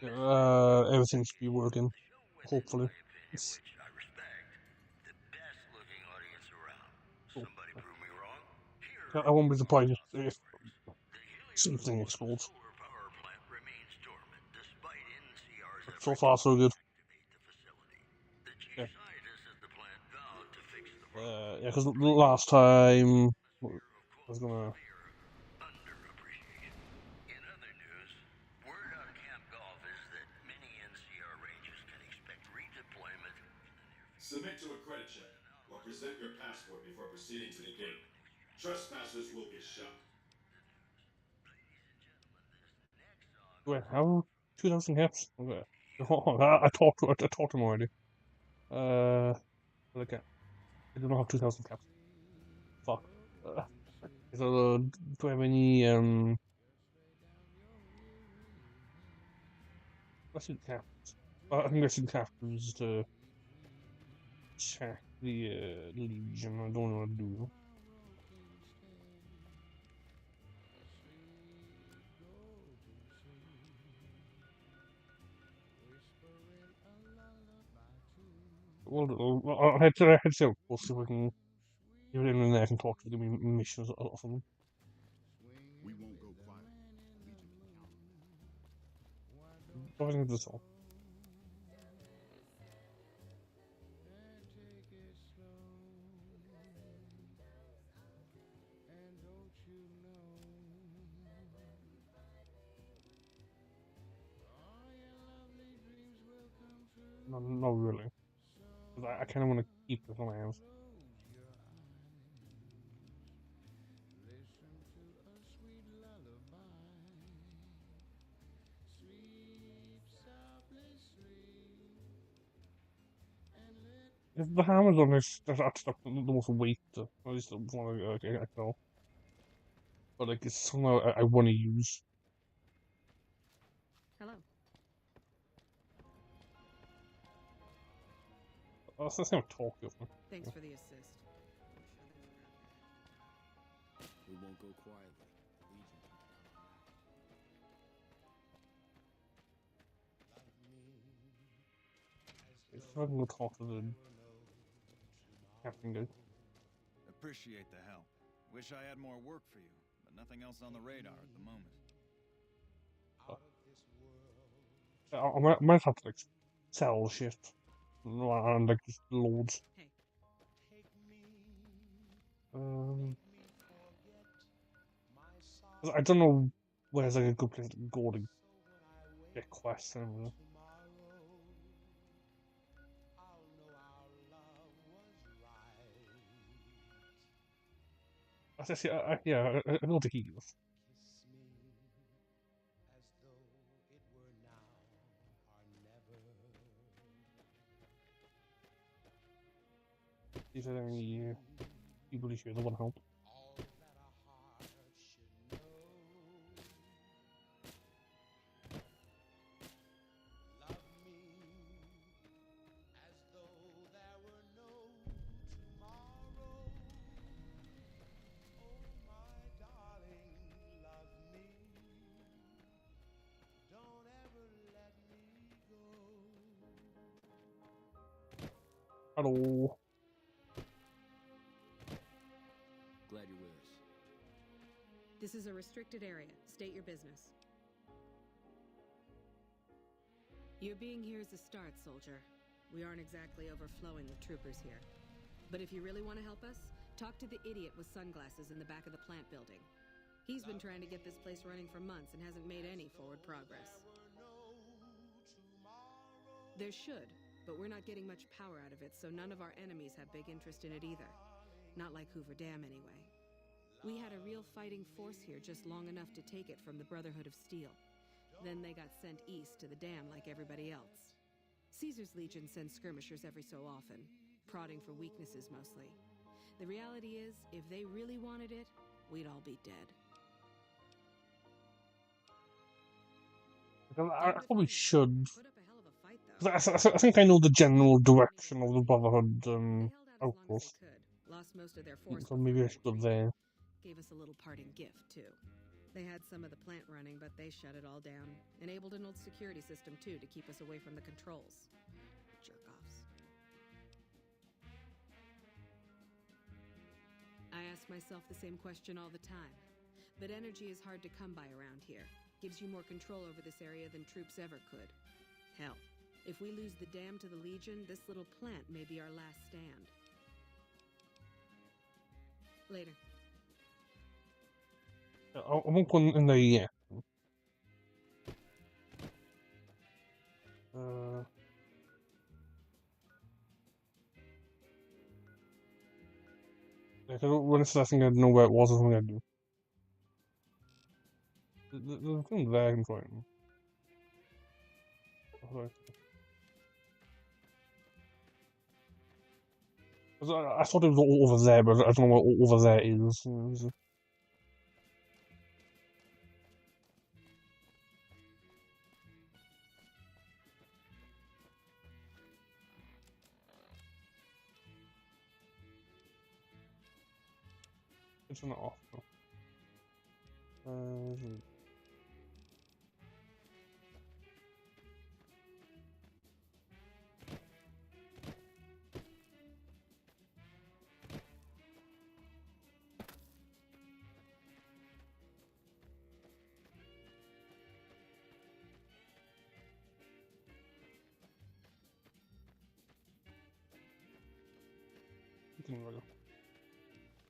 Everything should be working. Hopefully. It's cool. I won't be surprised if something explodes. So far, so good. Yeah. Yeah, because last time I was gonna. Submit to a credit check or present your passport before proceeding to the gate. Trespassers will be shot. Wait, how 2,000 caps? Okay. I talked to him already. Okay. I do not have 2,000 caps. Fuck. So, do I have any guessing caps? I'm guessing caps to check the Legion. I don't know what to do. Well, I'll head to the outpost, see if I can get in there and talk to the missions or something. We won't go quiet. Legion can count on that. I think that's all. No, not really. 'Cause I kind of want to keep this on my hands. If the hammer's on this, that's the most weight. At least the one I know. But like, it's something I want to use. Hello. Let's not talk with them. Thanks for the assist. We won't go quietly. Legion can count on If I can go talk to the captain guy. Appreciate the help. Wish I had more work for you, but nothing else on the radar at the moment. I might have to like sell shit and like just loads. Hey. I don't know where's like a good place to go to get quests and everything. Yeah, I know the heals. Is there any people here that want help? Hello. Glad you're with us. This is a restricted area. State your business. Your being here is a start, soldier. We aren't exactly overflowing with troopers here. But if you really want to help us, talk to the idiot with sunglasses in the back of the plant building. He's been trying to get this place running for months and hasn't made any forward progress. There should, but we're not getting much power out of it, so none of our enemies have big interest in it either. Not like Hoover Dam, anyway. We had a real fighting force here just long enough to take it from the Brotherhood of Steel. Then they got sent east to the dam like everybody else. Caesar's Legion sends skirmishers every so often, prodding for weaknesses mostly. The reality is, if they really wanted it, we'd all be dead. I probably should. Put up a hell of a fight, though. I think I know the general direction of the Brotherhood They held out as long as outpost. they could. Lost most of their force. So maybe I should go there. Gave us a little parting gift, too. They had some of the plant running, but they shut it all down. Enabled an old security system, too, to keep us away from the controls. Jerk-offs. I ask myself the same question all the time. But energy is hard to come by around here. Gives you more control over this area than troops ever could. Hell, if we lose the dam to the Legion, this little plant may be our last stand. Later. I won't go in there yet. Like, when it's last thing I know where it was, I think I do. There's a thing there I can try. I thought it was all over there, but I don't know what over there is. It's not off.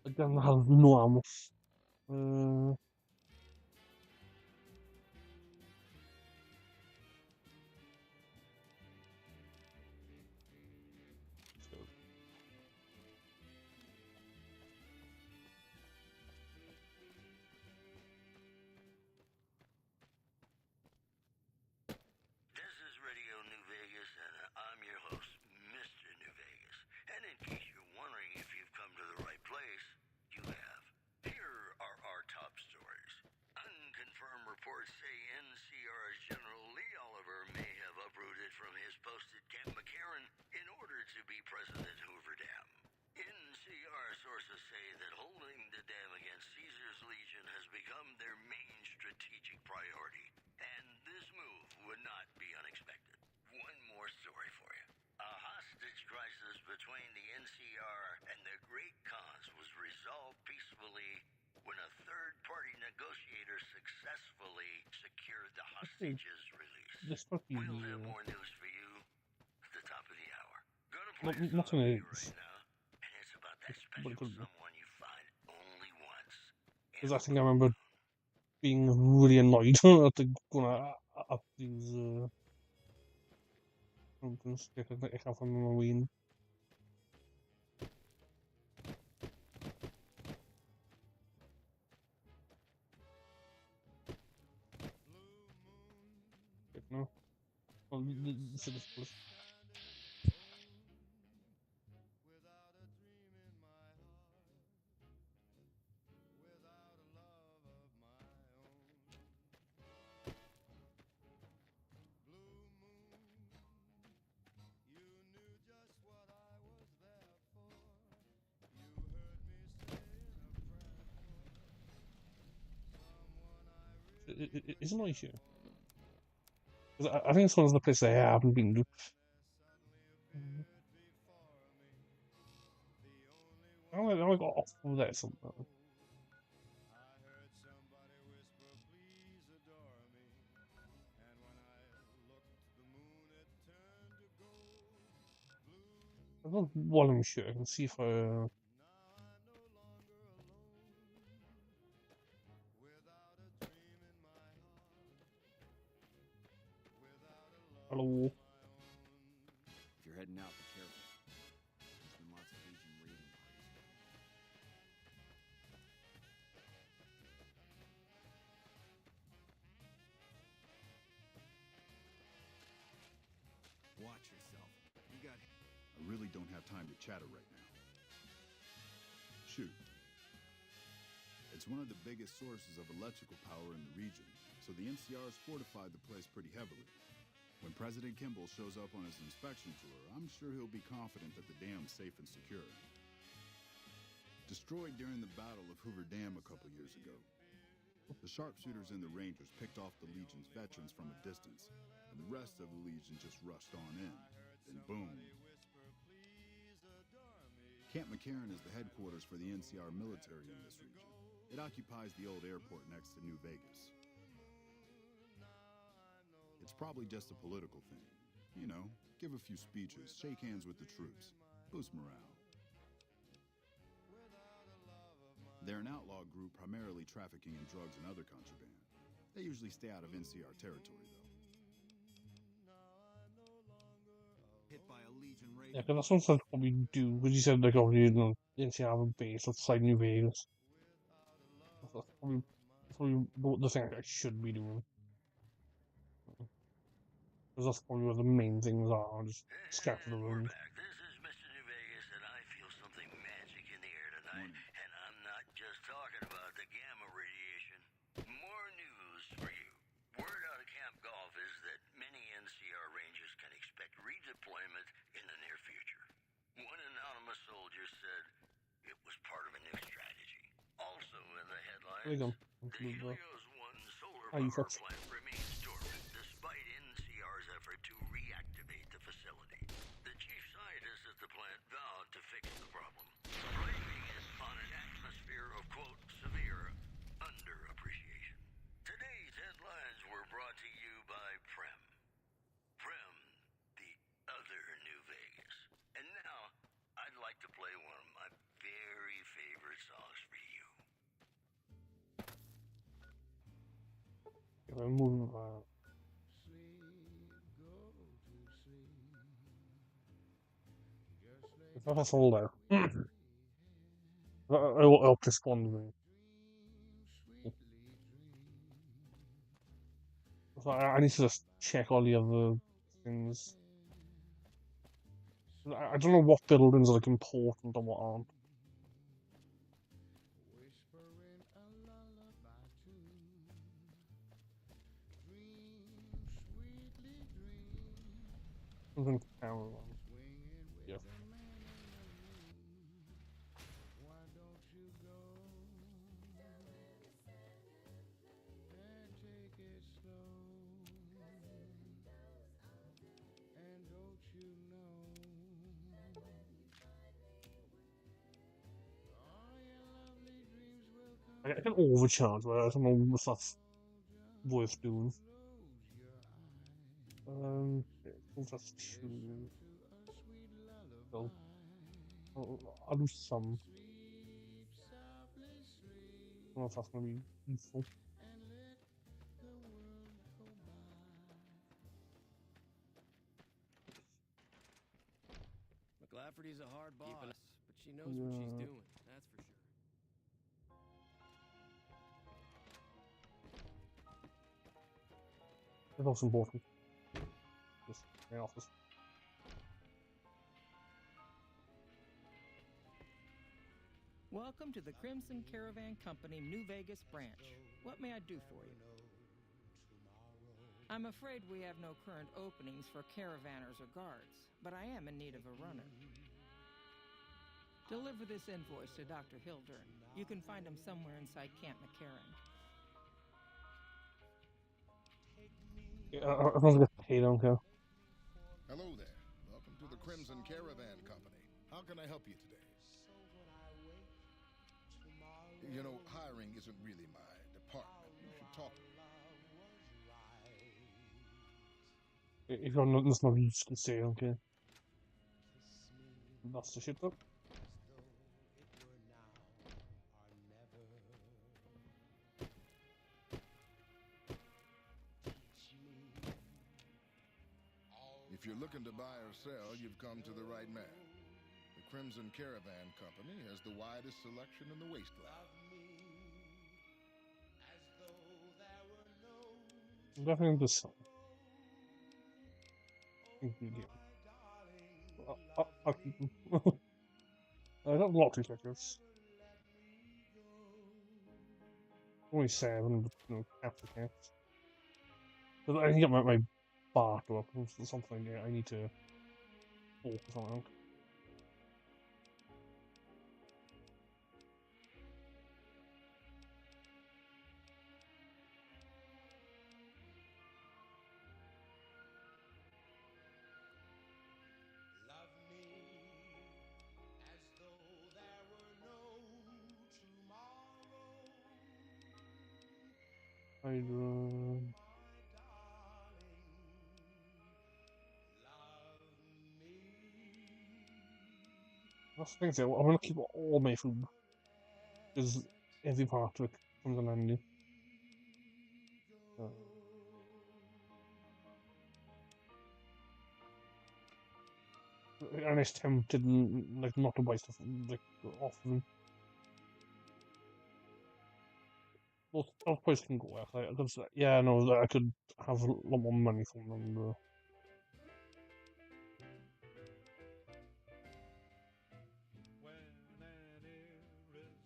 Again, I have no ammo. This is Radio New Vegas, and I'm your host, Mr. New Vegas. And in case you're wondering if you've come to the right place, you have. Here are our top stories. Unconfirmed reports say NCR's General Lee Oliver may have uprooted from his post at Camp McCarran in order to be President Hoover Dam. NCR sources say that holding the dam against Caesar's Legion has become their main strategic priority, and this move would not be unexpected. One more story for you. A hostage crisis between the NCR and the Great Khans was resolved peacefully when a third-party negotiator successfully secured the hostages' release. We'll have more news for you at the top of the hour. Gonna play a song for you right now, and it's about that special someone you find only once. Because I think I remember being really annoyed at the going up these mountains. Ik ga van mijn marine. Kijk nou. Oh, dit zit dus plus. It's a nice here. I think it's one of the places I haven't been to. I got off of that somehow. I've got volume share. I can see if I. Hello. If you're heading out, be careful. There's been lots of Asian raiding parties. Watch yourself. You got... I really don't have time to chatter right now. Shoot. It's one of the biggest sources of electrical power in the region, so the NCR's fortified the place pretty heavily. When President Kimball shows up on his inspection tour, I'm sure he'll be confident that the dam's safe and secure. Destroyed during the Battle of Hoover Dam a couple years ago, The sharpshooters and the rangers picked off the Legion's veterans from a distance, and the rest of the Legion just rushed on in. Then boom. Camp McCarran is the headquarters for the NCR military in this region. It occupies the old airport next to New Vegas. It's probably just a political thing. You know, give a few speeches, shake hands with the troops, boost morale. They're an outlaw group primarily trafficking in drugs and other contraband. They usually stay out of NCR territory, though. Hit by a Legion raid. Yeah, because that's something I'd probably do. Because you said, like, oh, you know, NCR have a base outside New Vegas. That's probably the thing I should be doing. Because that's probably where the main things are, just scattered And we're around. back. This is Mr. New Vegas, and I feel something magic in the air tonight. And I'm not just talking about the gamma radiation. More news for you. Word out of Camp Golf is that many NCR Rangers can expect redeployment in the near future. One anonymous soldier said it was part of a new strategy. Also in the There you go. headlines, the Helios 1 solar How you power fix? plant remains dormant despite NCR's effort to reactivate the facility. The chief scientist at the plant vowed to fix the problem, blaming it on an atmosphere of, quote, severe underappreciation. Today's headlines were brought to you by Prem. Prem, the other New Vegas. And now, I'd like to play one of my very favorite songs for you. If I move, if that's all there, I'll help respond to me. So I need to just check all the other things. I don't know what buildings are like important and what aren't. Something caravan. Yeah. I can overcharge, but I don't know if that's worth doing. That's two. So, I'll do some. I don't know if that's gonna be useful. McLafferty's a hard boss, but she knows what she's doing, that's for sure. It's also important. Just main office. Welcome to the Crimson Caravan Company New Vegas branch. What may I do for you? I'm afraid we have no current openings for caravanners or guards, but I am in need of a runner. Deliver this invoice to Dr. Hildern. You can find him somewhere inside Camp McCarran. Yeah, I don't get paid, I don't care. Hello there. Welcome to the Crimson Caravan Company. How can I help you today? You know, hiring isn't really my department. You should talk to me. If you're not, there's nothing you can say, I don't care. That's the shit, though. If you're looking to buy or sell, you've come to the right man. The Crimson Caravan Company has the widest selection in the wasteland. Definitely the sun. I'll keep them. I got lottery tickets. Only 7, but you know, applicants. But I can get my bar to up or something. Yeah, I need to focus on it. Hydra. That's the thing, I want to keep all my food. Because every part of it comes in handy. And it's tempted, like, not to buy stuff, like, often. Well, of course can go out. Yeah, no, I could have a lot more money from them.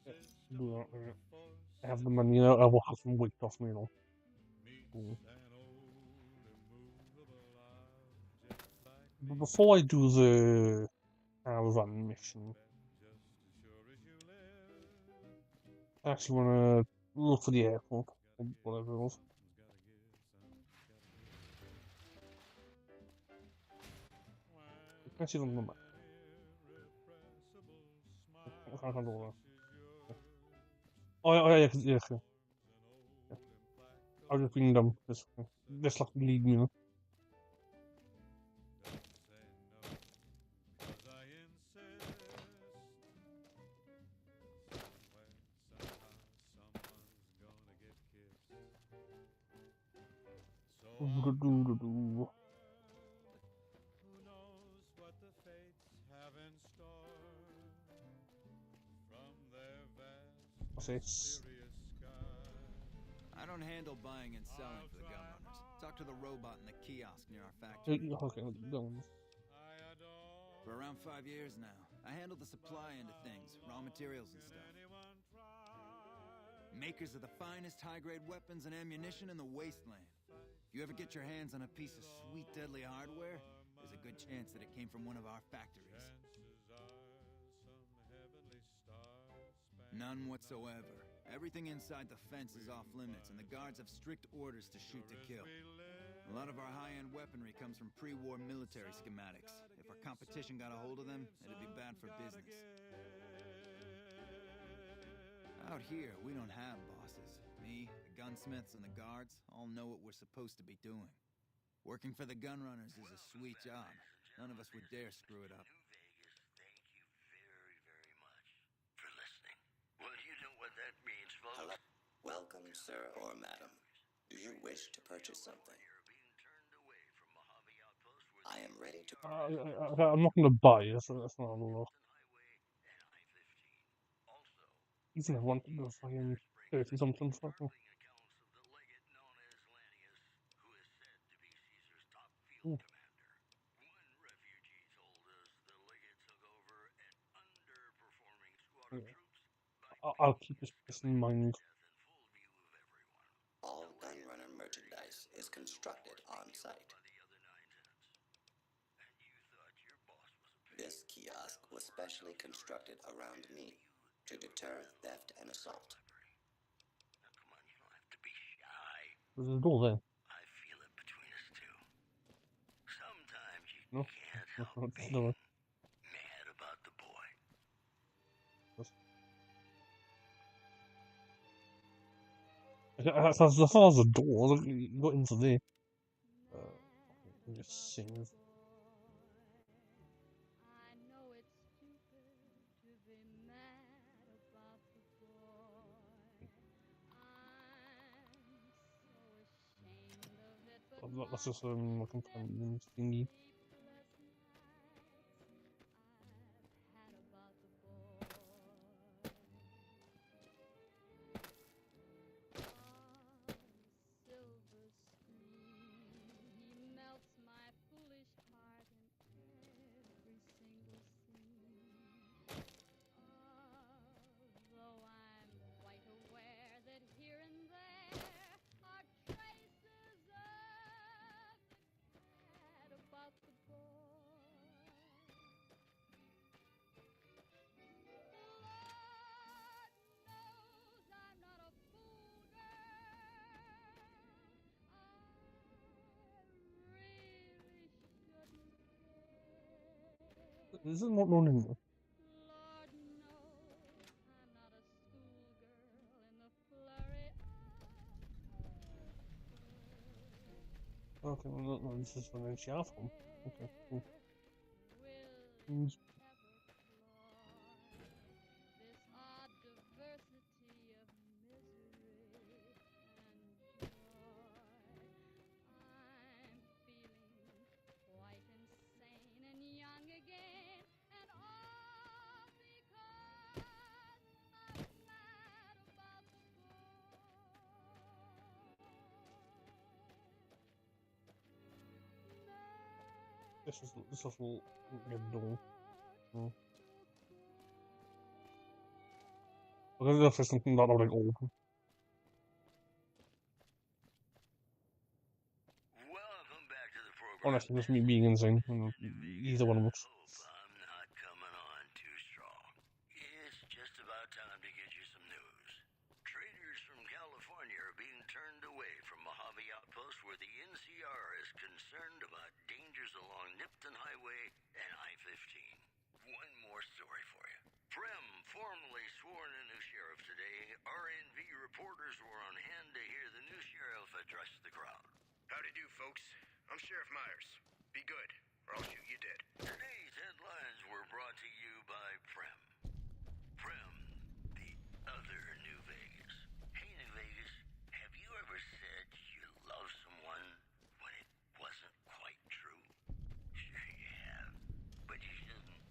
Yeah, do that. Yeah. I have the money. I will have some weight off me, Cool. But before I do the caravan mission, I actually want to look for the airport or whatever it was. I see them on the map. I can't do that. Oh, yeah, yeah. I'll just bring them. This like lead me. I don't handle buying and selling for the gun runners. Talk to the robot in the kiosk near our factory. Okay, go on. For around 5 years now, I handle the supply end of things, raw materials and stuff. Makers of the finest high-grade weapons and ammunition in the wasteland. If you ever get your hands on a piece of sweet, deadly hardware, there's a good chance that it came from one of our factories. None whatsoever. Everything inside the fence is off limits, and the guards have strict orders to shoot to kill. A lot of our high-end weaponry comes from pre-war military schematics. If our competition got a hold of them, it'd be bad for business. Out here, we don't have bosses. Me, the gunsmiths, and the guards all know what we're supposed to be doing. Working for the gun runners is a sweet job. None of us would dare screw it up. That means, folks. Hello. Welcome, sir or madam. Do you wish to purchase something? I am ready to... I'm not going to buy it, so that's not a lot. Even if I wanted to fucking 30 something fucking. Ooh. Yeah. I'll keep this in mind. All gunrunner merchandise is constructed on site. This kiosk was specially constructed around me to deter theft and assault. Now, come on, you don't have to be shy. There's a door there. I feel it between us two. Sometimes you No? can't help being mad about the boy. That's the door. Look, you got into there. Okay, just sing. That's just a companion thingy. This is not known anymore. Okay, well, no, this is an HCR film. Okay, cool. This is a little dull. Okay, this is something not like old. Welcome back to the program. Honestly, just me being insane. Either one of us. I'm not coming on too strong. It's just about time to get you some news. Traders from California are being turned away from Mojave Outpost where the NCR is concerned about dangers along Nipton Highway and I-15. One more story for you. Prem formally sworn a new sheriff today. RNV reporters were on hand to hear the new sheriff address the crowd. Howdy do, folks. I'm Sheriff Myers. Be good, or I'll shoot you dead. Today's headlines were brought to you by Prem. Prem, the other New Vegas. Hey, New Vegas, have you ever said you love someone when it wasn't quite true? Sure you have, but you shouldn't.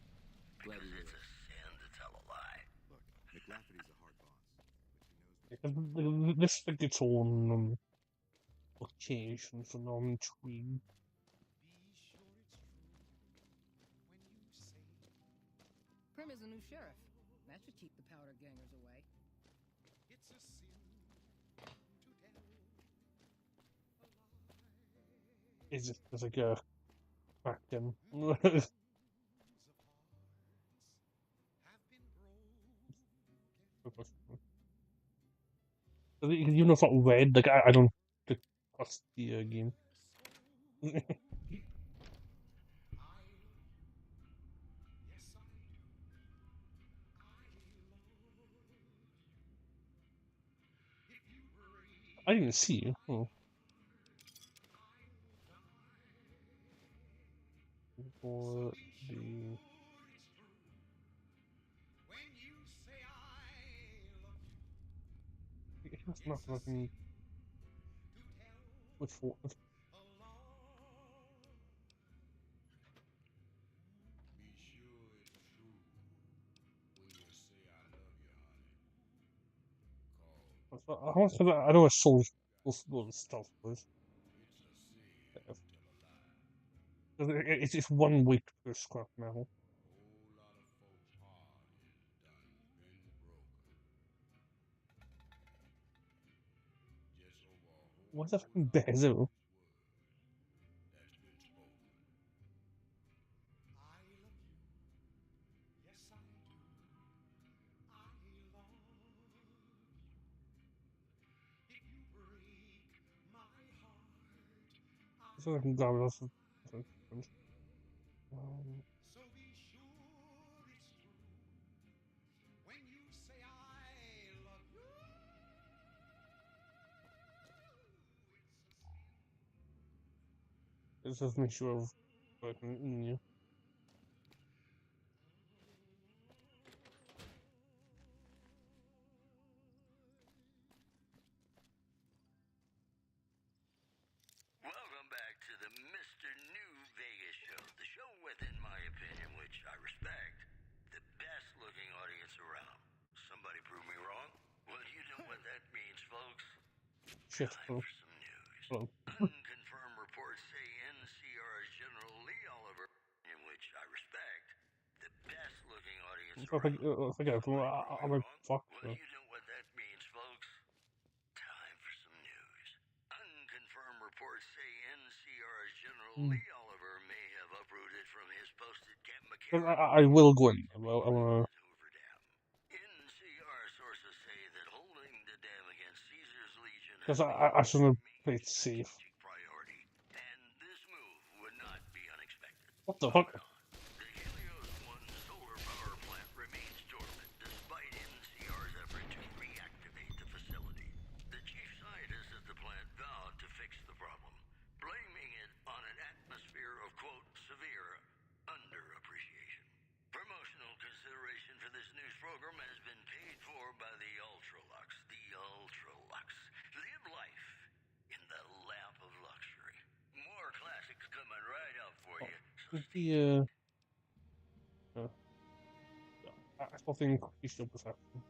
Because it's a sin to tell a lie. Look, McLafferty's a hard boss, but she knows what This thing its own occasion for non-intrigue. Prim is a new sheriff. That should keep the powder gangers away. It's a sin to tell a lie. Is it as like a back then? You know, it's not red. Like I don't trust the game. I didn't see you. Oh. For the it's not nothing. Which for? I know I sold stuff, but it's 1 week per scrap metal. What's that fucking bezel? So I can grab it off. So be sure it's true when you say I love you. Let's just make sure I've gotten it in you. Welcome back to the Mr. New Vegas show. The show with, in my opinion, which I respect, the best looking audience around. Somebody prove me wrong? Well, you know what that means, folks. Shit, Time for some news. Hello. Unconfirmed reports say NCR's General Lee Oliver, in which I respect, the best looking audience around. I'm like, fuck. Well, you know what that means, folks. Time for some news. Unconfirmed reports say NCR's General Lee Oliver may have uprooted from his post at Camp McCarran. I will go in. Well, NCR sources say that holding the dam against Caesar's Legion because I shouldn't have played safe. priority, and this move would not be unexpected. What the fuck? The Helios 1 solar power plant remains dormant despite NCR's effort to reactivate the facility. The chief scientist at the plant vowed to fix the problem, blaming The I still think he's still perception.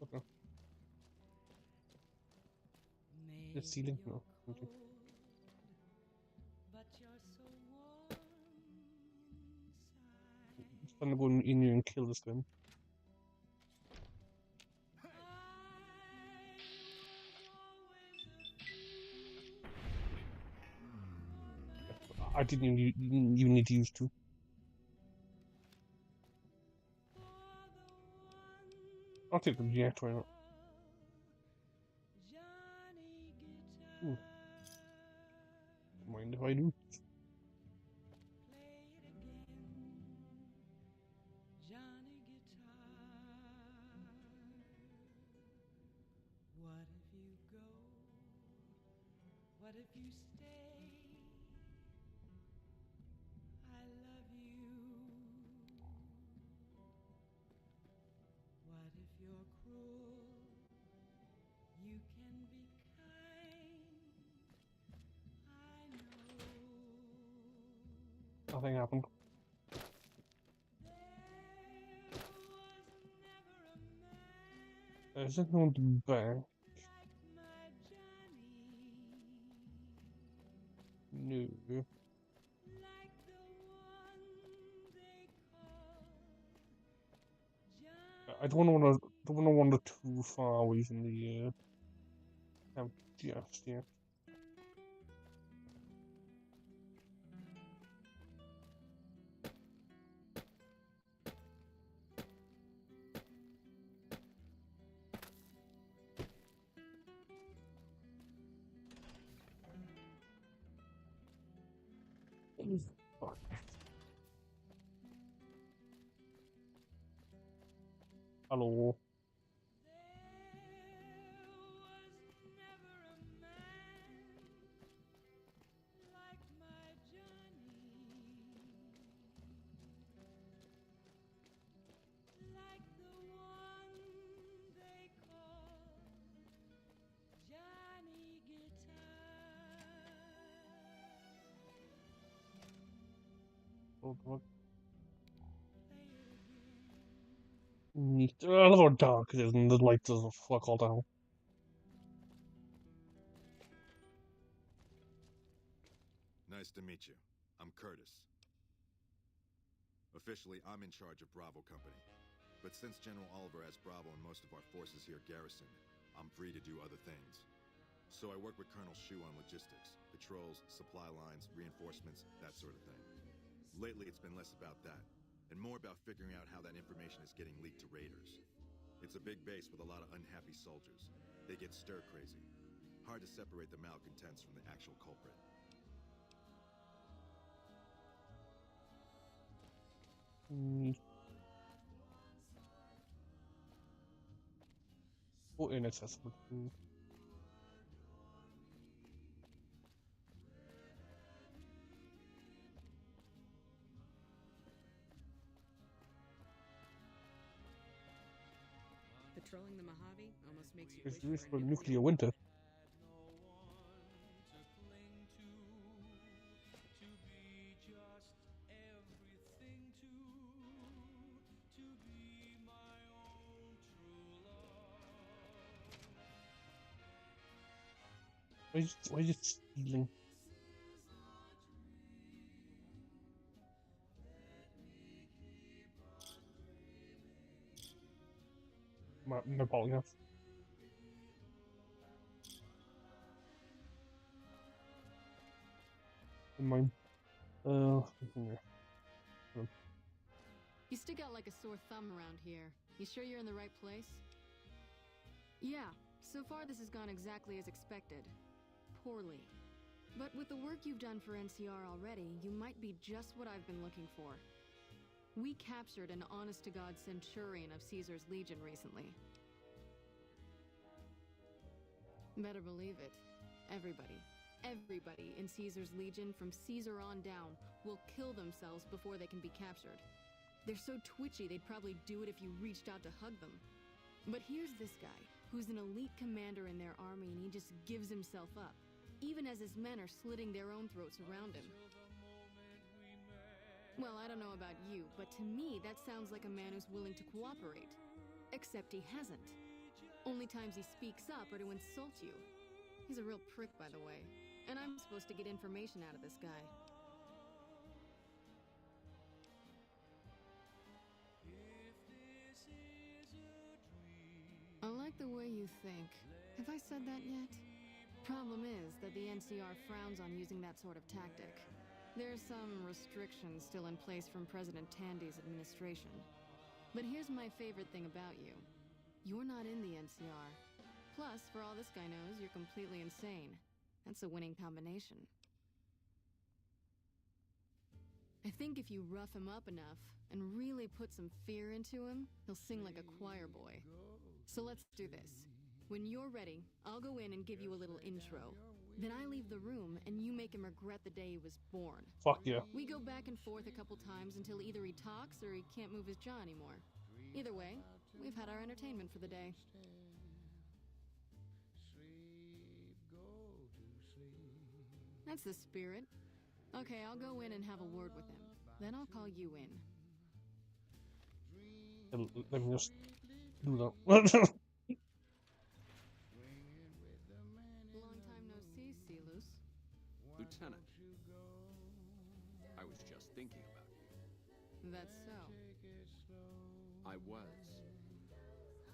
Okay. The ceiling? No. Okay. It's gonna go in here and kill this thing. I didn't even need to use two. I'll take the reactor. Why not? Ooh. Mind if I do? What if you stay? I love you. What if you're cruel? You can be kind. I know. Nothing happened. There's nothing on the back. No. I don't want to wander too far away from the camp just yet. Fuck. Hello. Oh, God. Neat. I love how dark it is and the lights are fuck all down. Nice to meet you. I'm Curtis. Officially, I'm in charge of Bravo Company. But since General Oliver has Bravo and most of our forces here garrisoned, I'm free to do other things. So I work with Colonel Shu on logistics, patrols, supply lines, reinforcements, that sort of thing. Lately, it's been less about that, and more about figuring out how that information is getting leaked to raiders. It's a big base with a lot of unhappy soldiers. They get stir-crazy. Hard to separate the malcontents from the actual culprit. Oh, inaccessible. Patrolling the Mojave almost makes you It's wish used for for a nuclear winter. Why is it stealing? No polygraphs. In mine. Yeah. You stick out like a sore thumb around here. You sure you're in the right place? Yeah, so far this has gone exactly as expected. Poorly. But with the work you've done for NCR already, you might be just what I've been looking for. We captured an honest-to-God centurion of Caesar's Legion recently. Better believe it. Everybody. Everybody in Caesar's legion, from Caesar on down, will kill themselves before they can be captured. They're so twitchy they'd probably do it if you reached out to hug them. But here's this guy, who's an elite commander in their army, and he just gives himself up, even as his men are slitting their own throats around him. Well, I don't know about you, but to me that sounds like a man who's willing to cooperate. Except he hasn't. Only times he speaks up are to insult you. He's a real prick, by the way, and I'm supposed to get information out of this guy. I like the way you think. Have I said that yet? Problem is that the NCR frowns on using that sort of tactic. There's some restrictions still in place from President Tandy's administration. But here's my favorite thing about you. You're not in the NCR. Plus, for all this guy knows, you're completely insane. That's a winning combination. I think if you rough him up enough and really put some fear into him, he'll sing like a choir boy. So let's do this. When you're ready, I'll go in and give you a little intro. Then I leave the room and you make him regret the day he was born. Fuck yeah. We go back and forth a couple times until either he talks or he can't move his jaw anymore. Either way, we've had our entertainment for the day. That's the spirit. Okay, I'll go in and have a word with him. Then I'll call you in. Let me just do that. Long time no see, Celus. Lieutenant, I was just thinking about you. That's so.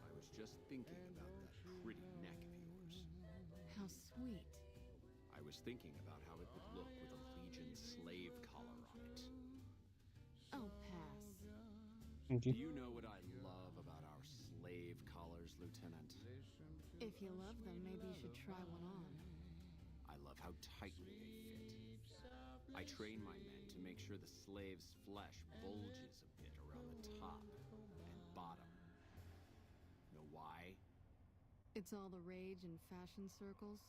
I was just thinking about that pretty neck of yours. How sweet. I was thinking about how it would look with a Legion slave collar on it. Oh, pass. Thank Do you. you know what I love about our slave collars, Lieutenant? If you love them, maybe you should try one on. I love how tightly they fit. I train my men to make sure the slave's flesh bulges a bit around the top and bottom. Know why? It's all the rage in fashion circles.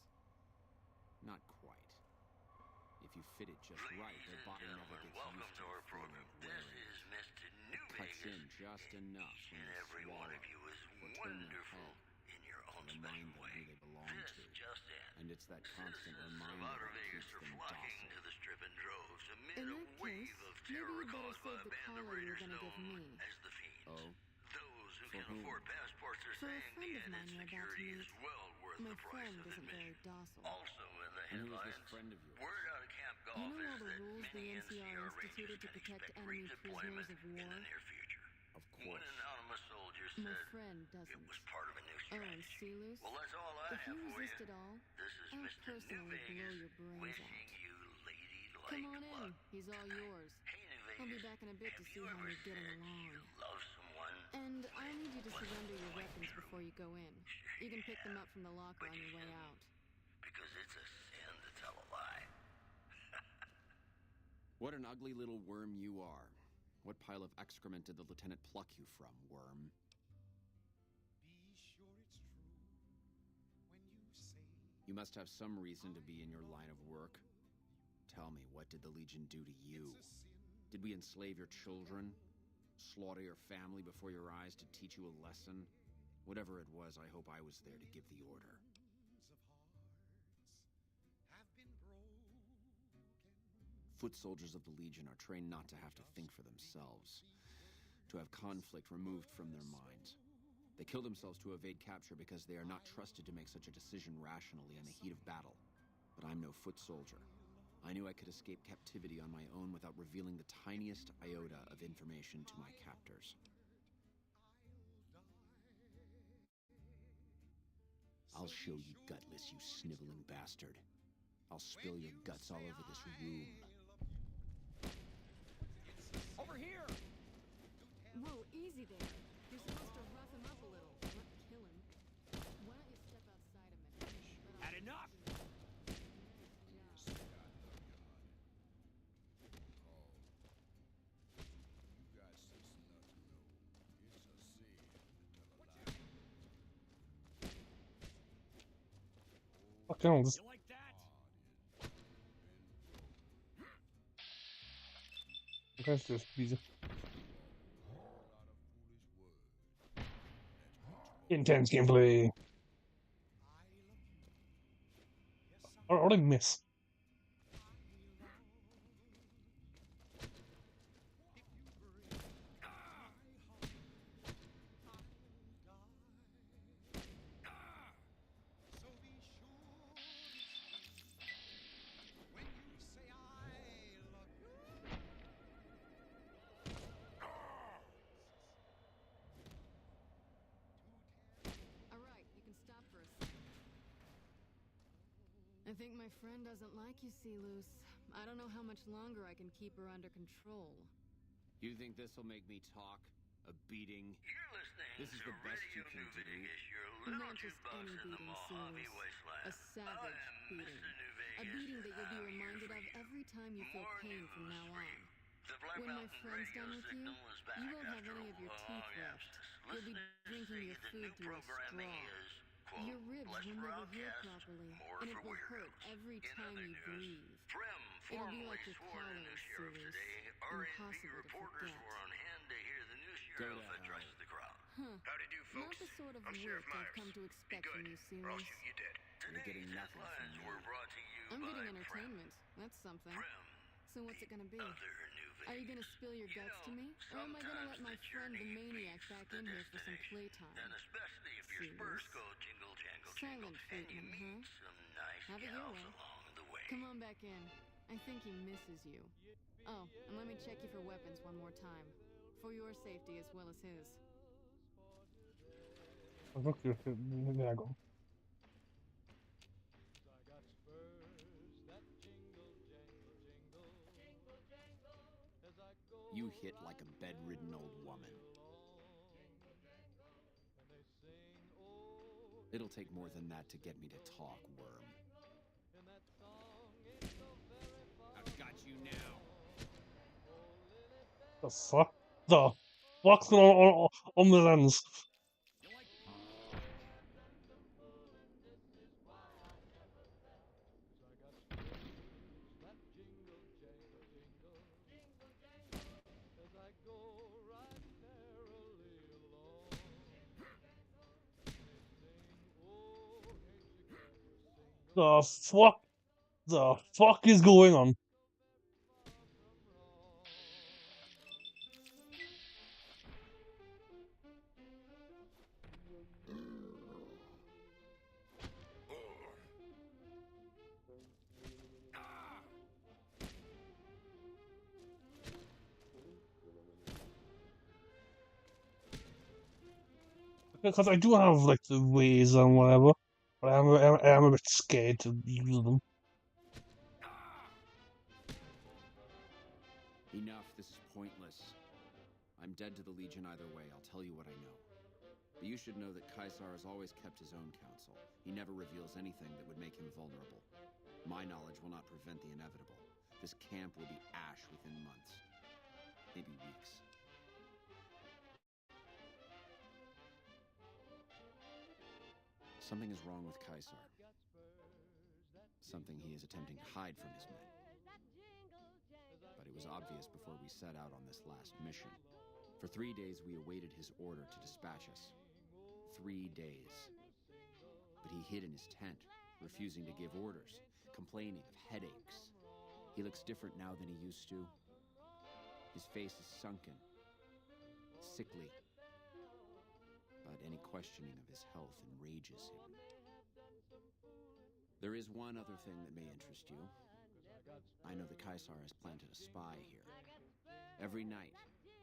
Not quite. If you fit it just right, their body never gets Welcome used to our the feeling program. of This wearing is it. Mr. New It cuts in Vegas. just enough Each when and you every swallow one of you is or turn their wonderful head in your own and remind special them way. who they belong This to. just in. And it's that constant Citizens of reminder Outer that Vegas keeps are them flocking docile. to the strip in droves amid In a that wave case, of maybe terror you better caused by save a the band of collar you're raiders gonna give known me. as the Fiends. Oh? Those who For can whom? afford passports are For a saying the friend of added mine you're about to security meet. is well worth My the price friend of isn't very admission. docile. Also in the And who is headlines, this friend of yours? word out of Camp You Golf know all is the that rules the many NCR NCR instituted Rangers to can protect expect enemy redeployment prisoners of in war? the near future. Of One course. anonymous soldier My said friend it doesn't. was part of a new Oh, and strategy. Celus? Well, that's all I If have you for resist you. at all, This is I'll Mr. New personally blow Vegas your brains wishing out. you ladylike Come on in. luck. He's all yours. Hey, New I'll be Vegas, back in a bit to have see you how ever you're getting said along. you love someone? And I need you to Wasn't surrender your quite weapons true. before you go in. You can pick them up from the locker But on your you way shouldn't. out. Because it's a sin to tell a lie. What an ugly little worm you are. What pile of excrement did the lieutenant pluck you from, worm? Be sure it's true when you say You must have some reason to be in your line of work. Tell me, what did the Legion do to you? it's a sin. Did we enslave your children? Slaughter your family before your eyes to teach you a lesson? Whatever it was, I hope I was there to give the order. Have been broken. Foot soldiers of the Legion are trained not to have to think for themselves, to have conflict removed from their minds. They kill themselves to evade capture because they are not trusted to make such a decision rationally in the heat of battle. But I'm no foot soldier. I knew I could escape captivity on my own without revealing the tiniest iota of information to my captors. I'll show you gutless, you sniveling bastard. I'll spill your guts all over this room. Over here! Whoa, easy there. You're supposed to rough him up a little, not kill him. Why don't you step outside a minute? Had enough! Fuck hell, this You like that? That's just busy. Intense gameplay. What did I miss? I think my friend doesn't like you, Sealoose. I don't know how much longer I can keep her under control. You think this'll make me talk? A beating? You're listening This is to the best Radio you can New do. Vegas, your little Not just jukebox any in the beating, Mojave Sealoose. wasteland. A savage beating. A beating that you'll be reminded of every time you feel pain from now on. When my friend's done with you, you won't have any of your teeth left. You'll be drinking your food through a straw. Your ribs will never heal properly, and it will hurt every time you breathe. It'll be like your collars, Sealoose. Impossible to forget. Go to hell. Huh. How'd you do, folks? Not the sort of I'm work Sheriff I've Myers. come to Be expect good, from you, or I'll Sealoose. shoot you dead. You're getting nothing from me. I'm getting entertainment. That's something. So what's it gonna be? Are you gonna spill your guts to me? Or am I gonna let my friend the maniac back in here for some playtime? Sealoose. Silent treatment, huh? Have it your way. Come on back in. I think he misses you. Oh, and let me check you for weapons one more time. For your safety as well as his. Okay, there I go. You hit like a bedridden old woman. It'll take more than that to get me to talk, worm. I've got you now. The fuck? The fuck's going on the lens? The fuck? The fuck is going on? Because I do have like the ways and whatever, but I am a bit scared to use them. Enough, this is pointless. I'm dead to the Legion either way, I'll tell you what I know. But you should know that Caesar has always kept his own counsel. He never reveals anything that would make him vulnerable. My knowledge will not prevent the inevitable. This camp will be ash within months. Maybe weeks. Something is wrong with Caesar. Something he is attempting to hide from his men. But it was obvious before we set out on this last mission. For 3 days we awaited his order to dispatch us. 3 days. But he hid in his tent, refusing to give orders, complaining of headaches. He looks different now than he used to. His face is sunken, sickly. But any questioning of his health enrages him. There is one other thing that may interest you. I know that Caesar has planted a spy here. Every night,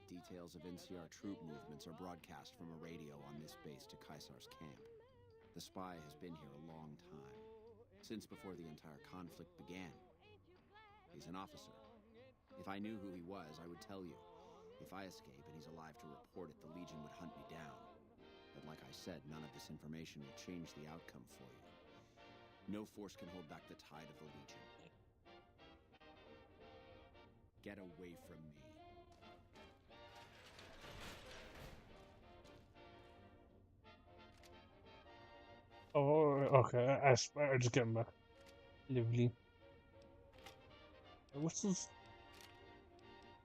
details of NCR troop movements are broadcast from a radio on this base to Caesar's camp. The spy has been here a long time, since before the entire conflict began. He's an officer. If I knew who he was, I would tell you. If I escape and he's alive to report it, the Legion would hunt me down. But like I said, none of this information will change the outcome for you. No force can hold back the tide of the Legion. Get away from me. Oh, okay. I just get back. Lovely. What's this?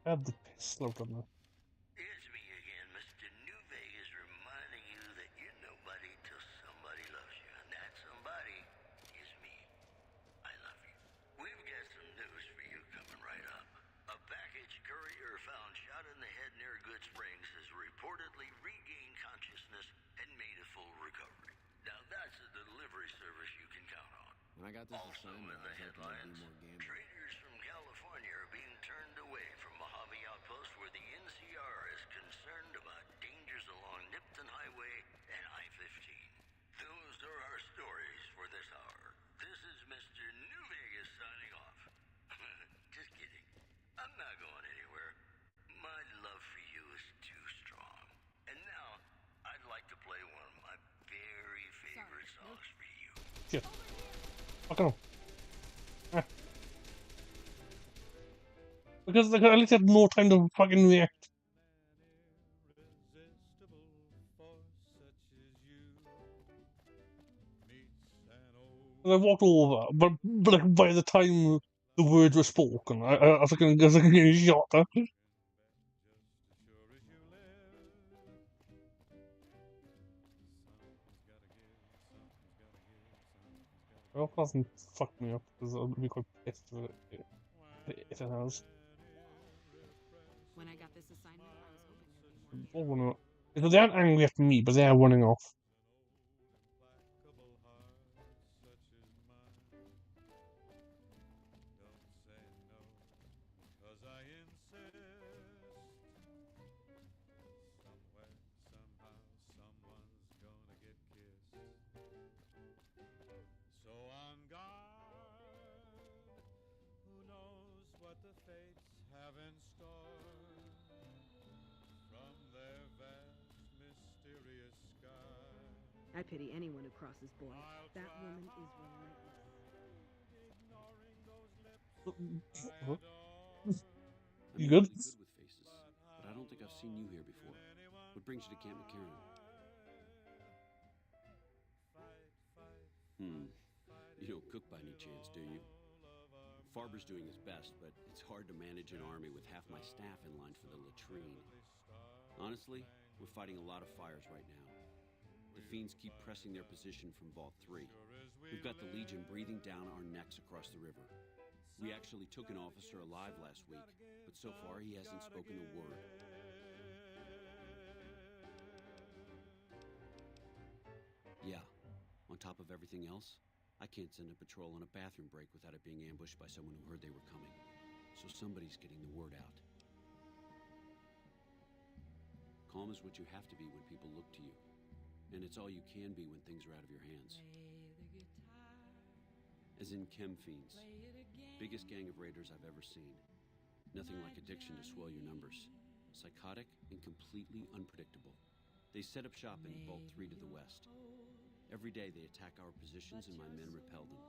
I have the pistol out on me. It's me again, Mr. New Vegas, reminding you that you're nobody till somebody loves you, and that somebody is me. I love you. We've got some news for you coming right up. A package courier found shot in the head near Good Springs has reportedly regained consciousness and made a full recovery. Now that's a delivery service you can count on. When I got this Also assignment, in I the was hoping there'd headlines, be more gambling. traders from California are being turned away from Mojave Outpost where the NCR is concerned about dangers along Nipton Highway and I-15. Those are our stories for this hour. This is Mr. New Vegas signing off. Just kidding. I'm not going anywhere. My love for you is too strong. And now, I'd like to play one of my very favorite songs for you. Shit. Fuck him. Ah. Because like, I at least had no time to fucking react. I walked over, but like by the time the words were spoken, I was like getting shot. Huh? Well, it hasn't fucked me up because I'll be quite pissed if it has. When I got this assignment, I was hoping there'd be more. Oh no. So they aren't angry at me, but they are running off. I pity anyone who crosses boy. That woman is relentless. You good? Really good with faces, but I don't think I've seen you here before. What brings you to Camp McCarran? You don't cook by any chance, do you? Farber's doing his best, but it's hard to manage an army with half my staff in line for the latrine. Honestly, we're fighting a lot of fires right now. The fiends keep pressing their position from Vault 3. We've got the Legion breathing down our necks across the river. We actually took an officer alive last week, but so far he hasn't spoken a word. Yeah, on top of everything else, I can't send a patrol on a bathroom break without it being ambushed by someone who heard they were coming. So somebody's getting the word out. Calm is what you have to be when people look to you. And it's all you can be when things are out of your hands. As in chem fiends. Biggest gang of raiders I've ever seen. Nothing like addiction to swell your numbers. Psychotic and completely unpredictable. They set up shop in Vault 3 to the west. Every day they attack our positions and my men repel them.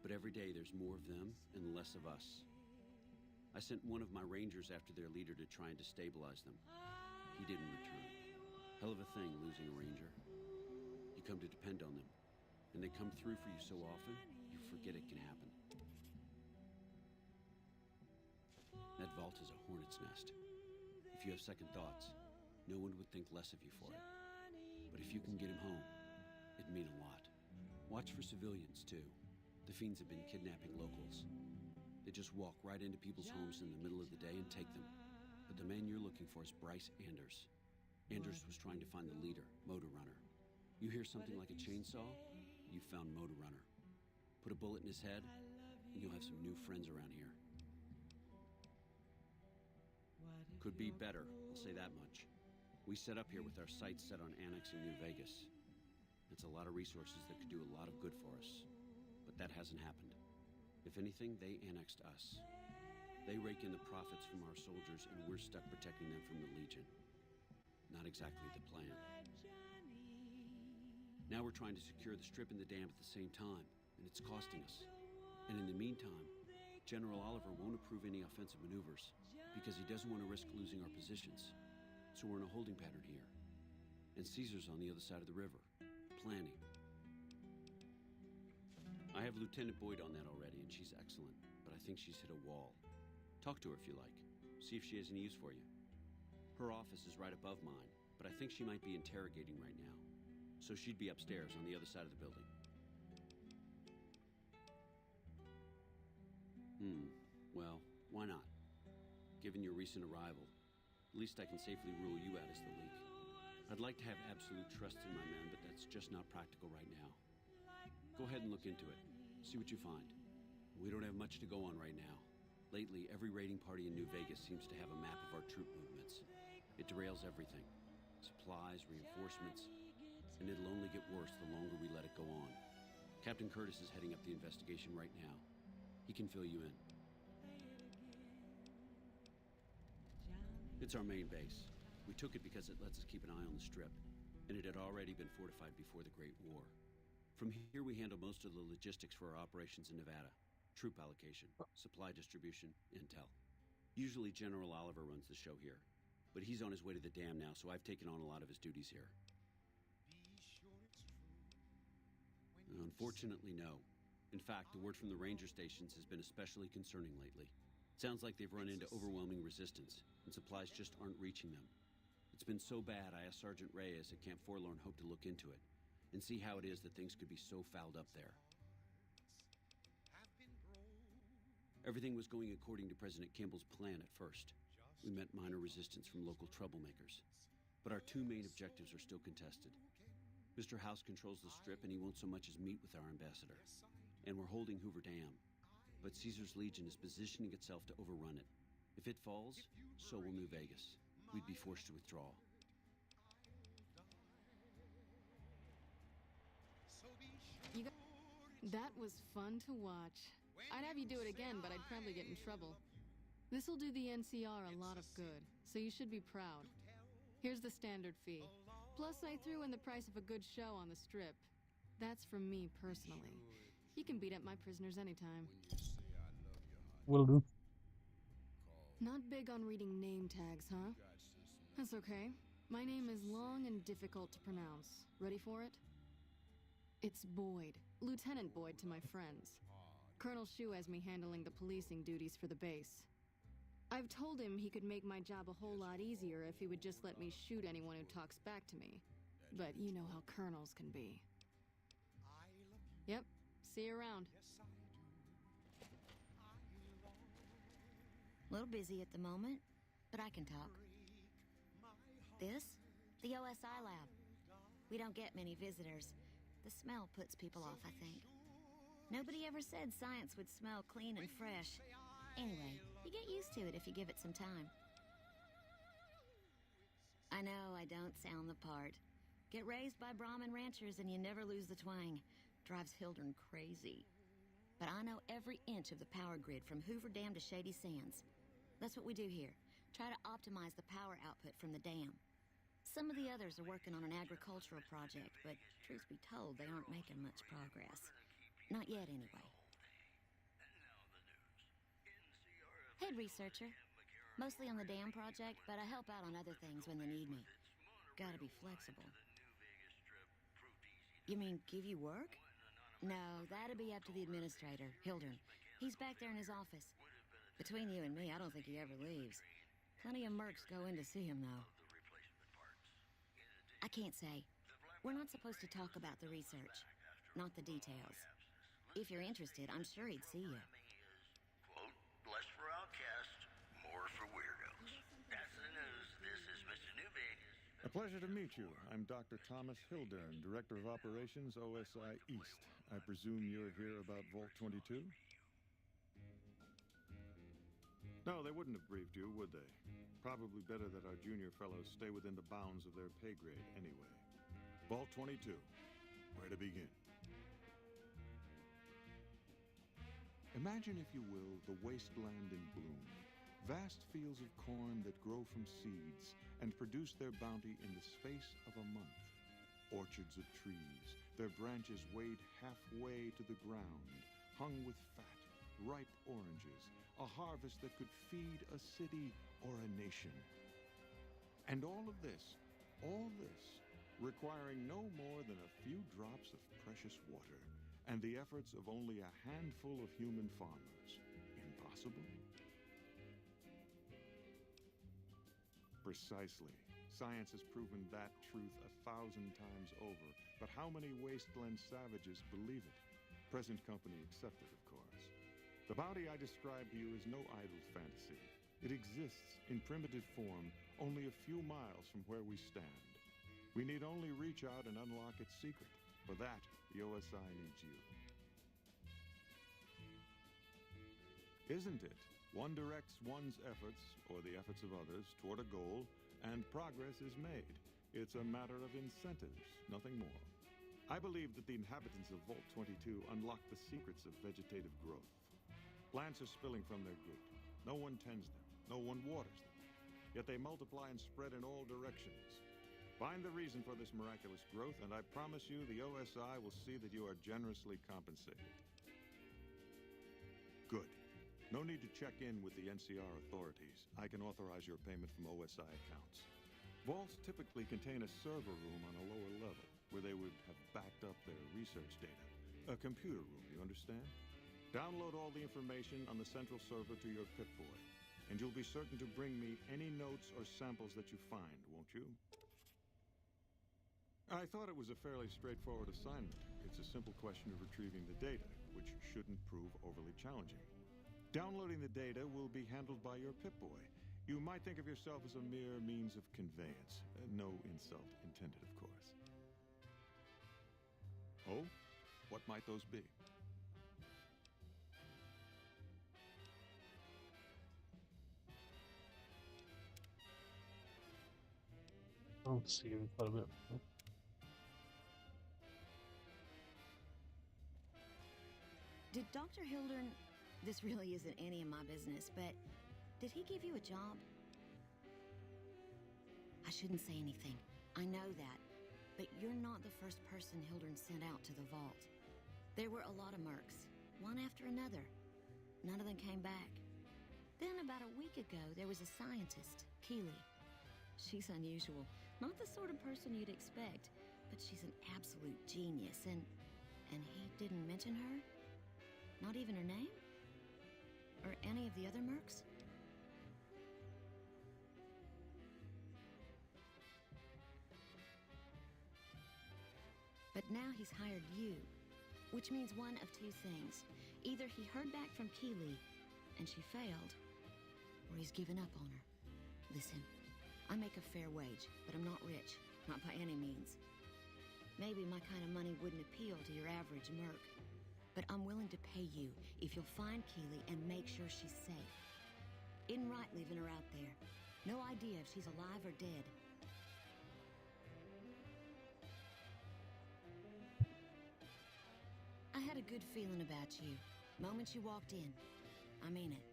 But every day there's more of them and less of us. I sent one of my rangers after their leader to try and destabilize them. He didn't return. Hell of a thing, losing a ranger. You come to depend on them, and they come through for you so often, you forget it can happen. That vault is a hornet's nest. If you have second thoughts, no one would think less of you for it. But if you can get him home, it'd mean a lot. Watch for civilians, too. The fiends have been kidnapping locals. They just walk right into people's homes in the middle of the day and take them. But the man you're looking for is Bryce Anders. Anders was trying to find the leader, Motor Runner. You hear something like a chainsaw? You found Motor Runner. Put a bullet in his head, and you'll have some new friends around here. Could be better, I'll say that much. We set up here with our sights set on annexing New Vegas. It's a lot of resources that could do a lot of good for us. But that hasn't happened. If anything, they annexed us. They rake in the profits from our soldiers, and we're stuck protecting them from the Legion. Not exactly the plan. Now we're trying to secure the strip and the dam at the same time, and it's costing us. And in the meantime, General Oliver won't approve any offensive maneuvers because he doesn't want to risk losing our positions. So we're in a holding pattern here. And Caesar's on the other side of the river, planning. I have Lieutenant Boyd on that already, and she's excellent, but I think she's hit a wall. Talk to her if you like. see if she has any use for you. Her office is right above mine, but I think she might be interrogating right now. So she'd be upstairs on the other side of the building. Well, why not? Given your recent arrival, at least I can safely rule you out as the leak. I'd like to have absolute trust in my men, but that's just not practical right now. Go ahead and look into it. See what you find. We don't have much to go on right now. Lately, every raiding party in New Vegas seems to have a map of our troop movements. It derails everything. Supplies, reinforcements, and it'll only get worse the longer we let it go on. Captain Curtis is heading up the investigation right now. He can fill you in. It's our main base. We took it because it lets us keep an eye on the Strip, and it had already been fortified before the Great War. From here, we handle most of the logistics for our operations in Nevada. Troop allocation, supply distribution, intel. Usually General Oliver runs the show here, but he's on his way to the dam now, so I've taken on a lot of his duties here. Unfortunately, no. In fact, the word from the ranger stations has been especially concerning lately. Sounds like they've run into overwhelming resistance, and supplies just aren't reaching them. It's been so bad, I asked Sergeant Reyes at Camp Forlorn Hope to look into it, and see how it is that things could be so fouled up there. Everything was going according to President Kimball's plan at first. We met minor resistance from local troublemakers. But our two main objectives are still contested. Mr. House controls the Strip, and he won't so much as meet with our ambassador. And we're holding Hoover Dam. But Caesar's Legion is positioning itself to overrun it. If it falls, so will New Vegas. We'd be forced to withdraw. That was fun to watch. I'd have you do it again, but I'd probably get in trouble. This'll do the NCR a lot of good, so you should be proud. Here's the standard fee. Plus, I threw in the price of a good show on the Strip. That's from me personally. You can beat up my prisoners anytime. Will do. Not big on reading name tags, huh? That's okay. My name is long and difficult to pronounce. Ready for it? It's Boyd. Lieutenant Boyd to my friends. Colonel Shu has me handling the policing duties for the base. I've told him he could make my job a whole lot easier if he would just let me shoot anyone who talks back to me. But you know how colonels can be. Yep. See you around. A little busy at the moment, but I can talk. This? The OSI lab. We don't get many visitors. The smell puts people off, I think. Nobody ever said science would smell clean and fresh. Anyway, you get used to it if you give it some time. I know I don't sound the part. Get raised by Brahmin ranchers and you never lose the twang. Drives Hildern crazy. But I know every inch of the power grid from Hoover Dam to Shady Sands. That's what we do here. Try to optimize the power output from the dam. Some of the others are working on an agricultural project, but truth be told, they aren't making much progress. Not yet, anyway. Head researcher. Mostly on the dam project, but I help out on other things when they need me. Gotta be flexible. You mean give you work? No, that'd be up to the administrator, Hildern. He's back there in his office. Between you and me, I don't think he ever leaves. Plenty of mercs go in to see him, though. I can't say. We're not supposed to talk about the research, not the details. If you're interested, I'm sure he'd see you. Quote, less for outcasts, more for weirdos. That's the news. This is Mr. New Vegas. A pleasure to meet you. I'm Dr. Thomas Hildern, Director of Operations, OSI East. I presume you're here about Vault 22? No, they wouldn't have briefed you, would they? Probably better that our junior fellows stay within the bounds of their pay grade anyway. Vault 22. Where to begin? Imagine, if you will, the wasteland in bloom. Vast fields of corn that grow from seeds and produce their bounty in the space of a month. Orchards of trees, their branches weighed halfway to the ground, hung with fat, ripe oranges, a harvest that could feed a city or a nation. And all this, requiring no more than a few drops of precious water and the efforts of only a handful of human farmers. Impossible? Precisely. Science has proven that truth 1,000 times over. But how many wasteland savages believe it? Present company accepted, of course. The bounty I described to you is no idle fantasy. It exists in primitive form only a few miles from where we stand. We need only reach out and unlock its secret. For that, the OSI needs you. Isn't it? One directs one's efforts, or the efforts of others, toward a goal, and progress is made. It's a matter of incentives, nothing more. I believe that the inhabitants of Vault 22 unlock the secrets of vegetative growth. Plants are spilling from their gate. No one tends them. No one waters them. Yet they multiply and spread in all directions. Find the reason for this miraculous growth, and I promise you the OSI will see that you are generously compensated. Good. No need to check in with the NCR authorities. I can authorize your payment from OSI accounts. Vaults typically contain a server room on a lower level, where they would have backed up their research data. A computer room, you understand? Download all the information on the central server to your Pip-Boy, and you'll be certain to bring me any notes or samples that you find, won't you? I thought it was a fairly straightforward assignment. It's a simple question of retrieving the data, which shouldn't prove overly challenging. Downloading the data will be handled by your Pip-Boy. You might think of yourself as a mere means of conveyance. No insult intended, of course. Oh? What might those be? I'll see you in quite a bit. Did Dr. Hildern... This really isn't any of my business, but did he give you a job? I shouldn't say anything. I know that. But you're not the first person Hildern sent out to the vault. There were a lot of mercs, one after another. None of them came back. Then about a week ago, there was a scientist, Keeley. She's unusual. Not the sort of person you'd expect, but she's an absolute genius, and he didn't mention her? Not even her name? Or any of the other mercs? But now he's hired you, which means one of two things. Either he heard back from Keeley, and she failed, or he's given up on her. Listen, I make a fair wage, but I'm not rich, not by any means. Maybe my kind of money wouldn't appeal to your average merc. But I'm willing to pay you if you'll find Keeley and make sure she's safe. Isn't right leaving her out there. No idea if she's alive or dead. I had a good feeling about you. Moment you walked in. I mean it.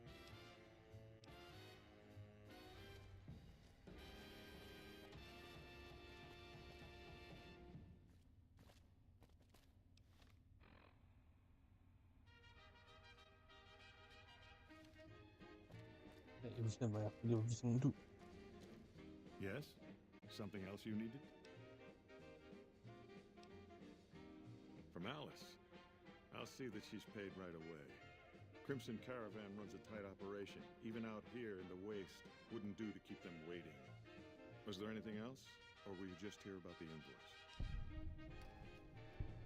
Everything I have to give everything to. Yes? Something else you needed? From Alice. I'll see that she's paid right away. Crimson Caravan runs a tight operation. Even out here in the waste, wouldn't do to keep them waiting. Was there anything else? Or were you just here about the invoice?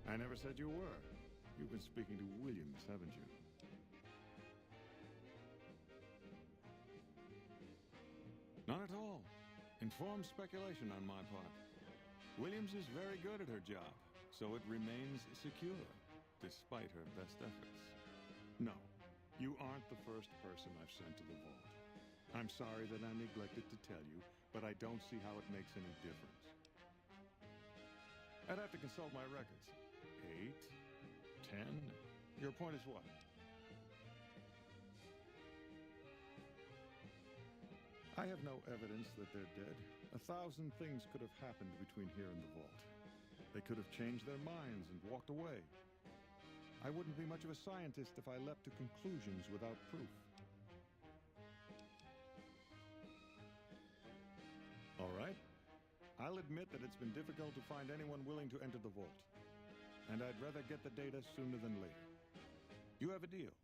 I never said you were. You've been speaking to Williams, haven't you? Not at all. Informed speculation on my part. Williams is very good at her job, so it remains secure, despite her best efforts. No, you aren't the first person I've sent to the vault. I'm sorry that I neglected to tell you, but I don't see how it makes any difference. I'd have to consult my records. 8, 10... Your point is what? I have no evidence that they're dead. 1,000 things could have happened between here and the vault. They could have changed their minds and walked away. I wouldn't be much of a scientist if I leapt to conclusions without proof. All right. I'll admit that it's been difficult to find anyone willing to enter the vault. And I'd rather get the data sooner than later. You have a deal.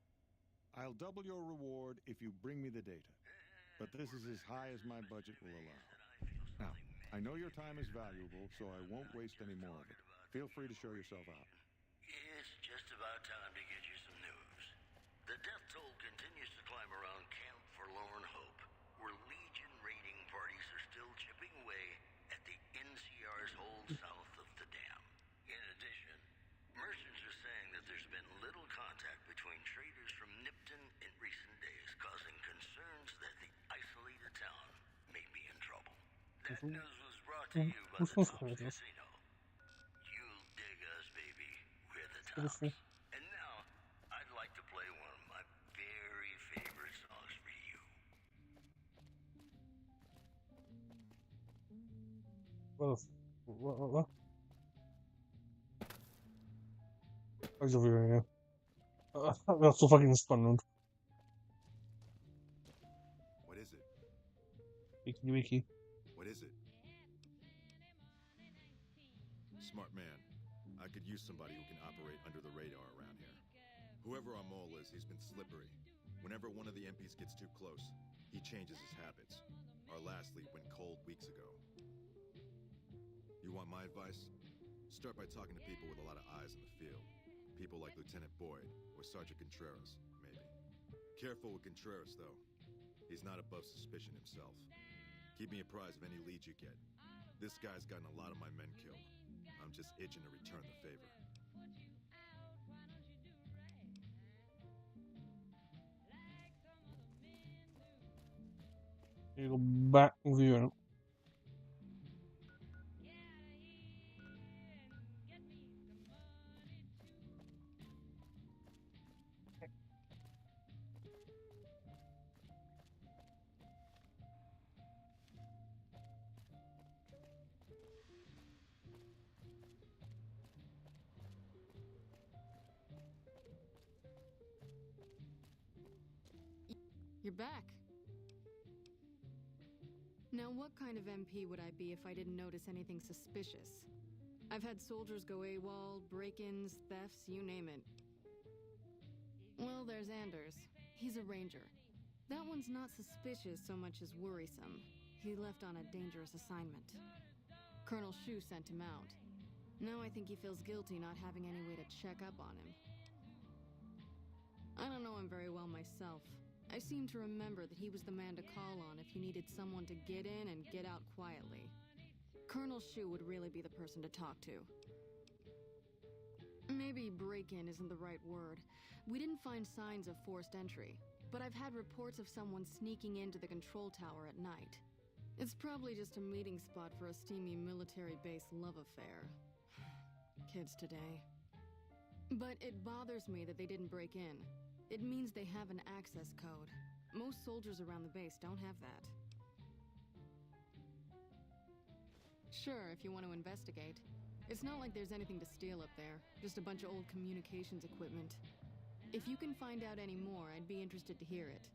I'll double your reward if you bring me the data. But this is as high as my budget will allow. Now, I know your time is valuable, so I won't waste any more of it. Feel free to show yourself out. It's just about time to get you some news. The death toll continues to climb around Camp Forlorn Hope, where Legion raiding parties are still chipping away at the NCR's hold south of the dam. In addition, merchants are saying that there's been little contact between traders from Nipton in recent days, causing concerns that the isolated town may be in trouble. That news was brought to you by the Tops Casino. You'll dig us, baby. We're the Tops. And now, I'd like to play one of my very favorite songs for you. What? Vad gör vi nu? Det är så fucking spännande. What is it? Wiki. What is it? Smart man. I could use somebody who can operate under the radar around here. Whoever our mole is, he's been slippery. Whenever one of the MPs gets too close, he changes his habits. Our last lead went cold weeks ago. You want my advice? Start by talking to people with a lot of eyes in the field. People like Lieutenant Boyd or Sergeant Contreras, maybe. Careful with Contreras, though. He's not above suspicion himself. Keep me apprised of any leads you get. This guy's gotten a lot of my men killed. I'm just itching to return the favor. You go back with you. You're back. Now, what kind of MP would I be if I didn't notice anything suspicious? I've had soldiers go AWOL, break-ins, thefts, you name it. Well, there's Anders. He's a ranger. That one's not suspicious so much as worrisome. He left on a dangerous assignment. Colonel Shu sent him out. Now I think he feels guilty not having any way to check up on him. I don't know him very well myself. I seem to remember that he was the man to call on if you needed someone to get in and get out quietly. Colonel Shu would really be the person to talk to. Maybe break-in isn't the right word. We didn't find signs of forced entry, but I've had reports of someone sneaking into the control tower at night. It's probably just a meeting spot for a steamy military base love affair. Kids today. But it bothers me that they didn't break in. It means they have an access code. Most soldiers around the base don't have that. Sure, if you want to investigate. It's not like there's anything to steal up there, just a bunch of old communications equipment. If you can find out any more, I'd be interested to hear it.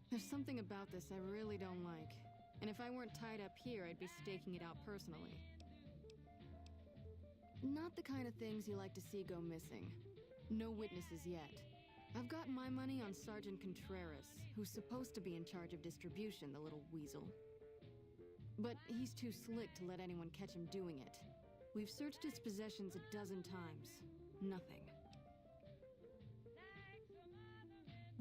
There's something about this I really don't like, and if I weren't tied up here, I'd be staking it out personally. Not the kind of things you like to see go missing. No witnesses yet. I've got my money on Sergeant Contreras, who's supposed to be in charge of distribution, the little weasel. But he's too slick to let anyone catch him doing it. We've searched his possessions a dozen times. Nothing.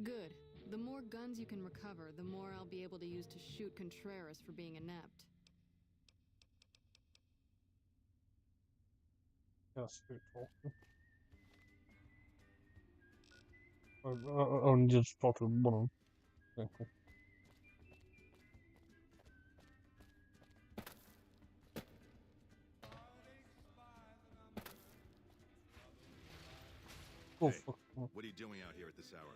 Good. The more guns you can recover, the more I'll be able to use to shoot Contreras for being inept. Yes, good talk. Only just talk to one of them. Thank you. Oh, Hey, fuck. what are you doing out here at this hour?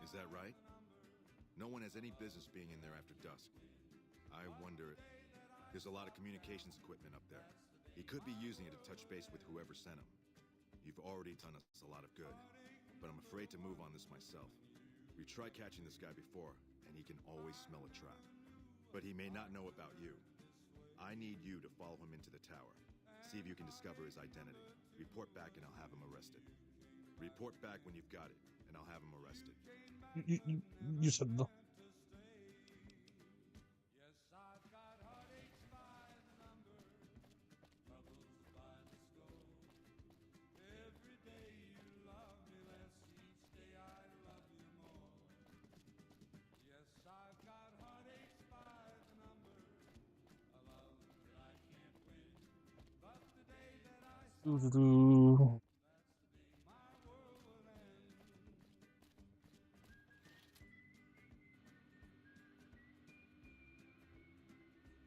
Is that right? No one has any business being in there after dusk. I wonder... There's a lot of communications equipment up there. He could be using it to touch base with whoever sent him. You've already done us a lot of good, but I'm afraid to move on this myself. We tried catching this guy before, and he can always smell a trap. But he may not know about you. I need you to follow him into the tower. See if you can discover his identity. Report back and I'll have him arrested. Report back when you've got it, and and I'll have him arrested. You said no.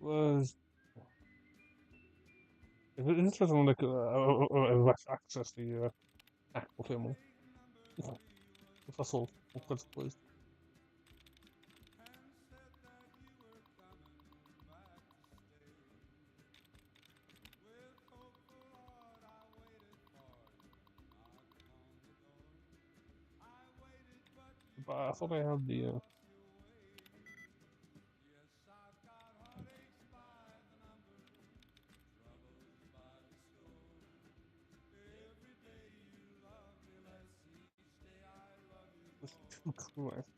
Was this was on like less access the actual film. That's all. That's please. But I thought I had the. Was too correct.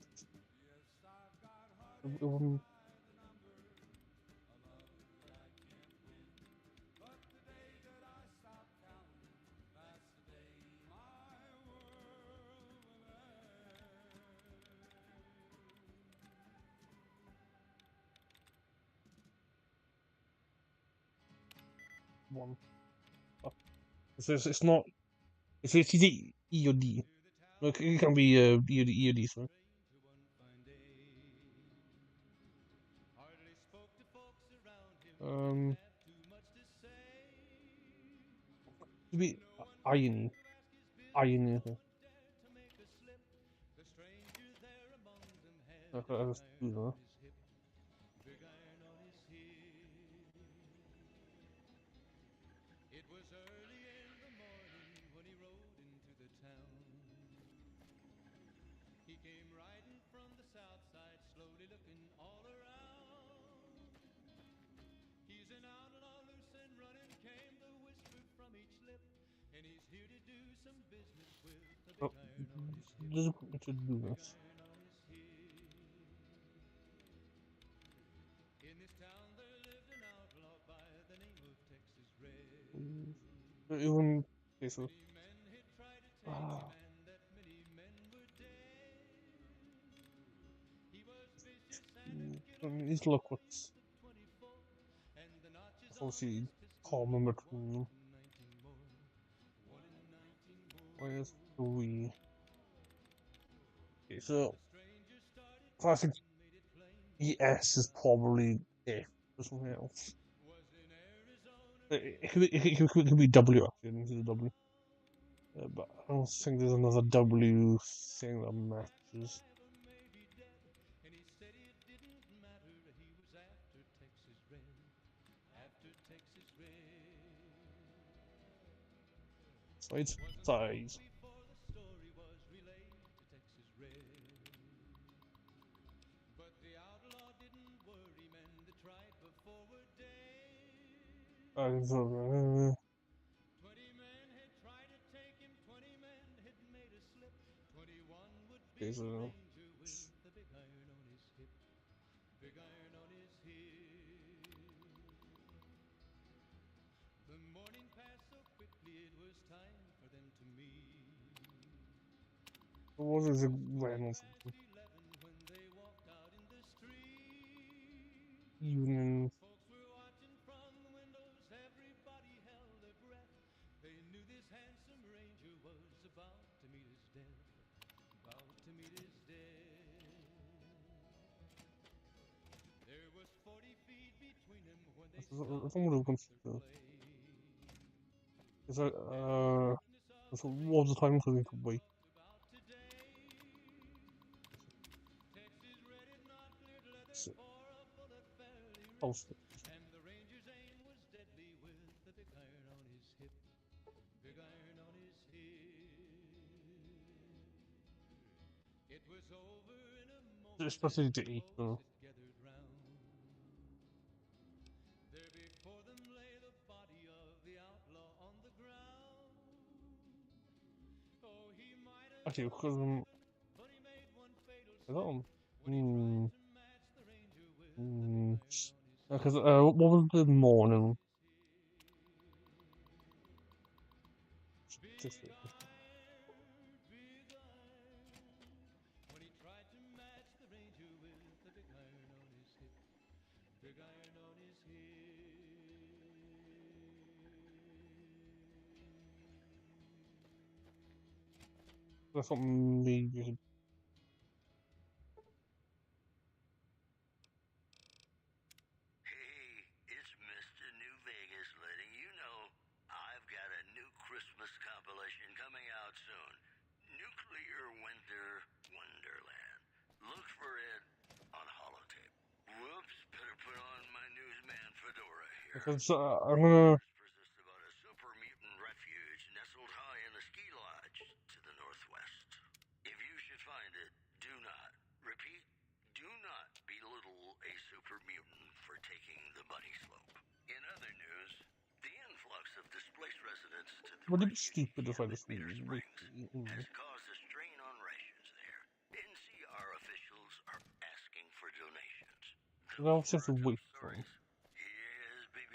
It wouldn't. One. It's not. It's either E or D. Look, it can be E or D. Sorry. To be irony. Irony. Okay, I just do that. It was early in the morning when he rode into the town. He came riding from the south side, slowly looking all around. He's an outlaw, loose and running, came the whisper from each lip, and he's here to do some business with the big iron on his hip. Just to do this. In this town there lived an outlaw by the name of Texas Red. Even okay, so. These look what's obviously common between them. Where's 3? Okay, so I think ES is probably F or something else. It could be W actually. This is W. But I don't think there's another W thing that matches. Size. Okay, so. The morning passed so quickly, it was time for them to meet. What is it when or something? When they walked out in the street, Union. folks were watching from the windows, everybody held their breath. They knew this handsome ranger was about to meet his death, about to meet his death. There was 40 feet between them when they I don't want to consider. Is that so what was the time so they could wait? So, oh, and the ranger's aim was deadly with the big iron on his hip. Big iron on his hip. It was over in a moment. especially to eat. Gathered round. There before them lay the body of the outlaw on the ground. Oh, he might have Actually, because I don't. Because what was the morning? Just When he tried to match the ranger with the big iron on his hip, big iron on his that's what maybe. Hey, it's Mr. New Vegas letting you know I've got a new Christmas compilation coming out soon. Nuclear Winter Wonderland. Look for it on holotape. Whoops, better put on my newsman fedora here. Because I'm gonna. Persist about a super mutant refuge nestled high in the ski lodge to the northwest. If you should find it, do not, repeat, do not belittle a super mutant for taking the bunny slope. In other news, the influx of displaced residents to the Would it be stupid if I just wait? has caused a strain on rations there. NCR officials are asking for donations. I'll just have to wait for them. Here's Bing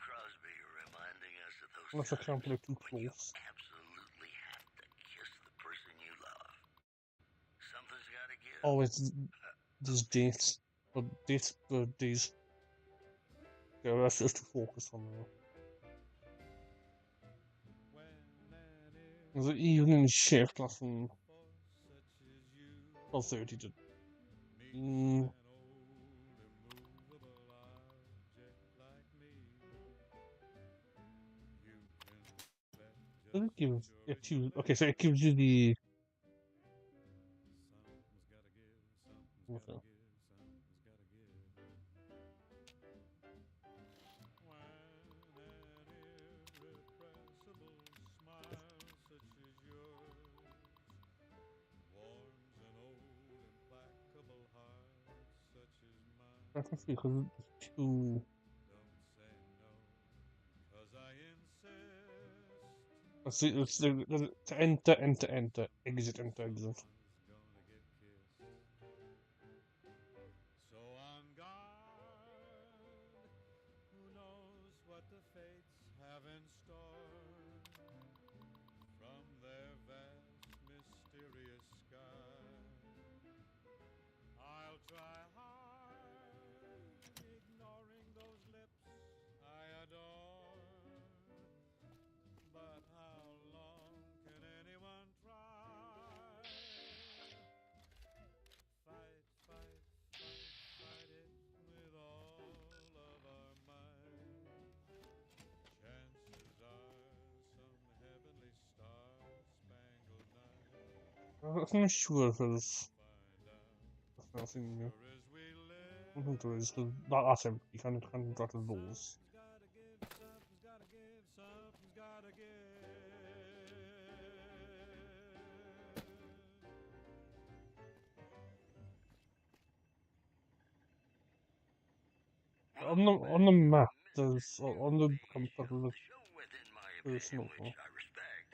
Crosby reminding us of those Unless I can't play too close. absolutely have to kiss the person you love. Something's gotta give. Oh, it's these dates. But dates, birthdays. Yeah, that's just to focus on now. There's an evening shift last from 12:30 to. Does it give it to? Okay, so it gives you the. Okay. That's actually because it's too. Let's see, it's to enter, exit, enter, exit. So on guard, who knows what the fates have in store from their vast, mysterious sky. I'll try hard, ignoring those lips I adore. But how long can anyone try? Fight it with all of our might. Chances are some heavenly star-spangled night. I'm not sure if there's nothing new. I think there is, because that's empty. You can't interact with those. Something's gotta give, something's gotta give. On the map, there's on the compass of the personal. I respect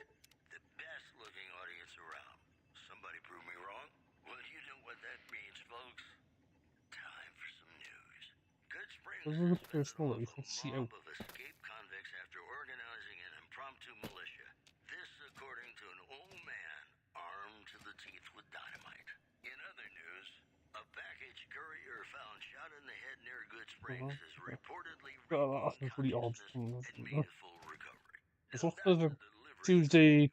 the best looking audience around. Somebody prove me wrong? Well, you know what that means, folks. Time for some news. Good Springs This is a personal that you can see out. of escaped convicts after organizing an impromptu militia. This according to an old man armed to the teeth with dynamite. In other news, a package courier found shot in the head near Good Springs is reportedly That's pretty odd. and made a full recovery. It's off the Tuesday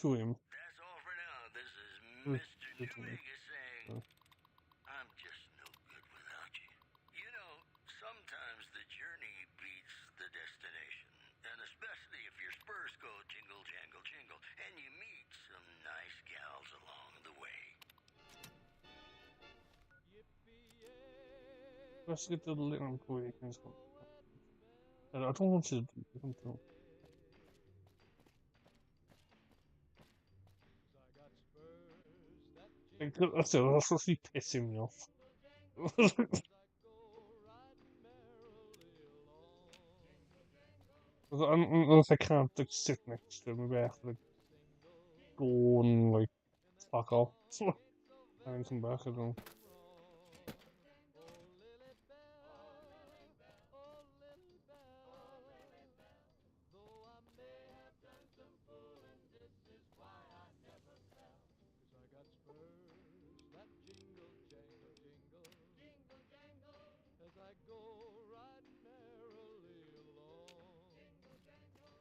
to him. That's all for now. This is Mr. New Vegas saying, I'm just no good without you. You know, sometimes the journey beats the destination. And especially if your spurs go jingle, jangle, jingle, and you meet some nice gals along the way. Let's get the little employee. I don't want to do. That's supposed to be pissing me off. Unless I can't like sit next to him, maybe I have to like go and like fuck off. and come back again.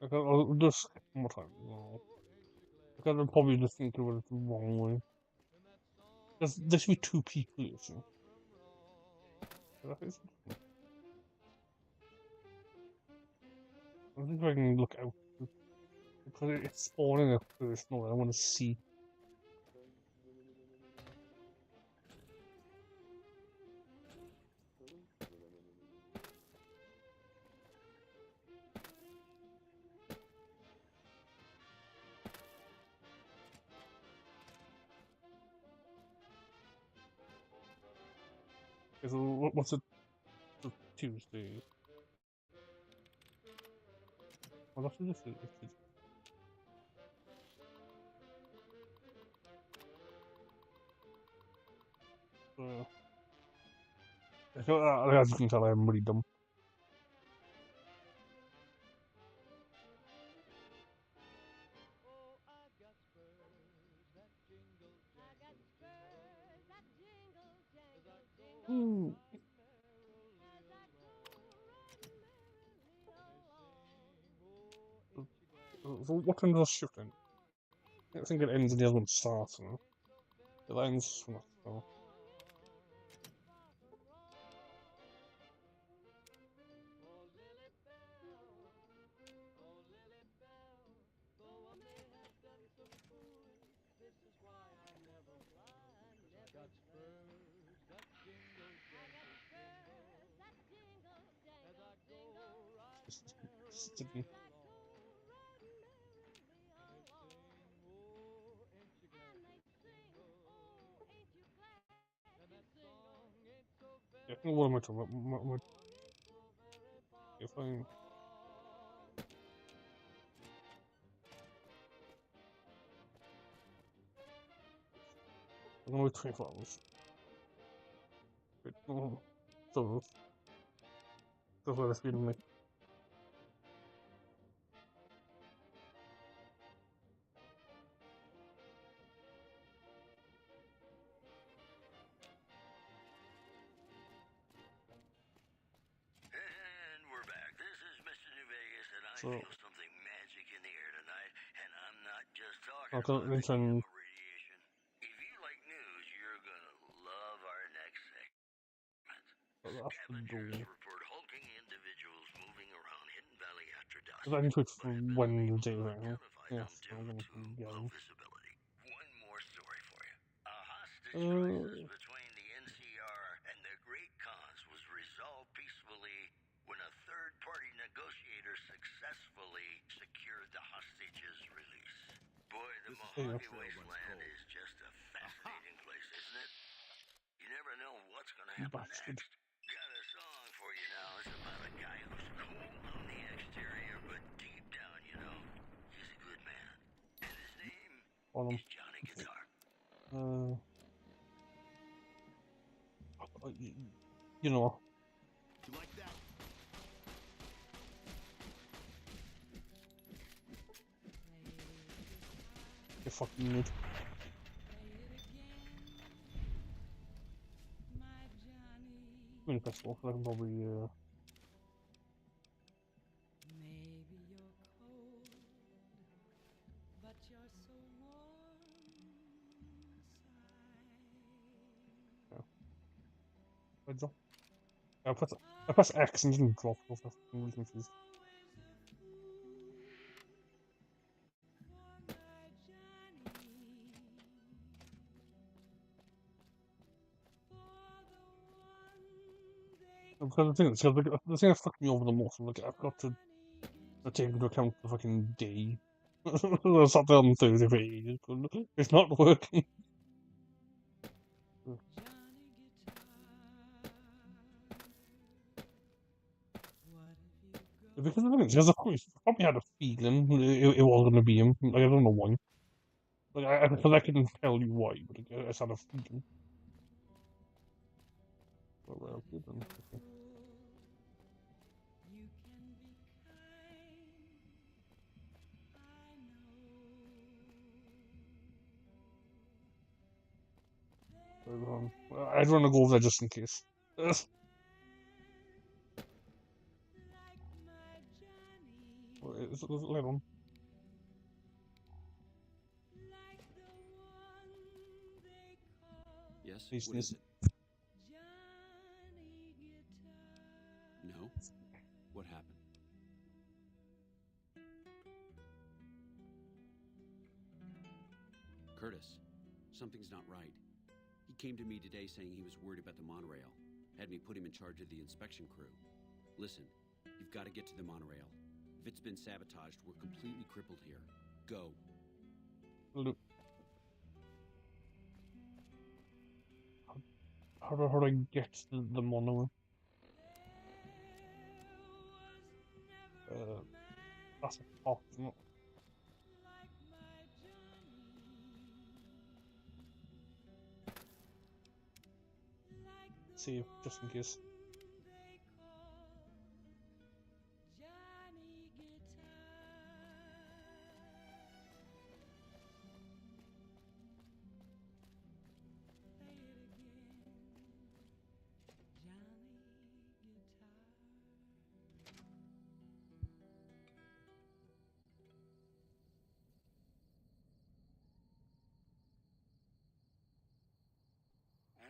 Okay, I'll just one more time. No. Okay, I'll probably just think of it the wrong way. There should be two people, you see. I think I think if I can look out because it's spawning at first. No, I want to see. Okay, so what's it? Tuesday. Well, that's just it. As you can tell, I'm really dumb. Hmm. So what time does shift end? I think it ends and the other one starts. You know? It ends when so. Sydney. Yeah, what am I talking about? If I'm only 24 hours. Wait, so what it's been like. And we're back. This is Mr. New Vegas, and I So feel something magic in the air tonight, and I'm not just talking I'll about the mention gamma radiation. If you like news, you're gonna love our next segment. after Scavengers door. report hulking individuals moving around Hidden Valley after dusk, Because I need to wait but for have been unable Wednesday to right now. identify Yes, them I'm due going to to get low them. visibility. One more story for you. A hostage crisis between the NCR and the Great Khans was resolved peacefully when a third-party negotiator successfully secured the hostages' release. Boy, the Mojave wasteland is just a fascinating place, isn't it? You never know what's going to happen Bastard. next. Got a song for you now. It's about a guy who's cool on the exterior, but deep down, you know, he's a good man. And his name is Johnny Guitar. You know. You like that? You fucking need. Mini festival. I can probably Maybe you're cold, but you're so warm inside. I drop. I press X and didn't drop. I was really confused. Because the thing that fucked me over the most, like I've got to take into account the fucking day. I sat there on Thursday for ages, but it's not working. Because I probably had a feeling it was going to be him. Like, I don't know why. Like, because I couldn't tell you why, but it's out of feeling. Well, okay then. Okay. I'd want to go over there just in case. Let on. Yes? Please, What is please. it? No? What happened? Curtis, something's not right. He came to me today saying he was worried about the monorail. Had me put him in charge of the inspection crew. Listen, you've got to get to the monorail. If it's been sabotaged, we're completely crippled here. Go. Look. How do I get to the monorail? That's a pop, isn't it? Save, just in case.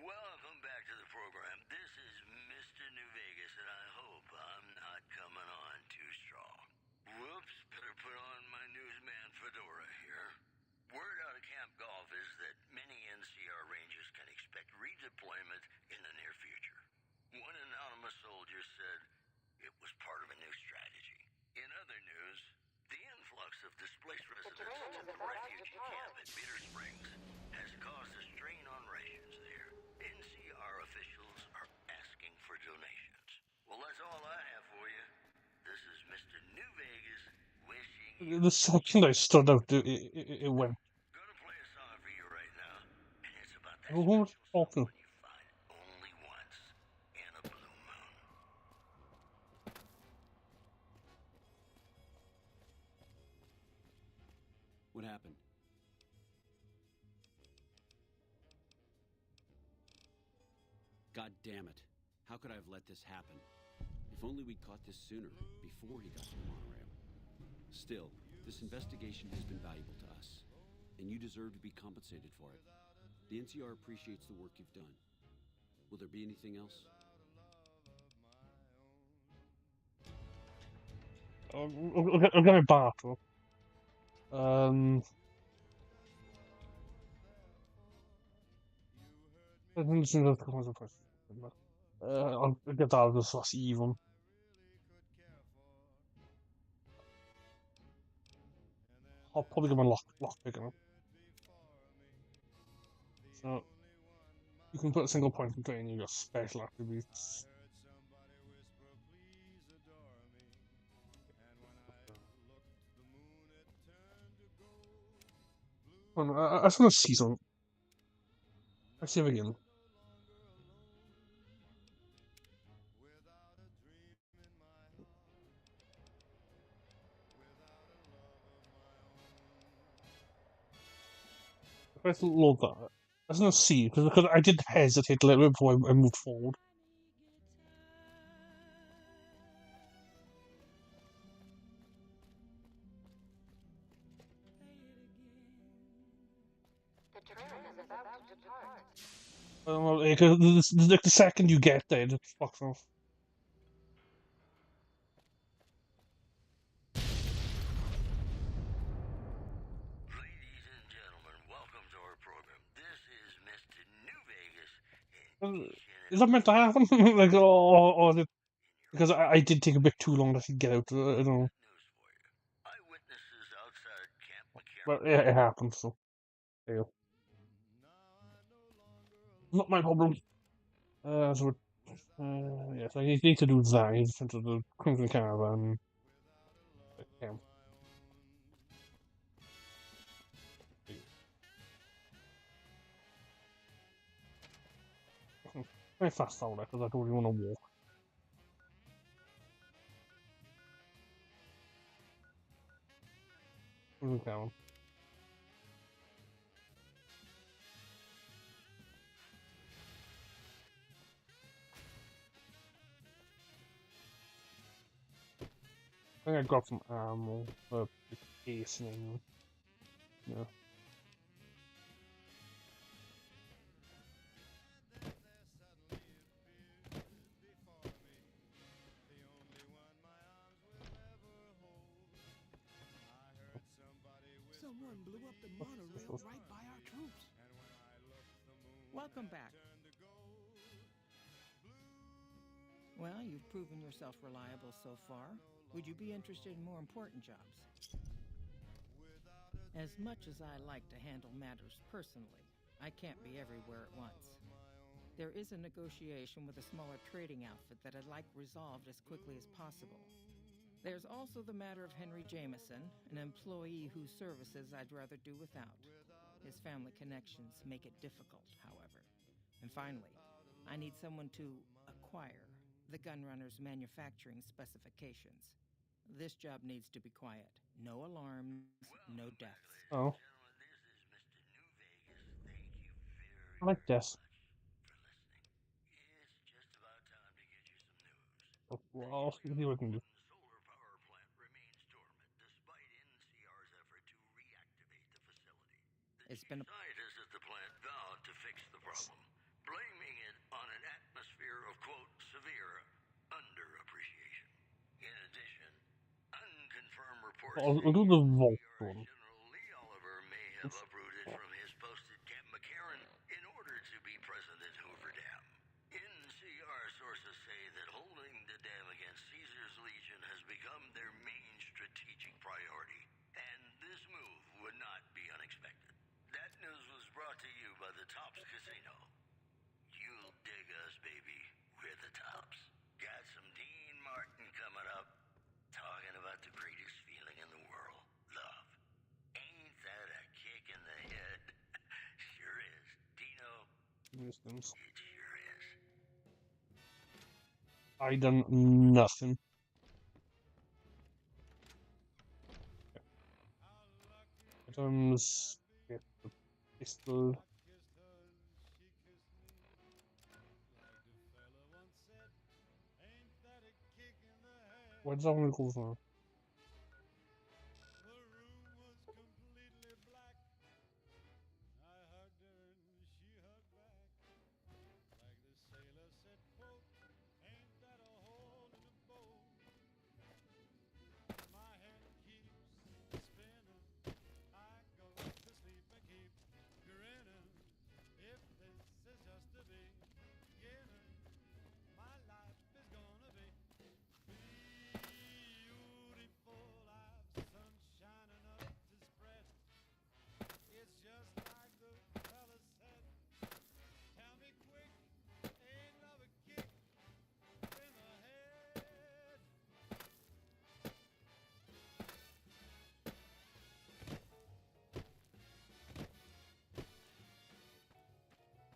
Welcome back to the program. This is Mr. New Vegas, and I hope I'm not coming on too strong. Whoops, better put on my newsman fedora here. Word out of Camp Golf is that many NCR Rangers can expect redeployment in the near future. One anonymous soldier said it was part of a new strategy. In other news, the influx of displaced residents to the refugee camp at Bitter Springs has caused a strain on rations there. NCR officials are asking for donations. Well, that's all I have for you. This is Mr. New Vegas wishing The second I stood out, it went. Gonna play a song for you right now, and it's about that Who was talking? you find only once in a blue moon. What happened? God damn it. How could I have let this happen? If only we'd caught this sooner, before he got to the monorail. Still, this investigation has been valuable to us, and you deserve to be compensated for it. The NCR appreciates the work you've done. Will there be anything else? I'm gonna battle. I think it's another question. I'll get out of this last even. I'll probably get my lock picking up. So you can put a single point into any of your special attributes. I just want to see something. Let's see it again. Let's load that. I just want to see, because I did hesitate a little bit before I moved forward. The second you get there, it just fucks off. Ladies and gentlemen, welcome to our program. This is Mr. New Vegas. Is that meant to happen? Like, or is it because I did take a bit too long to get out? I don't know. Eyewitnesses outside Camp McCarran. But yeah, it happened, so there you go. Not my problem. So yes, I need to do that. I need to send to the Crimson Caravan camp. Very fast though, because I don't really want to walk. Move down. I think I got some ammo for the casing. Yeah. Someone blew up the monorail right by our troops. Welcome back. Well, you've proven yourself reliable so far. Would you be interested in more important jobs? As much as I like to handle matters personally, I can't be everywhere at once. There is a negotiation with a smaller trading outfit that I'd like resolved as quickly as possible. There's also the matter of Henry Jameson, an employee whose services I'd rather do without. His family connections make it difficult, however. And finally, I need someone to acquire the gunrunner's manufacturing specifications. This job needs to be quiet. No alarms, no deaths. Oh. I like this. What else can we do? It's been a Scientists at the plant vowed to fix the problem, blaming it on an atmosphere of, quote, severe underappreciation. In addition, unconfirmed reports I'll do the vault one. General Lee Oliver may have uprooted from his post at Camp McCarran in order to be present at Hoover Dam. NCR sources say that holding the dam against Caesar's Legion has become their main strategic priority, and this move would not be unexpected. That news was brought to you by the Tops Casino. You'll dig us, baby. We're the Tops. Got some Dean Martin coming up. Talking about the greatest feeling in the world. Love. Ain't that a kick in the head? Sure is. Dino, Wisdoms. it sure is. I done nothing. Items. Get the pistol. What's that one called for?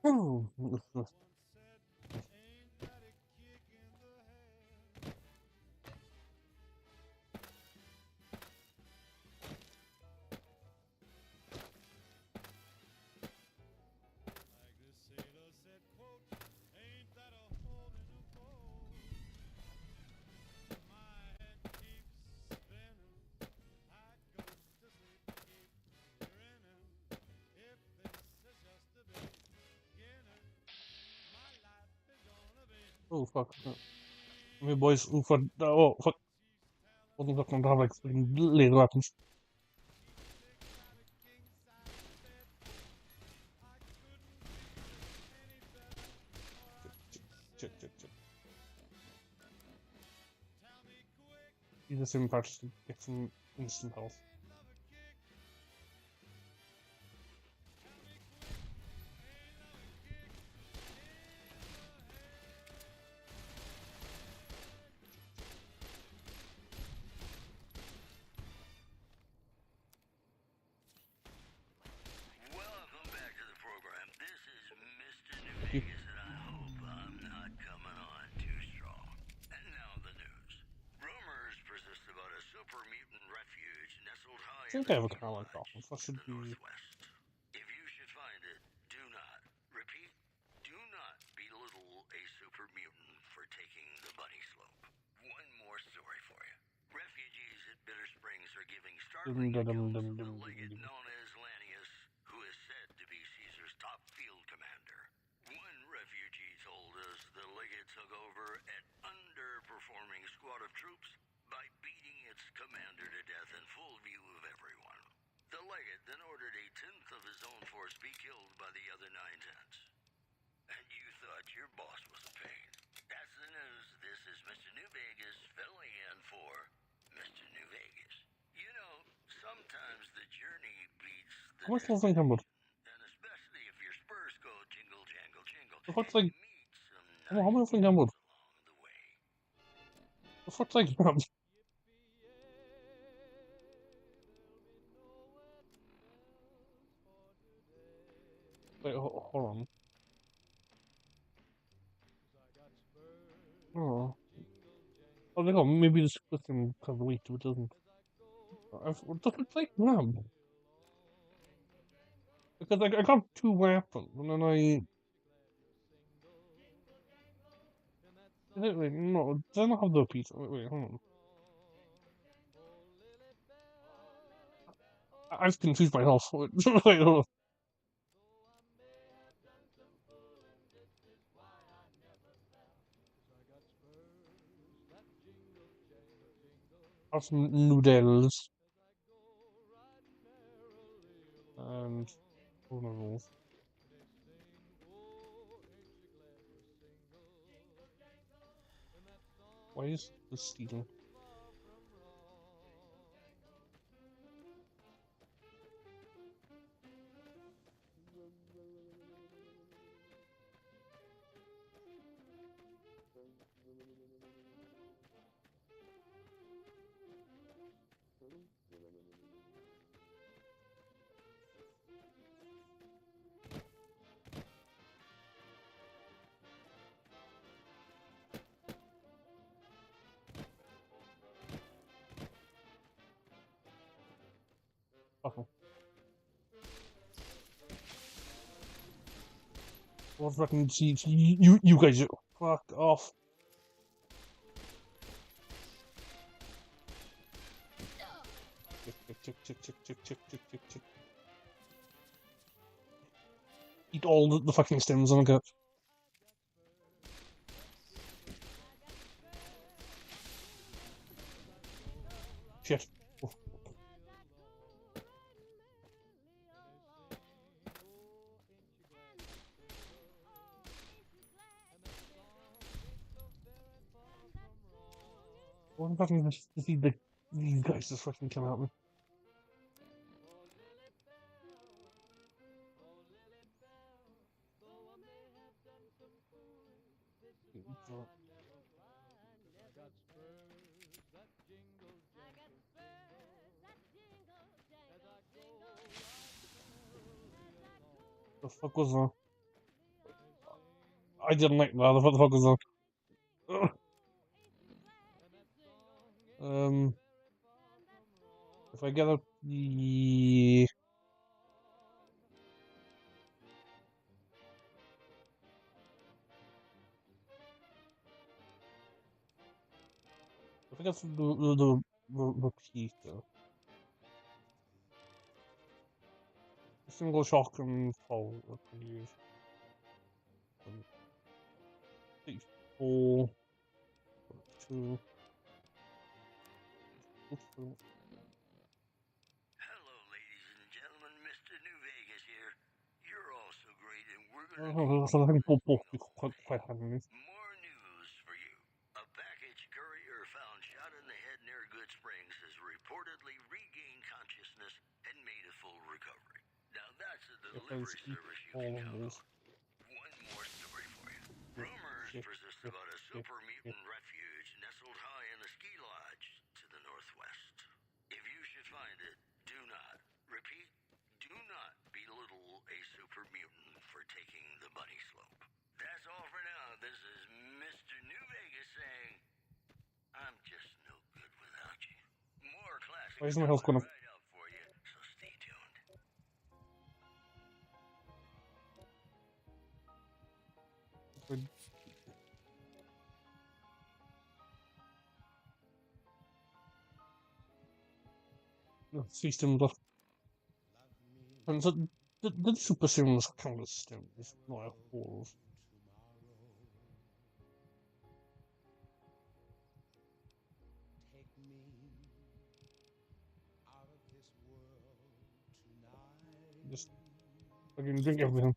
Oh. Oh fuck. I mean, boys, oh fuck. Oh fuck. Wasn't looking to have like laser weapons. Shit. Use the same patch to get some instant health. Welcome back to the program. This is Mr. New Vegas, and I hope I'm refuge nestled high I think I have a car like that. That should be. northwest. If you should find it, do not, repeat, do not belittle a super mutant for taking the bunny slope. One more story for you. Refugees at Bitter Springs are giving startling accounts of the legate known as Lanius, who is said to be Caesar's top field commander. One refugee told us the legate took over an underperforming squad of troops by beating its commander to death in full view of everyone. The legate then ordered a tenth of his own force be killed by the other 9/10. And you thought your boss was a pain. That's the news. This is Mr. New Vegas filling in for Mr. New Vegas. You know, sometimes the journey beats the How much was I thinking about? and especially if your spurs go jingle, jangle, jingle. The fuck's like. How much was I thinking about? The fuck's like. Wait, hold on. Oh. Oh, they go. Maybe this system because wait, it doesn't. It doesn't like grab. Because I got 2 weapons, and then I. Wait, no, does not have the piece. Wait, hold on. I've confused myself. Wait, hold on. Have some noodles. And one of those. Why is this stealing? Uh-oh. What fucking you guys do? Fuck off. Chick. Eat all the fucking stems on the gut. Shit. Oh. What fucking these guys just fucking come at me. The fuck was that? I didn't like that. What the fuck was that? Ugh. If I get up the. If I get the pizza. Single shock and fall. I can use. 4, 2. Hello, ladies and gentlemen. Mr. New Vegas here. You're all so great, and we're I gonna think both be quite handy. more news for you. A package courier found shot in the head near Good Springs has reportedly regained consciousness and made a full recovery. Now that's a delivery service you can count on. One more story for you. Rumors persist about a super mutant refuge nestled high in a ski lodge to the northwest. If you should find it, do not, repeat, do not belittle a super mutant for taking the bunny slope. That's all for now. This is Mr. New Vegas saying, I'm just no good without you. More classic Why is my health gonna... Systems. And the super serum kind of stems, not a horror. Just I can drink everything.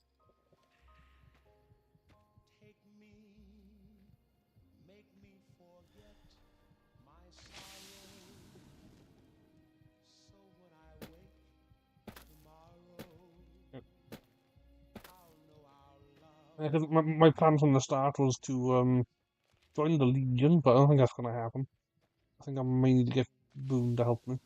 Because my plan from the start was to join the Legion, but I don't think that's gonna happen. I think I may need to get Boone to help me.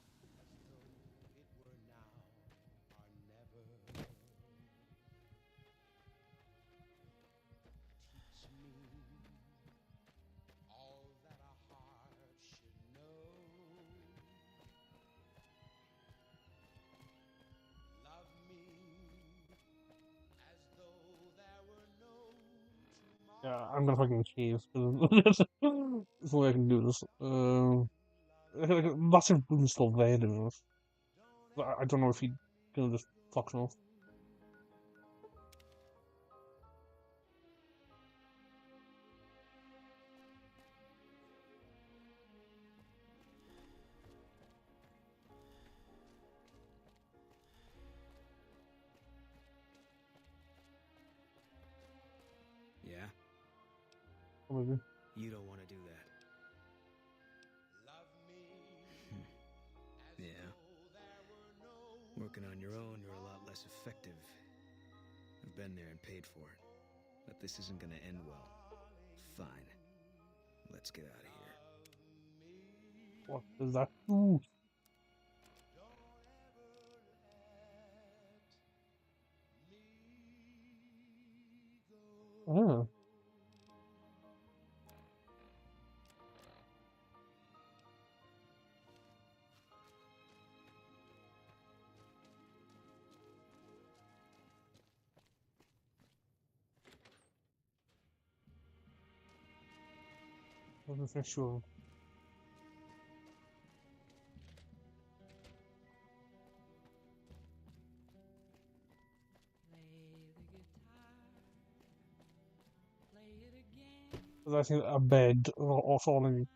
Yeah, I'm gonna fucking cave. That's the way I can do this. Massive Boone's still there doing this. But I don't know if he's gonna just fuck off. Yeah? Maybe. You don't want to do that. Yeah. Working on your own, you're a lot less effective. I've been there and paid for it. But this isn't gonna end well. Fine. Let's get out of here. What does that do? Oh. I wasn't sure. I think a bed or falling.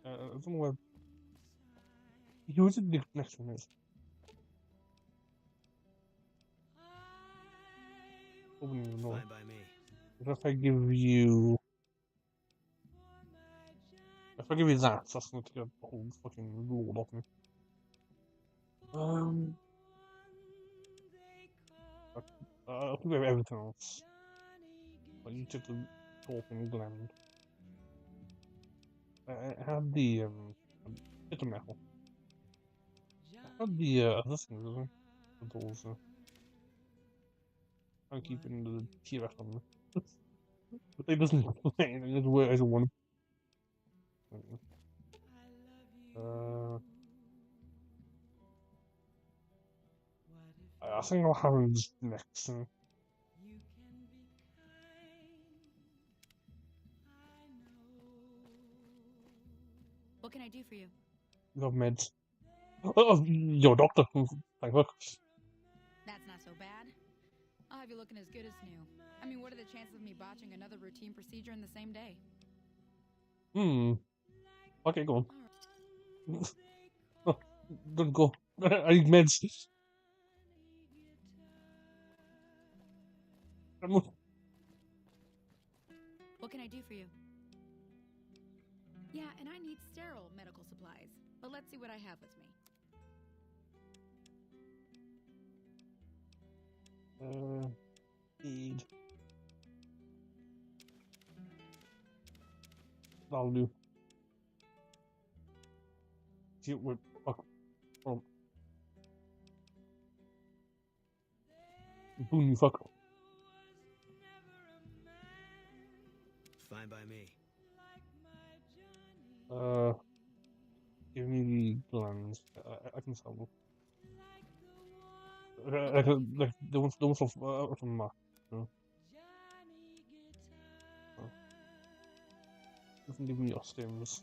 I don't know where. He was in the next one is. I wouldn't even know. Fine by me. What if I give you? If I give you that, that's going to get a whole fucking load of me. I'll give you everything else. But you took the talking gland. I had the bit of metal. I had the other things, isn't it? Those. I'm keeping the T-Rex on me. But it doesn't do anything. It's where I don't want him. I think I'll have him just next. What can I do for you? You have meds. Oh, your doctor. Thank fuck. That's not so bad. I'll have you looking as good as new. I mean, what are the chances of me botching another routine procedure in the same day? Okay, go on. Oh, don't go. I need meds. What can I do for you? Yeah, and I need sterile medical supplies. But let's see what I have with me. Need. That'll do. See what? Fuck. Oh. Boon, you fuck. Fine by me. Give me the glands. I can sell them. Like the ones from Mac. No. Oh. Doesn't give me your stems.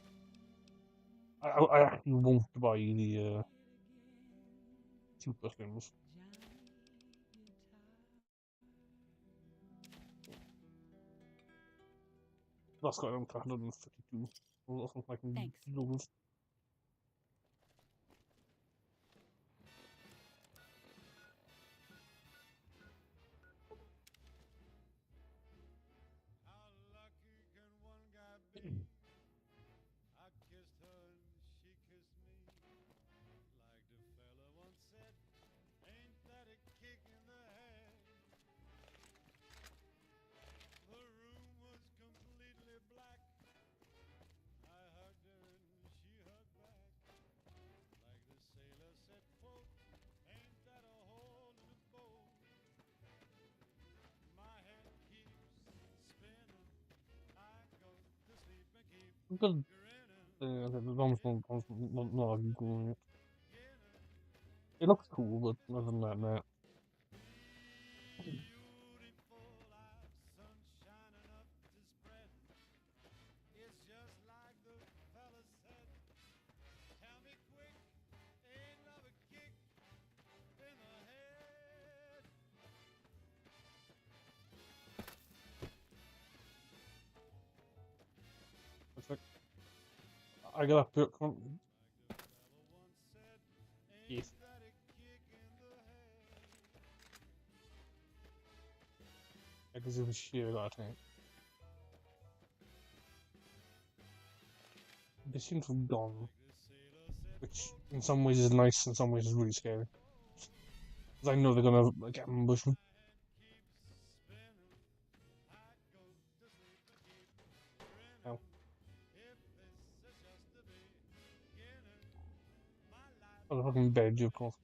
I actually won't buy the super stems. That's got them 152. Or something like those. I kissed her and she kissed me. Like the fella once said, ain't that a kick in the head? The room was completely black. I hugged her and she hugged back. Like the sailor said, quote, ain't that a hole in the boat? My head keeps spinning. I go to sleep and keep Because the bombs not cool. It looks cool, but other than that. It's just like the fella said. Tell me quick, ain't love a kick in the head? It's like I got a book. Yes. Because it was sheer, I think. They seem to have gone, which in some ways is nice, in some ways is really scary. Because I know they're gonna like ambush me. Ow. Oh, the fucking bed, of course.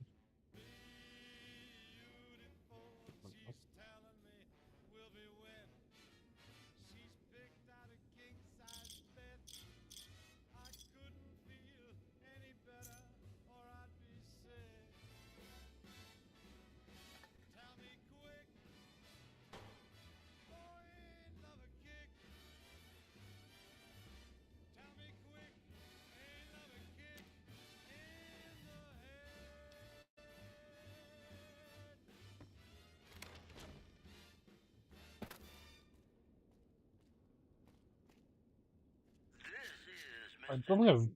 I don't have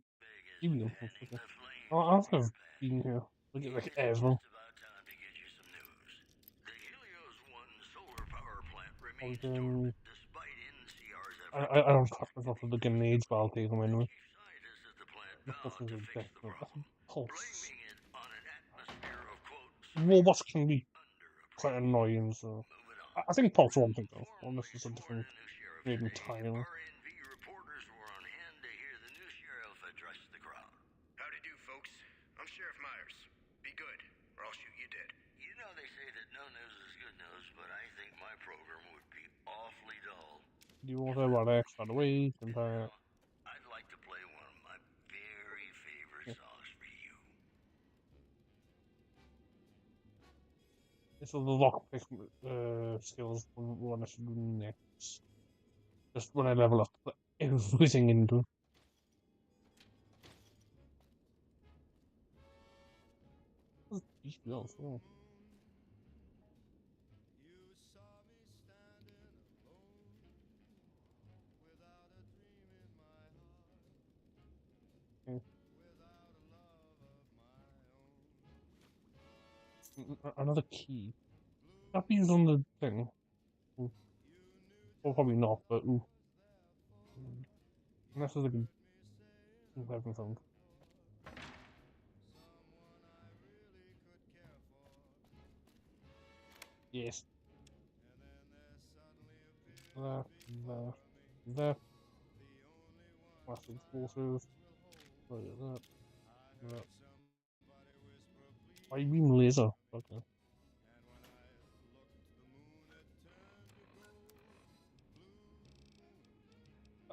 helium. Okay. I'll have been here. Look at like ever. I don't trust myself with the grenades, but I'll take them anyway. The pulses are definitely. That's a pulse. Robots can be quite annoying, so. I think pulse won't think though. Unless it's a different grenade entirely. Howdy do, folks. I'm Sheriff Myers. Be good, or I'll shoot you dead. You know they say that no news is good news, but I think my program would be awfully dull. Do you want to run X by the way? Compare. I'd like to play one of my very favorite songs for you. So the lockpick skills one I should do next. Just when I level up everything into. Oh. Okay. Another key. That be used on the thing. Ooh. Well, probably not, but ooh. Unless there's like a weapon thing. Yes. That. Massive explosive. Look at that. I beam laser. Okay.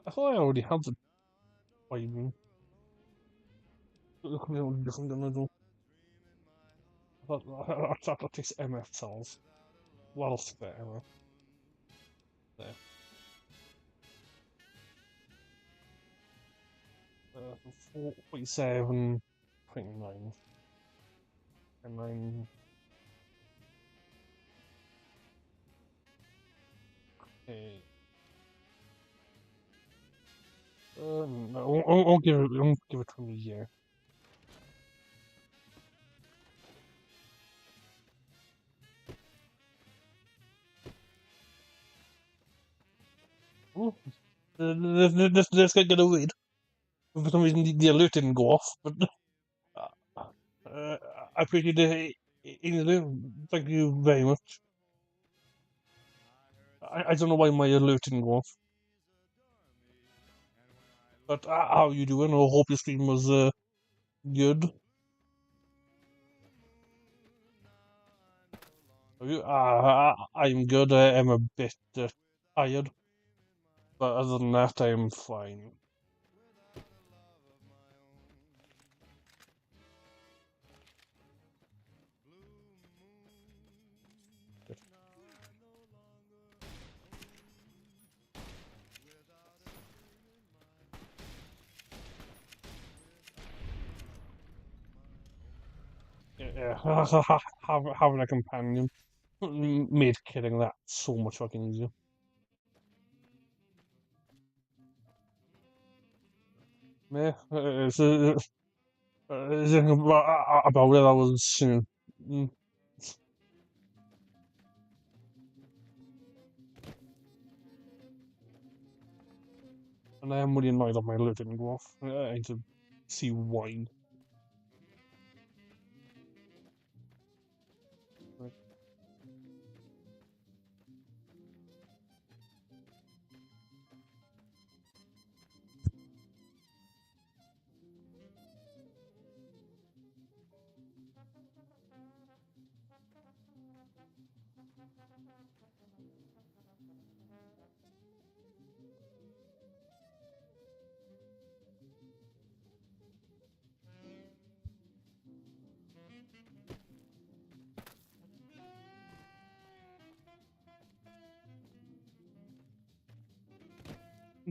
I thought I already had the timing. Look at what I'm gonna do. I thought that takes MF cells. Welsh there, MF. There. 47, 29. And then. Okay. No, I'll give it to me, yeah. Oh, this guy got a read. For some reason, the alert didn't go off, but uh, I appreciate it. Thank you very much. I don't know why my alert didn't go off. But how you doing? I hope your stream was good. I'm good. I am a bit tired, but other than that, I'm fine. Yeah, having a companion made killing that so much fucking easier. Yeah, about it, I was, and I am really annoyed that my alert didn't go off. I need to see why.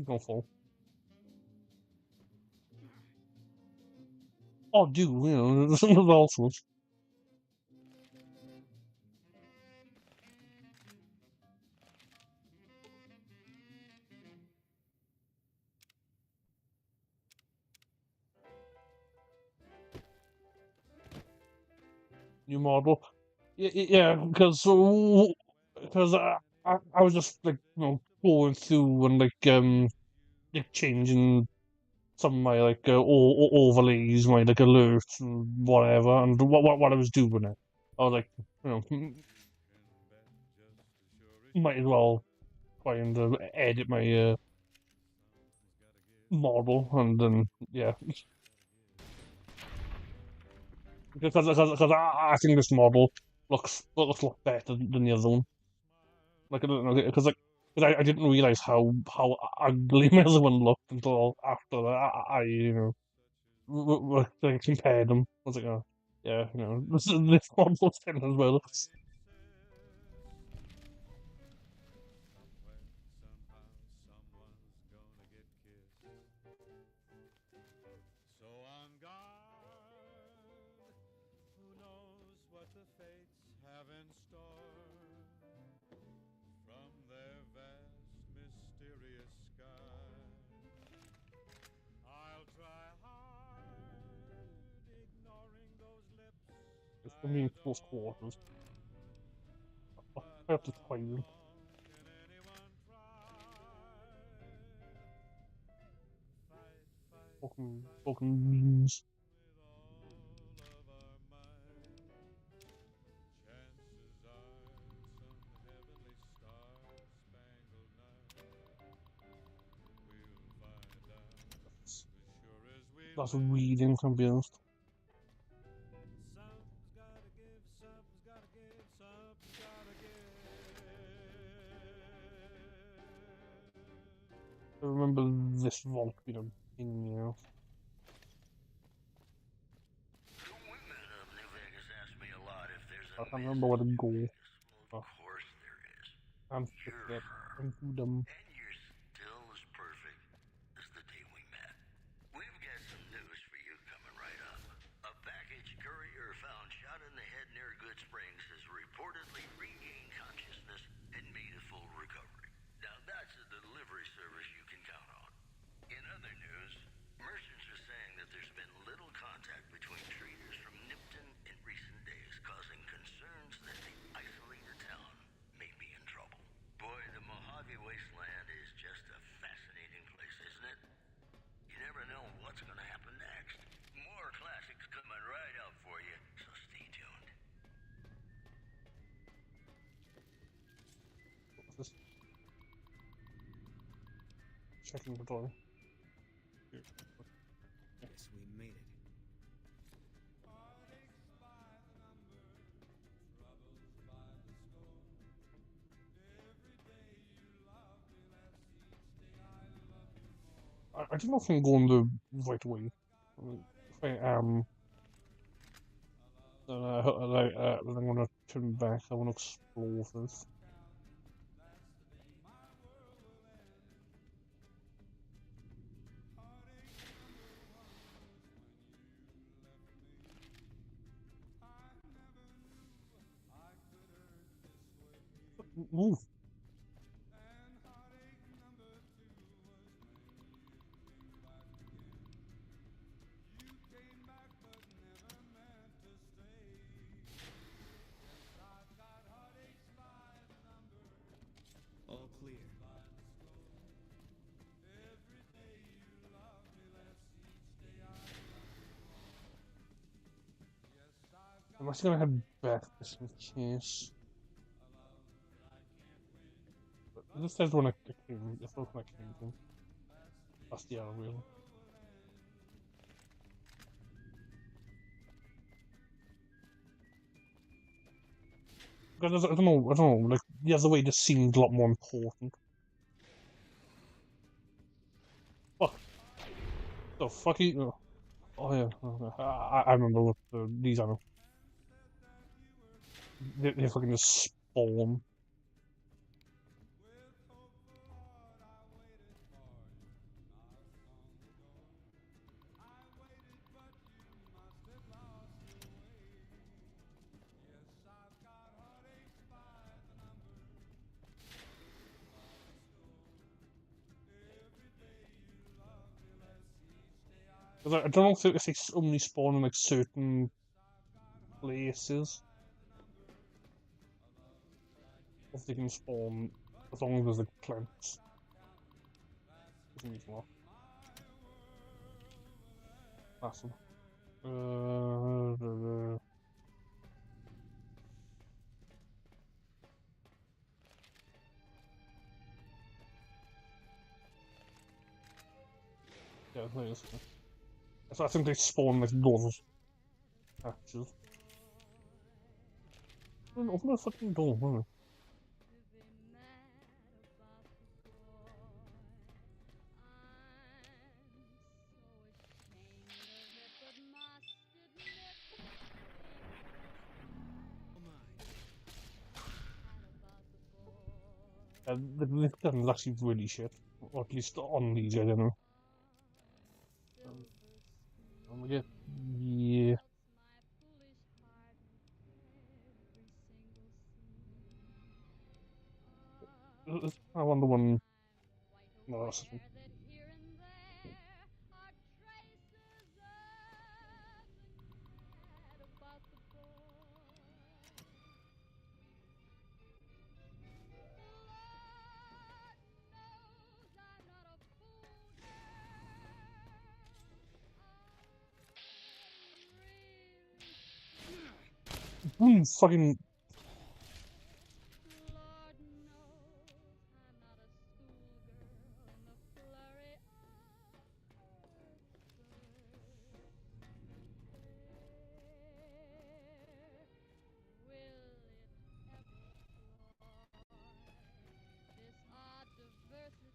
Don't fall. Oh, dude, this is awesome. New model. Yeah, because I was just like going through and like changing some of my like overlays, my like alerts and whatever, and what I was doing it. I was like, might as well try and edit my model, and then yeah, because I think this model looks a lot better than the other one. Like I don't know, because I didn't realize how ugly my other one looked until after I like, compared them. I was like, oh yeah, this one looks better as well. So on guard, who knows what the fates have in store from their vast, mysterious sky. I'll try hard, ignoring those lips. It's gonna be in close quarters. I have to try them. Fucking memes. That's reading, can be honest. I remember this vault being a pain, you know. I can't remember where to go. Of course there is. I'm sick of that. I'm too dumb. And you're still as perfect as the day we met. We've got some news for you coming right up. A package courier found shot in the head near Good Springs has reportedly regained consciousness and made a full recovery. Now that's a delivery service you can count on. In other news, merchants are saying that there's been little contact between traders from Nipton in recent days, causing concerns that the isolated town may be in trouble. Boy, the Mojave wasteland is just a fascinating place, isn't it? You never know what's gonna happen next. More classics coming right up for you, so stay tuned. What's this? Checking the door. Guess we made it. I don't know if I'm going the right way. If I am, then I'm gonna turn back. I want to explore this. Move. All clear. I'm actually gonna head back just in case. But this is when I came. This is when I came from. That's the other real. Because I don't know, like, the other way just seemed a lot more important. Fuck. The fuck you? Oh yeah, I remember what these are. They fucking just spawn. I don't know if they only spawn in like certain places. If they can spawn as long as there's like plants. Awesome. Yeah, there is. So I think they spawn like those patches. Open the fucking door, huh? This gun is actually really shit. Or at least on these, I don't know. I'm gonna get. Yeah. I wonder when. No, that's the fucking.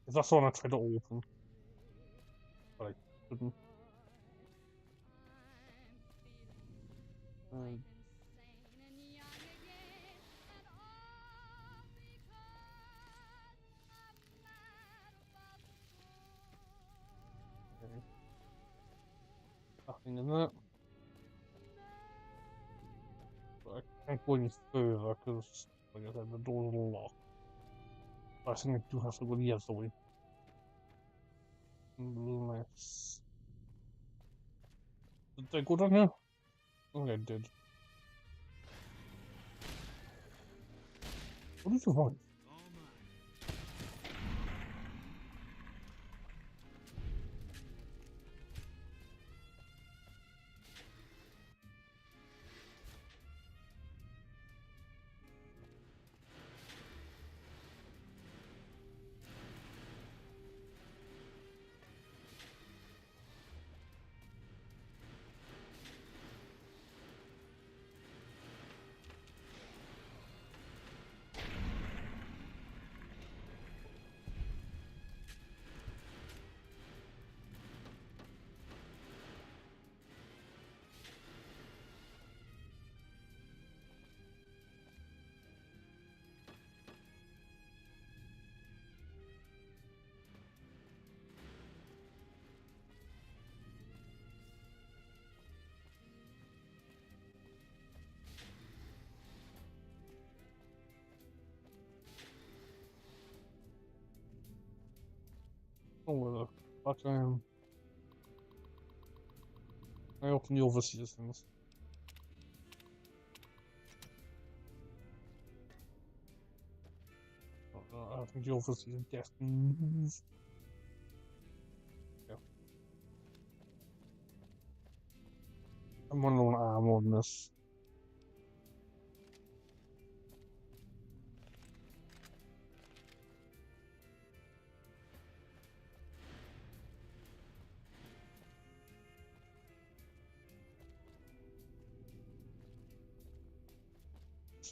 That's the one I tried to open. But I couldn't. Okay. Nothing in that. But I can't go any further because, like I said, the door's locked. But I think I do have to go the other way. Unless... Did I go down here? Okay, I did. What is the voice? Oh, where the fuck I am. I open the overseas things. I think the overseas destinies. Yeah. I'm running on arm on this.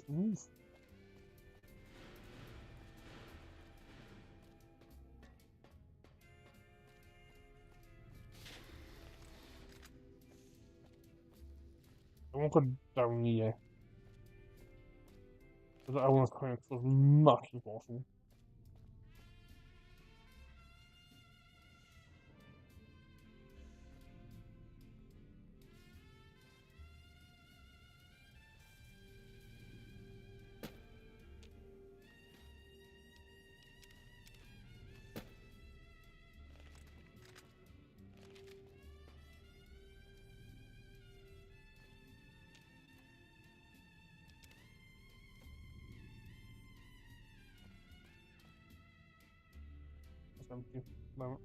Move. I won't go down here. Because I want to try and as much as possible. That's empty. No.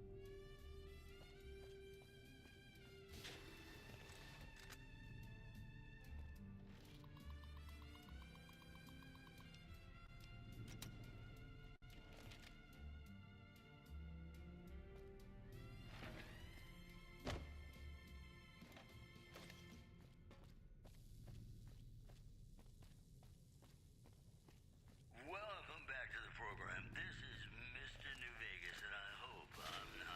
Welcome back to the program. This is Mr. New Vegas, and I hope I'm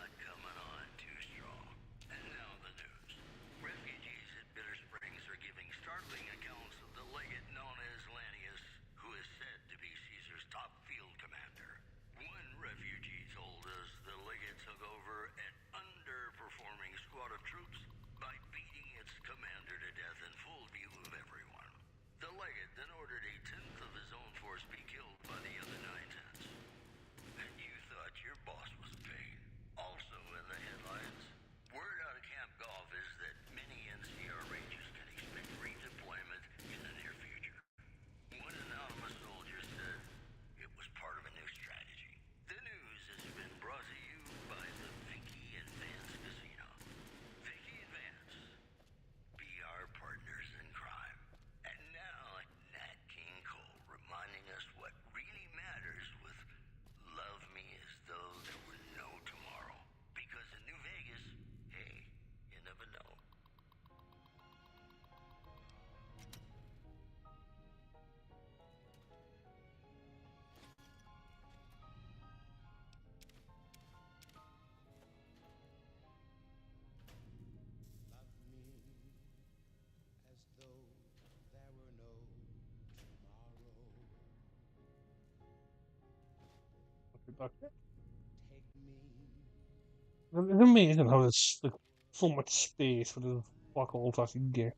back. It's amazing how there's like so much space for the black hole to actually get.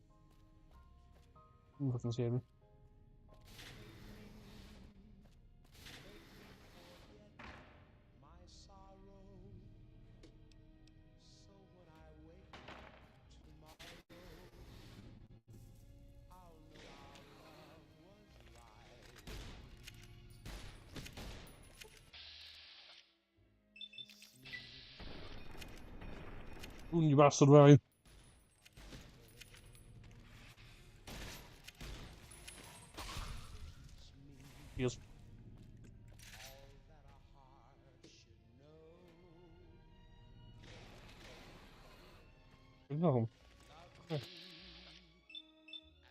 Nothing saving. Ooh, you bastard, where are you? Yes. No. Okay.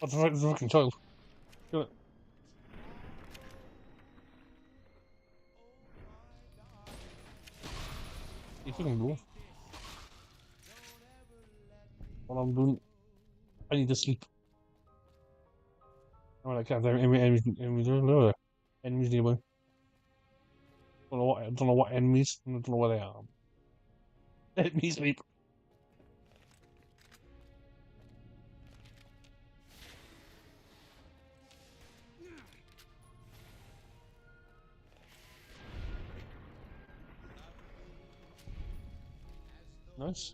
That's the fucking child. Kill it. You fucking move. While I'm doing. I need to sleep. I can't. Enemies nearby. I don't know what enemies. I don't know where they are. Let me sleep. Nice.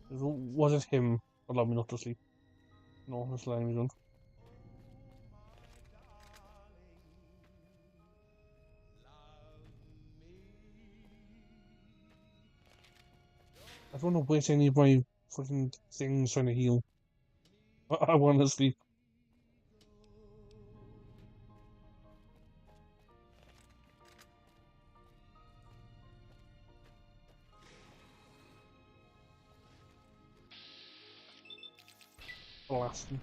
Was it him that allowed me not to sleep? No, it's letting me down. I don't want to waste any of my fucking things trying to heal. I want to sleep. Blasting.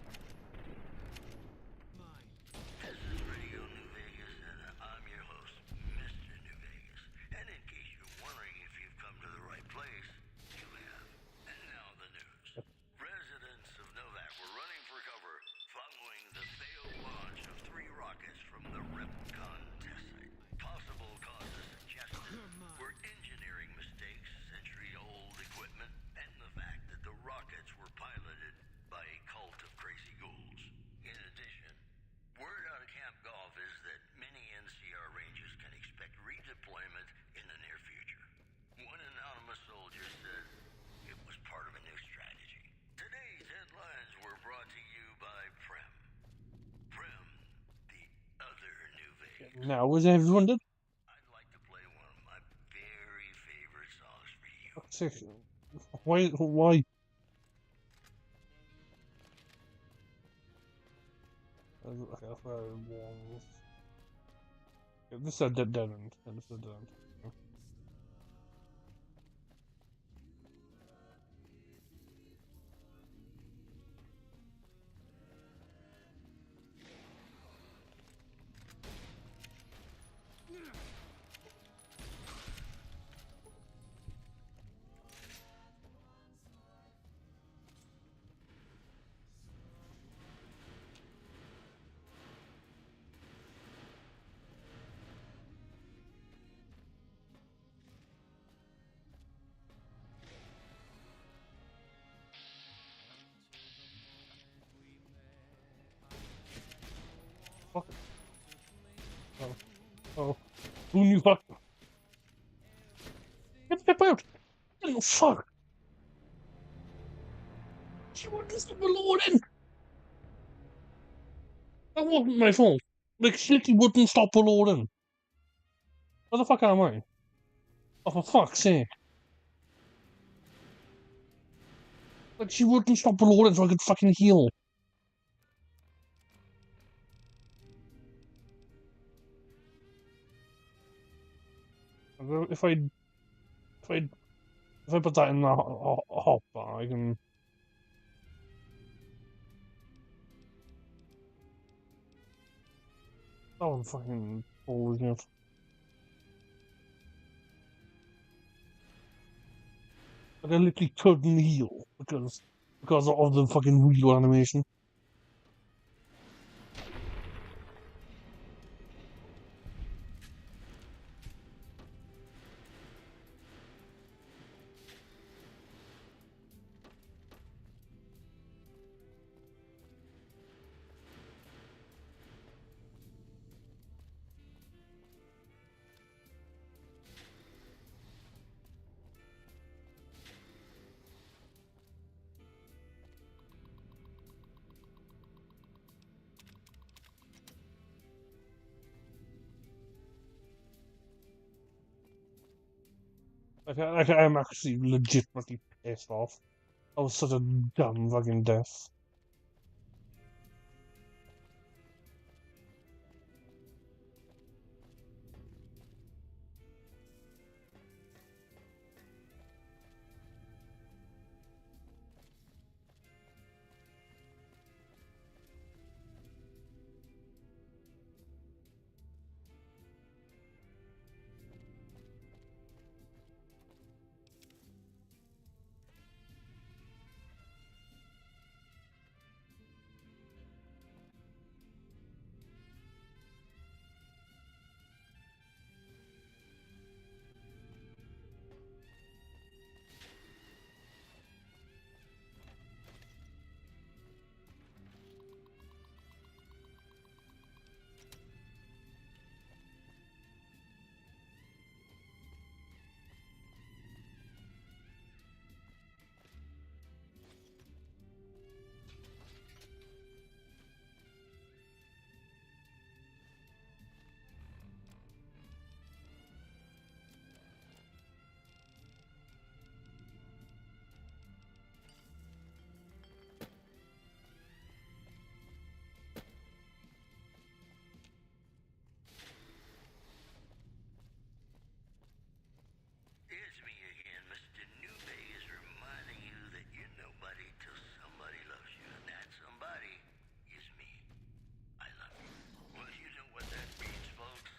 This is Radio New Vegas, and I'm your host, Mr. New Vegas. And in case you're wondering if you've come to the right place, you have. And now the news. Residents of Novak were running for cover following the failed launch of 3 rockets from the Repcon test site. Possible causes suggested were engineering mistakes, century-old equipment, and the fact that the rockets were piloted by a cult of crazy ghouls. In addition, word out of Camp Golf is that many NCR Rangers can expect redeployment in the near future. One anonymous soldier said it was part of a new strategy. Today's headlines were brought to you by Prem. Prem, the other New Vegas. Now, was everyone dead? I'd like to play one of my very favorite songs for you. Fuck's sake. Why? Okay, that's where I was. Yeah, this is a dead end. Yeah, this is a dead end. Yeah. Fuck. Oh. Who knew fuck? Get out! Oh, fuck! She wouldn't stop reloading! That wasn't my fault. Like, she literally wouldn't stop reloading. Where the fuck am I? Oh, for fuck's sake. Like, she wouldn't stop reloading so I could fucking heal. If I put that in the hotbar, I can. That one fucking balls me out. Like, I literally couldn't heal because of the fucking reload animation. I'm actually legitimately pissed off. That was such a dumb fucking death. It's me again, Mr. New Vegas, reminding you that you're nobody till somebody loves you, and that somebody is me. I love you. Well, you know what that means, folks.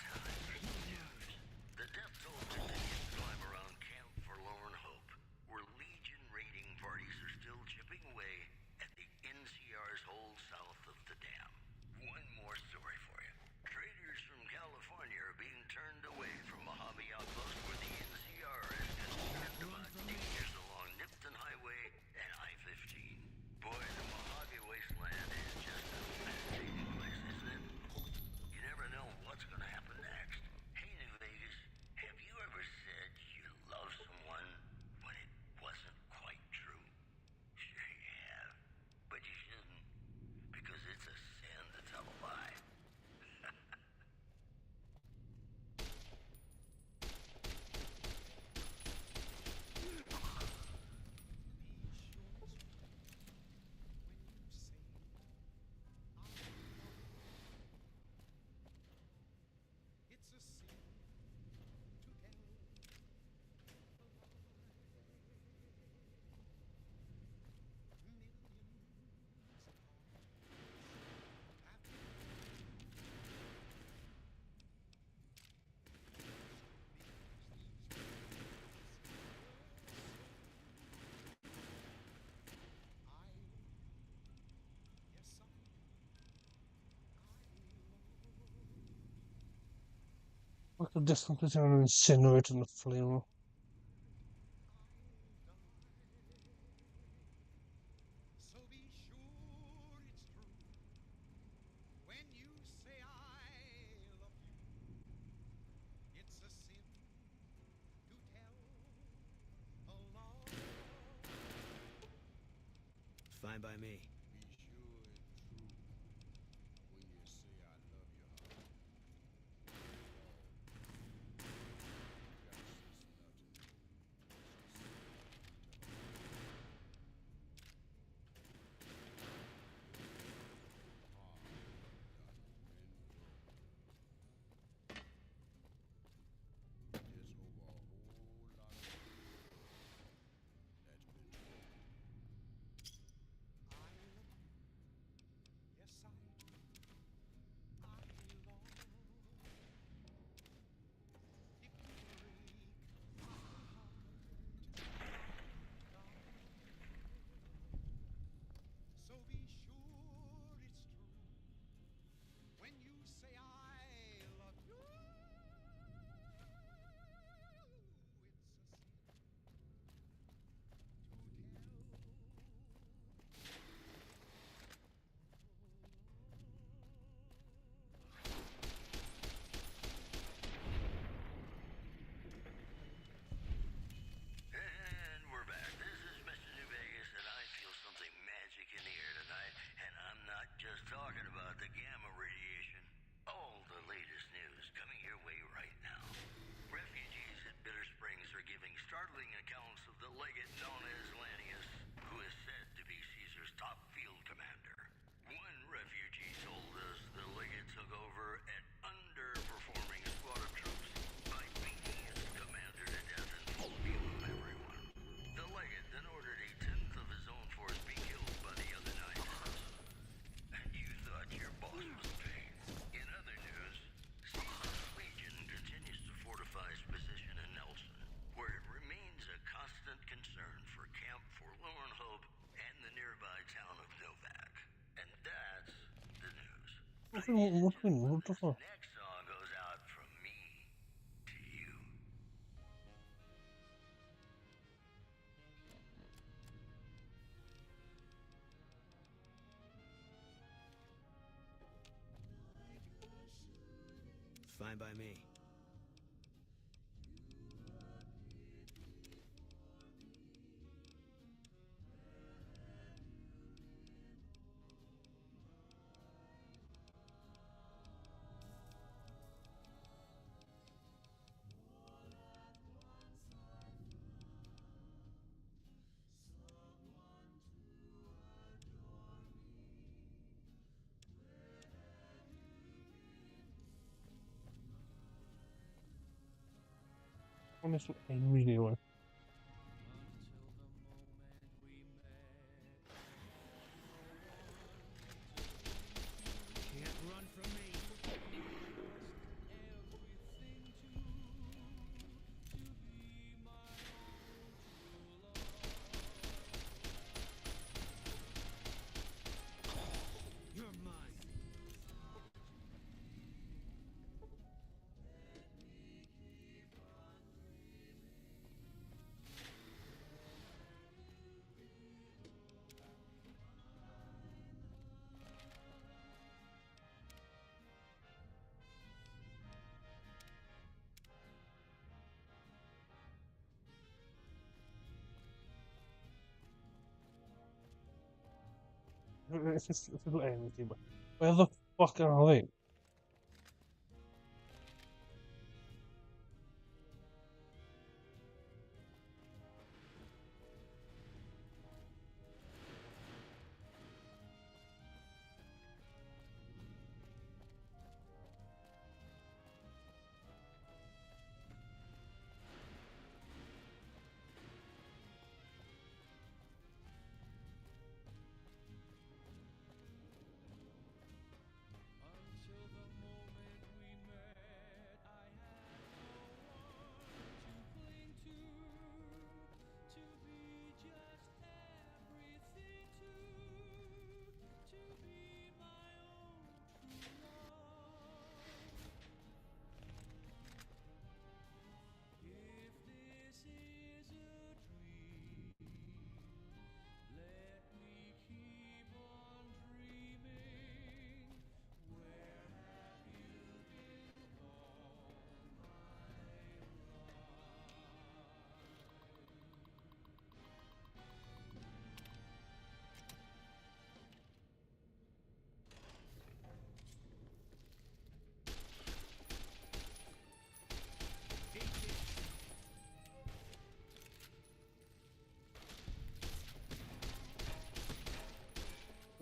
Time for some news. The death toll continues to climb around Camp Forlorn Hope, where Legion raiding parties are still chipping away at the NCR's hold south of the dam. One more story for you. Traders from California are being turned away from Mojave Outpost, where the NCR is concerned about dangers along Nipton Highway and I-15. Boy, the Mojave wasteland is just a fascinating place, isn't it? You never know what's gonna happen next. Hey, New Vegas, have you ever said you love someone when it wasn't quite true? Sure you have, but you shouldn't, because it's a sin to tell a lie. It's a sin to tell a lie. Millions of hearts have What's the difference between an incinerator and a flame? So be sure it's true when you say I love you. It's a sin to tell a lie. Fine by me. Be sure it's true when you say I love you, honey. I What the fuck? Next song goes out from me to you. Fine by me. When this will end anyway. Can't run from me. You're mine. It'll end anyway. Where the fuck are they?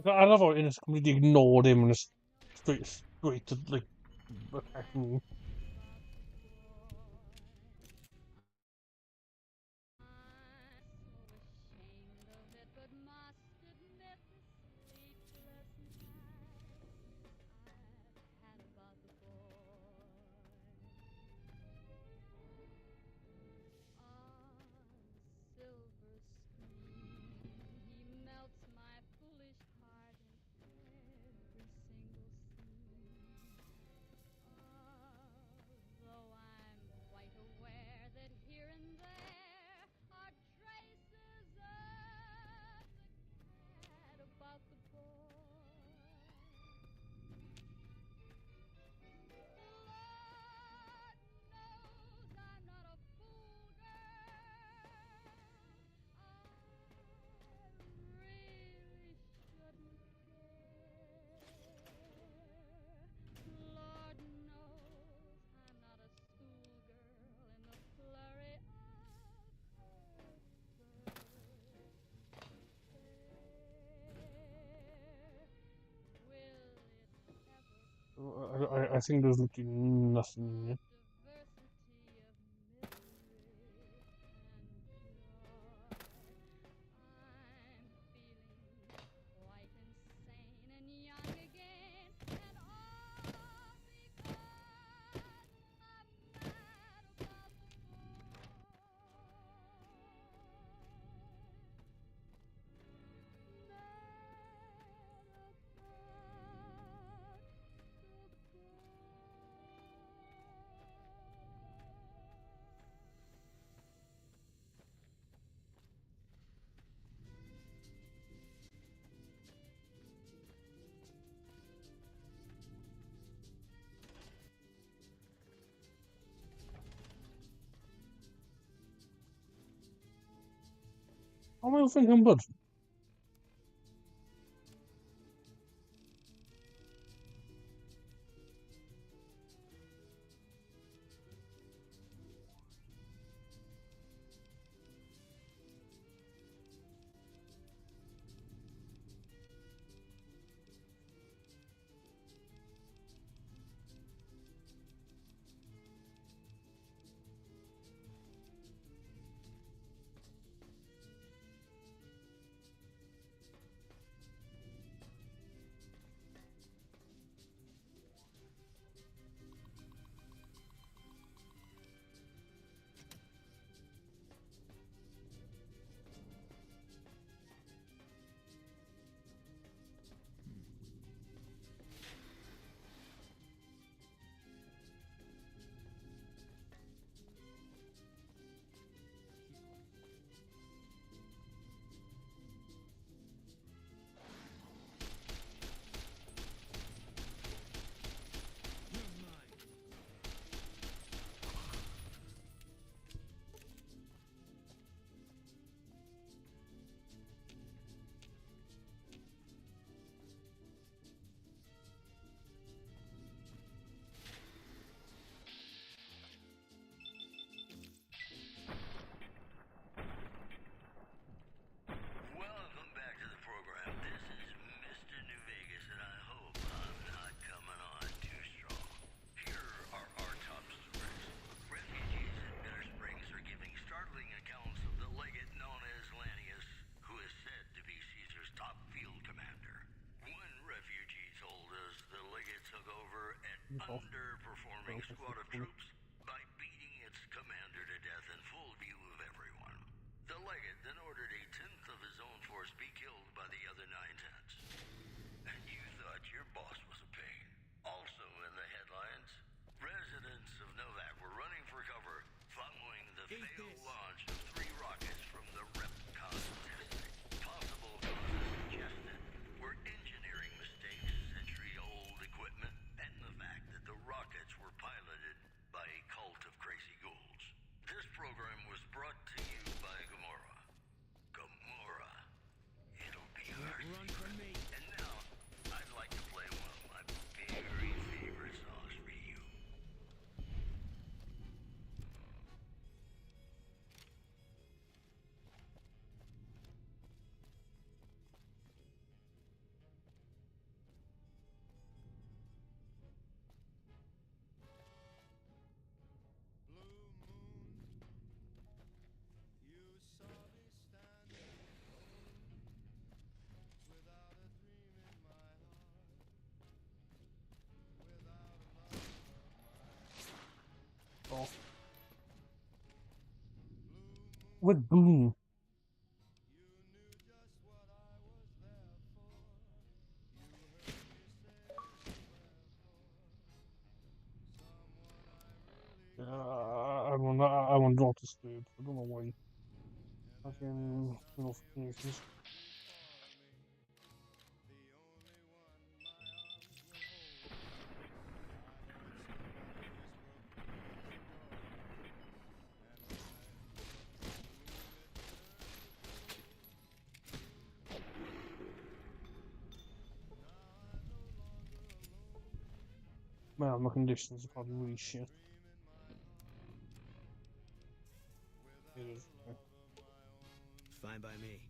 I love how it just completely ignored him and just straight to like attack me. I think there's literally nothing here. What am I thinking, bud? Welcome back to the program. This is Mr. New Vegas, and I hope I'm not coming on too strong. Here are our top stories. Refugees in Bitter Springs are giving startling accounts of the legate known as Lanius, who is said to be Caesar's top field commander. One refugee told us the legate took over an underperforming squad of troops by beating its commander to death in full view of everyone. The legate then ordered a tenth of his own force be killed by the other 9/10. And you thought your boss was a pain. Also in the headlines, residents of Novak were running for cover following the failed launch of 3 rockets from the Repcon testing. Possible causes suggested were engineering mistakes, century-old equipment, and the fact that the rockets were piloted by a cult of crazy ghouls. This program was brought to you by Gamora. Gamora. It'll be our secret. And now, I'd like to play one of my very favorite songs for you. Oh. With boom. I want not disturb. I don't know why. Fucking notifications. Man, my conditions are probably really shit. It is. Fine by me.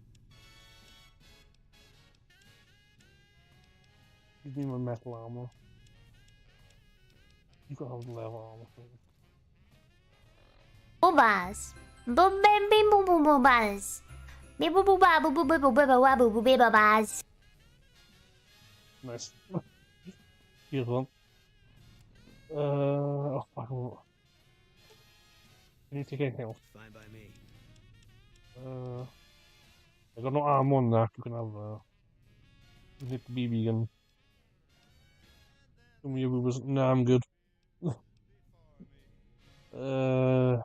Give me my metal armor. You got have leather armor. Boobas. Boobas. Boobas. Nice. Here's one. Oh, fuck. I need to get health. Fine by me. I got no armor on that. You can have hit the BB gun. Some of you was nah, I'm good. I'm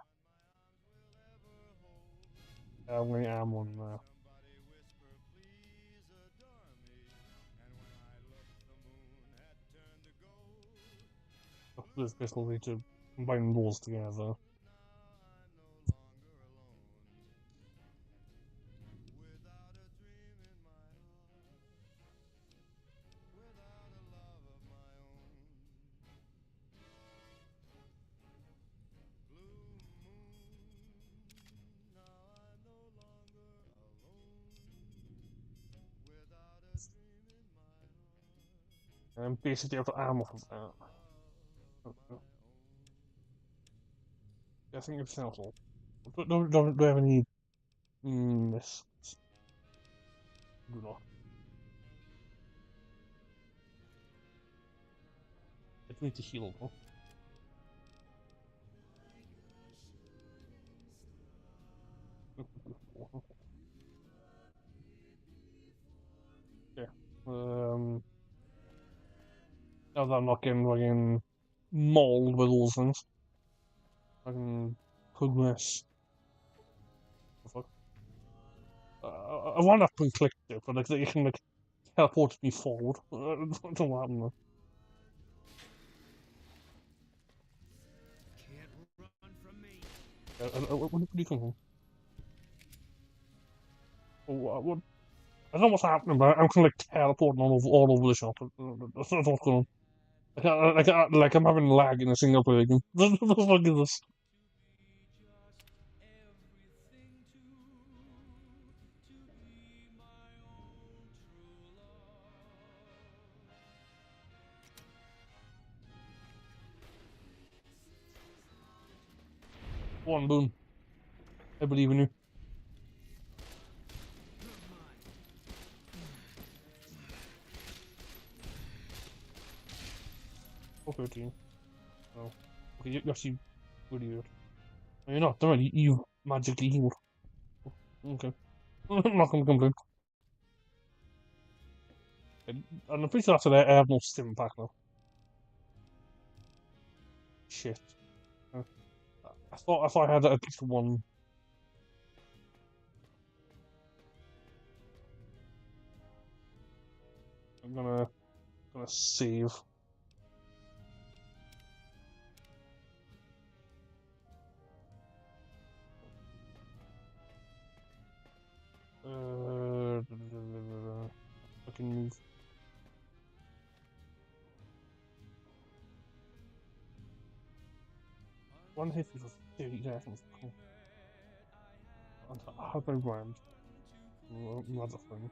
going armor on that. This pistol need to combine those together. And basically have to arm off of that. Okay. I think it's helpful. Don't have any miss. Do not. I need to heal though. Yeah. Now that I'm not getting fucking mauled with all things, I can progress. The fuck? I wound up and clicked it, but like you can like teleport me forward. I don't know what happened there. Where do you come from? What? I don't know what's happening, but I'm kind of like teleporting all over the shop. That's not what's going on. Like I'm having lag in a single player game. What the fuck is this? Go on, Boone. I believe in you. Oh, 13. Oh. Okay, you're actually really weird. No, you're not. Don't worry, you magically healed. Okay. I'm not gonna complain. And I'm pretty sure after that I have no stim pack now. Shit. I thought I had at least one. I'm gonna save. I can move. One hit for 30 seconds. Cool. I have my brand. That's a thing.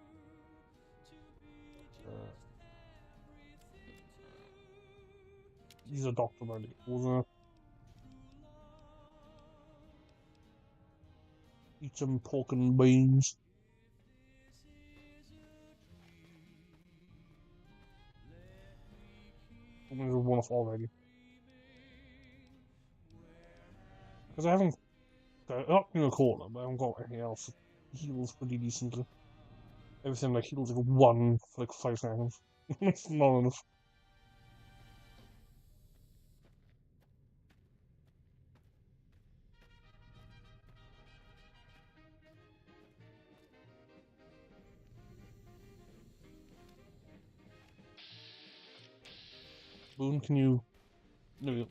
He's a doctor, by the way. Eat some pork and beans. I'm gonna run off already. Because I haven't not in a corner, but I haven't got anything else that heals pretty decently. Everything like heals like 1 for like 5 seconds. It's not enough. Boone, can you... There we go.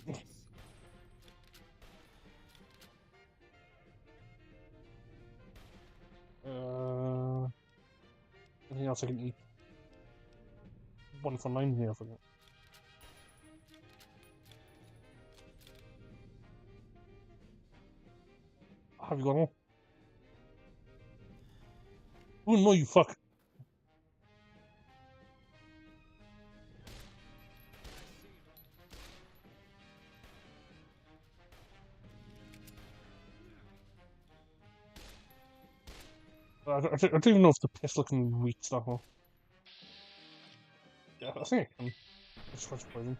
Anything else I can eat? 1 for 9 here, I forget. Have you got one? Oh no, you fuck! I don't even know if the pistol can reach that one. Yeah, I think I can. Let's try to poison.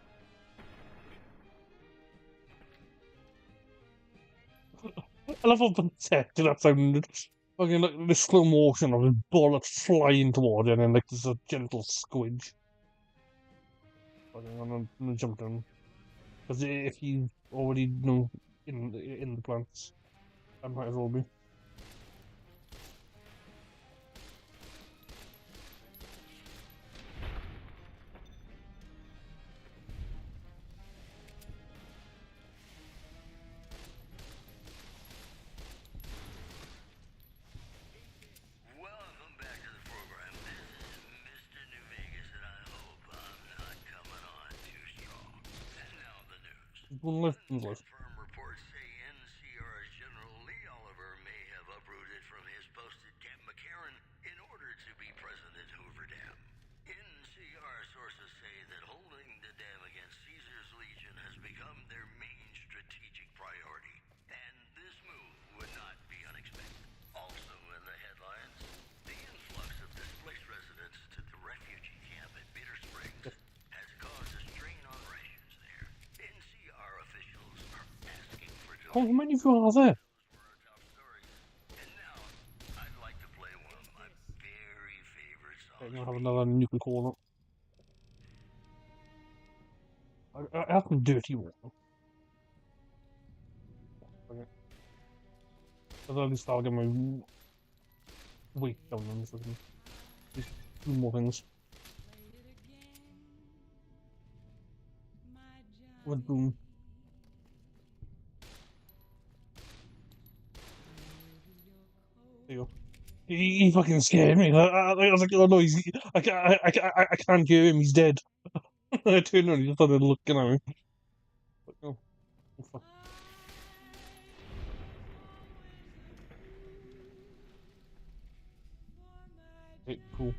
I love how pathetic that sounded. Okay, look, this slow motion of his bullet flying toward you, and then like there's a gentle squidge. Okay, I'm gonna jump down. Because if you already know in the plants, I might as well be. Welcome back to the program. This is Mr. New Vegas, and I hope I'm not coming on too strong. And now the news. Confirmed reports say NCR's General Lee Oliver may have uprooted from his post at Camp McCarran in order to be present at Hoover Dam. NCR sources say that How many of you are there? I'm gonna have another nuclear call up. I have some dirty water. Okay. I'll at least I'll get my weight down on this. Just two more things. With boom. There you go. He fucking scared me. I was like, oh no, I can't hear him. He's dead. I turned around. He just started looking at me. But, oh fuck. Okay, cool.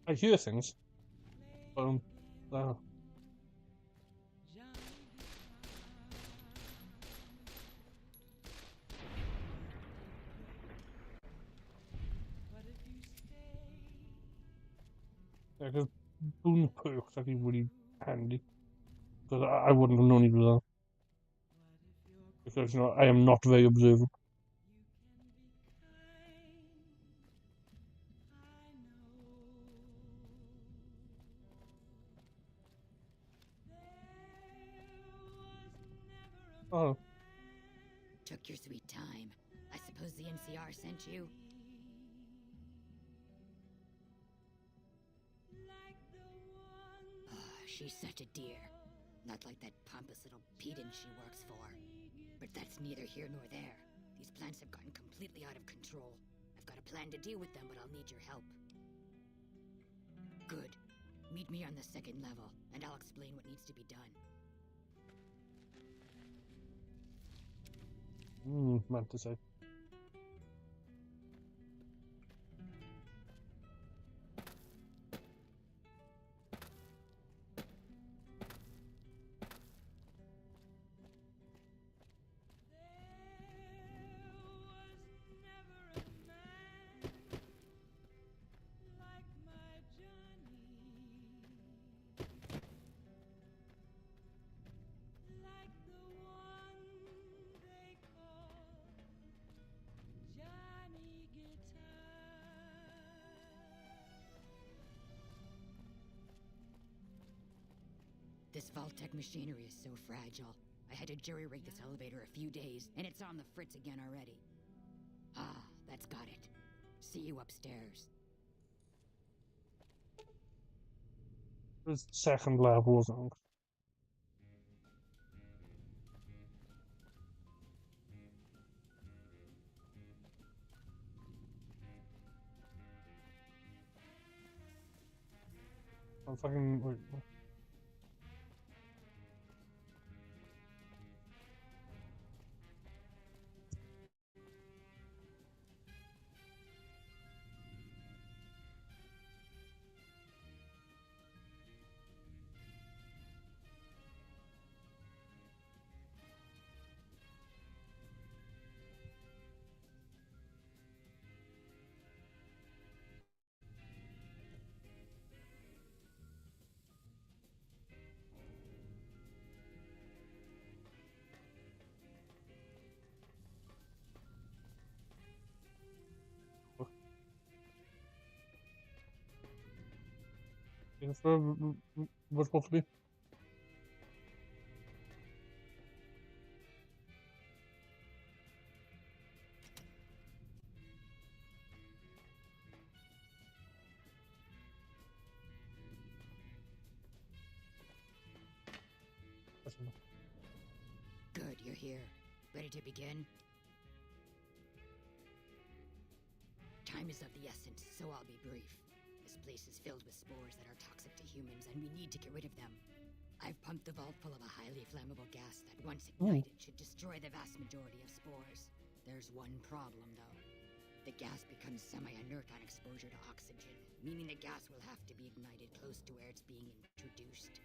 I hear things. But yeah, because Boone perks actually really handy. Because I wouldn't have known he was there. Because, you know, I am not very observant. Oh. Took your sweet time. I suppose the NCR sent you? Oh, she's such a dear. Not like that pompous little pedant she works for. But that's neither here nor there. These plants have gotten completely out of control. I've got a plan to deal with them, but I'll need your help. Good. Meet me on the second level, and I'll explain what needs to be done. Meant to say. This Vault-Tec machinery is so fragile. I had to jury-rig this elevator a few days, and it's on the fritz again already. Ah, that's got it. See you upstairs. The second level wasn't. I'm fucking. Wait. What's supposed to be? Good, you're here. Ready to begin? Time is of the essence, so I'll be brief. This place is filled with spores that are toxic to humans, and we need to get rid of them. I've pumped the vault full of a highly flammable gas that, once ignited, should destroy the vast majority of spores. There's one problem, though. The gas becomes semi-inert on exposure to oxygen, meaning the gas will have to be ignited close to where it's being introduced.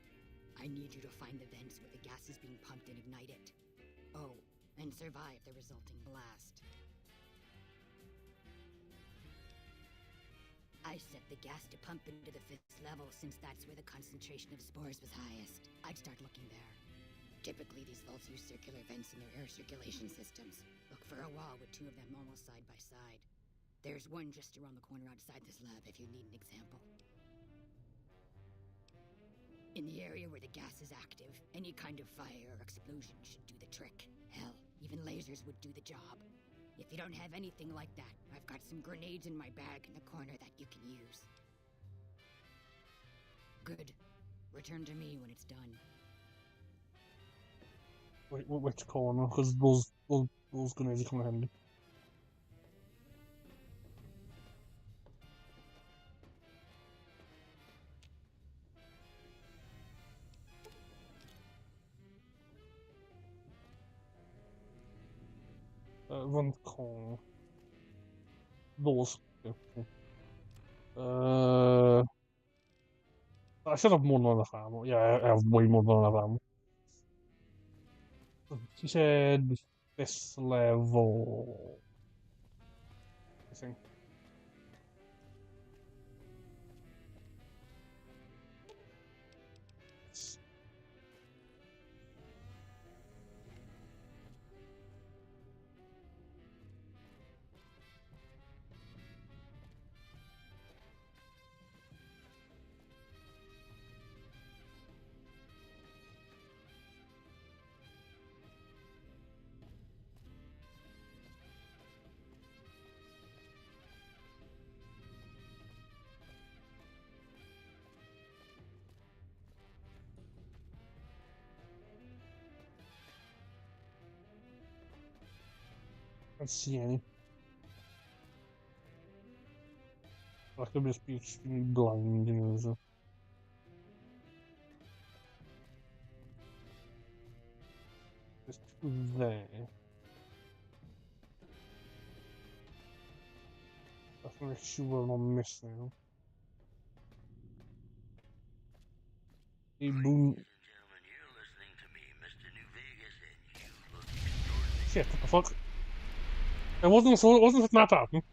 I need you to find the vents where the gas is being pumped and ignite it. Oh, and survive the resulting blast. I set the gas to pump into the 5th level since that's where the concentration of spores was highest. I'd start looking there. Typically, these vaults use circular vents in their air circulation systems. Look for a wall with 2 of them almost side by side. There's one just around the corner outside this lab if you need an example. In the area where the gas is active, any kind of fire or explosion should do the trick. Hell, even lasers would do the job. If you don't have anything like that, I've got some grenades in my bag in the corner that you can use. Good. Return to me when it's done. Wait, which corner? Because those grenades are coming handy. One corner. Those. Okay. I should have more than enough ammo. Yeah, I have way more than enough ammo. She said this level. I think. I don't see any. I could just be extremely blind, you know. So. There's 2 there. That's gonna make sure I'm not missing. Hey, boom. Shit, what the fuck? It wasn't that happening.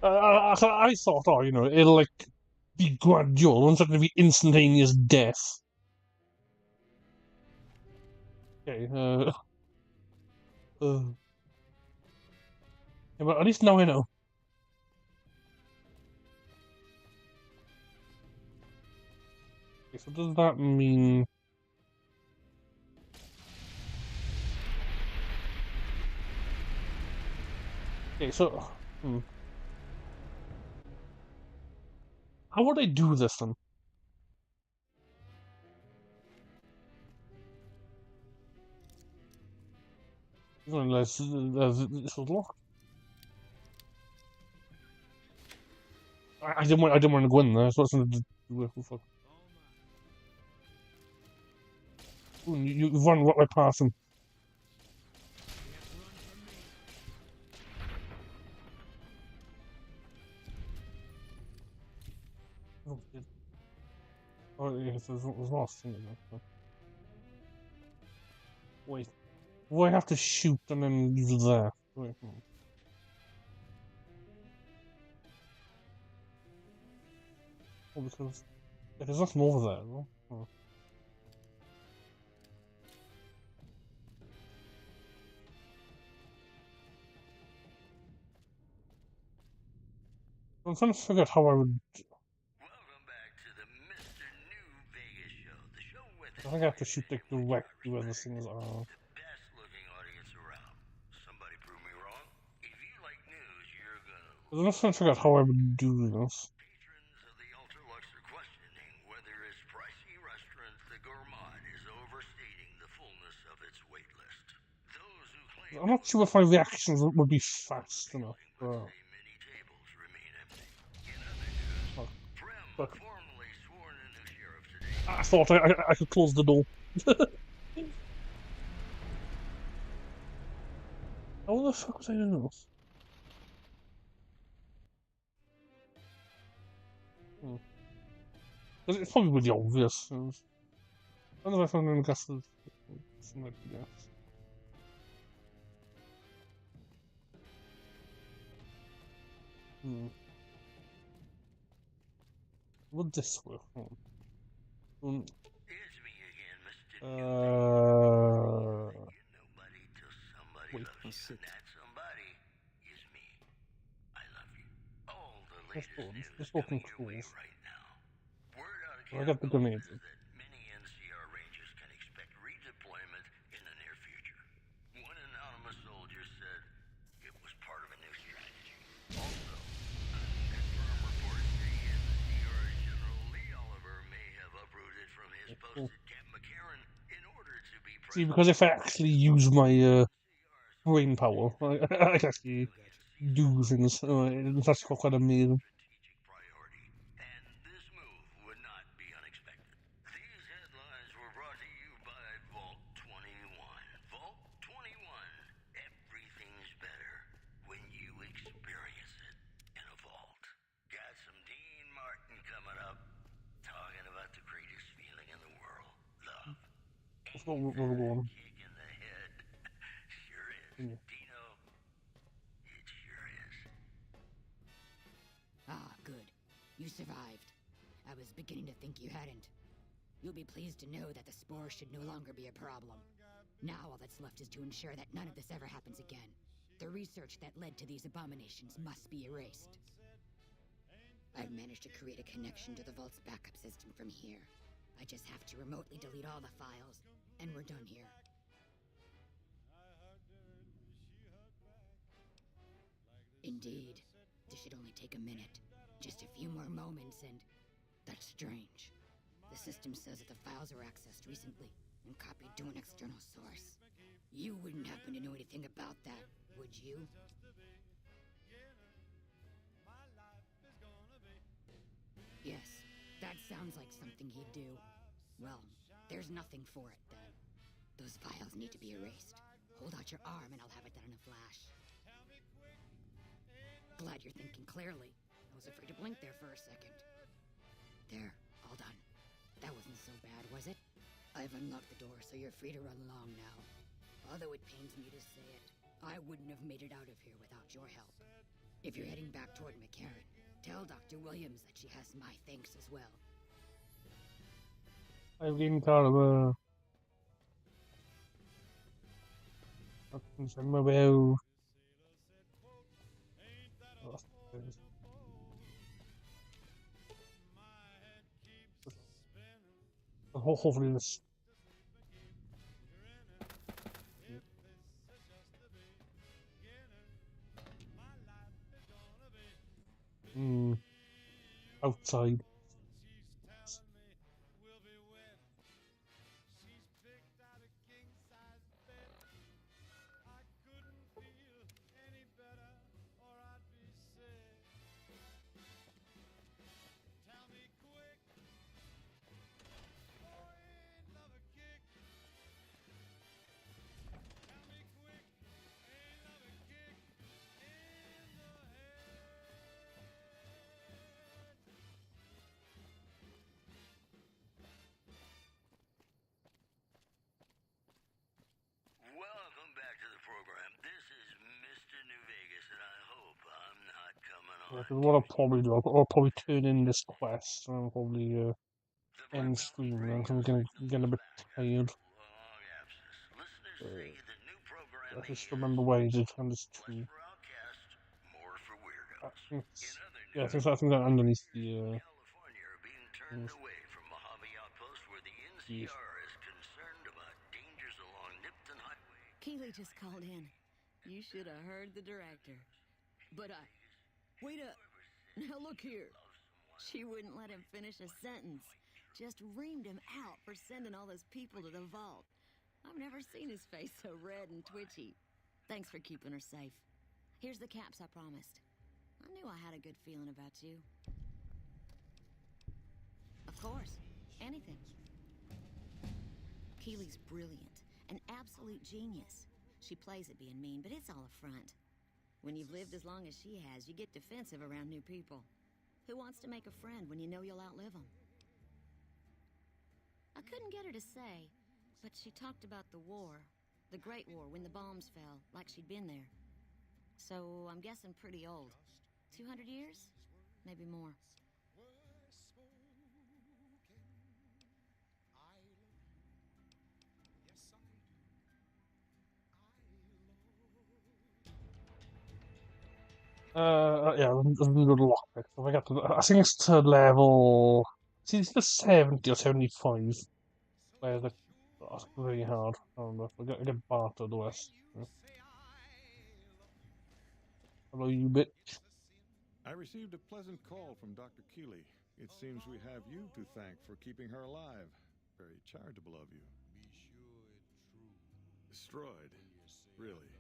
I thought, oh, you know, it'll like be gradual, it's not gonna be instantaneous death. Okay, yeah, but at least now I know. Okay, so does that mean... Okay, so... How would I do this then? Unless this was locked. I didn't want to go in there, so I wanted to do it. Fuck. Ooh, you've run right past him. Oh, shit. Oh, yeah, there's lost thing in there. Wait. Well, I have to shoot and then use there. Wait. Oh, because there's nothing over there, though. Oh. I'm trying to figure out how I would... I think I have to shoot like directly where the things are. I'm just trying to figure out how I would do this. I'm not sure if my reactions would be fast enough. Oh, fuck. I thought I could close the door. How the fuck was I doing this? It's probably really obvious. I don't know if I'm going to guess something like that. Would this work? Hmm. Wait. I'll sit. This looking cool. I got the grenades. See, because if I actually use my brain power, I can actually do things. It's actually quite amazing. Let's go where we're going. Yeah. Ah, good. You survived. I was beginning to think you hadn't. You'll be pleased to know that the spore should no longer be a problem. Now all that's left is to ensure that none of this ever happens again. The research that led to these abominations must be erased. I've managed to create a connection to the Vault's backup system from here. I just have to remotely delete all the files, and we're done here. Indeed. This should only take a minute. Just a few more moments and... That's strange. The system says that the files were accessed recently and copied to an external source. You wouldn't happen to know anything about that, would you? Yes, that sounds like something he'd do. Well, there's nothing for it then. Those files need to be erased. Hold out your arm and I'll have it done in a flash. Glad you're thinking clearly. I was afraid to blink there for a second. There, all done. That wasn't so bad, was it? I've unlocked the door, so you're free to run along now. Although it pains me to say it, I wouldn't have made it out of here without your help. If you're heading back toward McCarran, tell Dr. Williams that she has my thanks as well. I've been kind of concerned about. Hopefully this. Outside. Welcome back to the program. This is Mr. New Vegas, and I hope I'm not coming on. Because what I'll probably do, I'll probably turn in this quest and I'll probably end stream now because I'm getting a bit tired. I just remember where is it and it's two. Yeah, I think that underneath the things. Yes. Keeley just called in. You should have heard the director. But wait up. Now look here. She wouldn't let him finish a sentence. Just reamed him out for sending all those people to the vault. I've never seen his face so red and twitchy. Thanks for keeping her safe. Here's the caps I promised. I knew I had a good feeling about you. Of course. Anything. Keeley's brilliant. An absolute genius. She plays at being mean, but it's all a front. When you've lived as long as she has, you get defensive around new people. Who wants to make a friend when you know you'll outlive them? I couldn't get her to say, but she talked about the war. The Great War, when the bombs fell, like she'd been there. So I'm guessing pretty old. 200 years? Maybe more. Yeah, there's a good lockpick. So I think it's to level. See, it's the 70 or 75. Where that's very hard. I don't know. I get barter the West. Yeah. Hello, you bitch. I received a pleasant call from Dr. Keeley. It seems we have you to thank for keeping her alive. Very charitable of you. Destroyed? Really?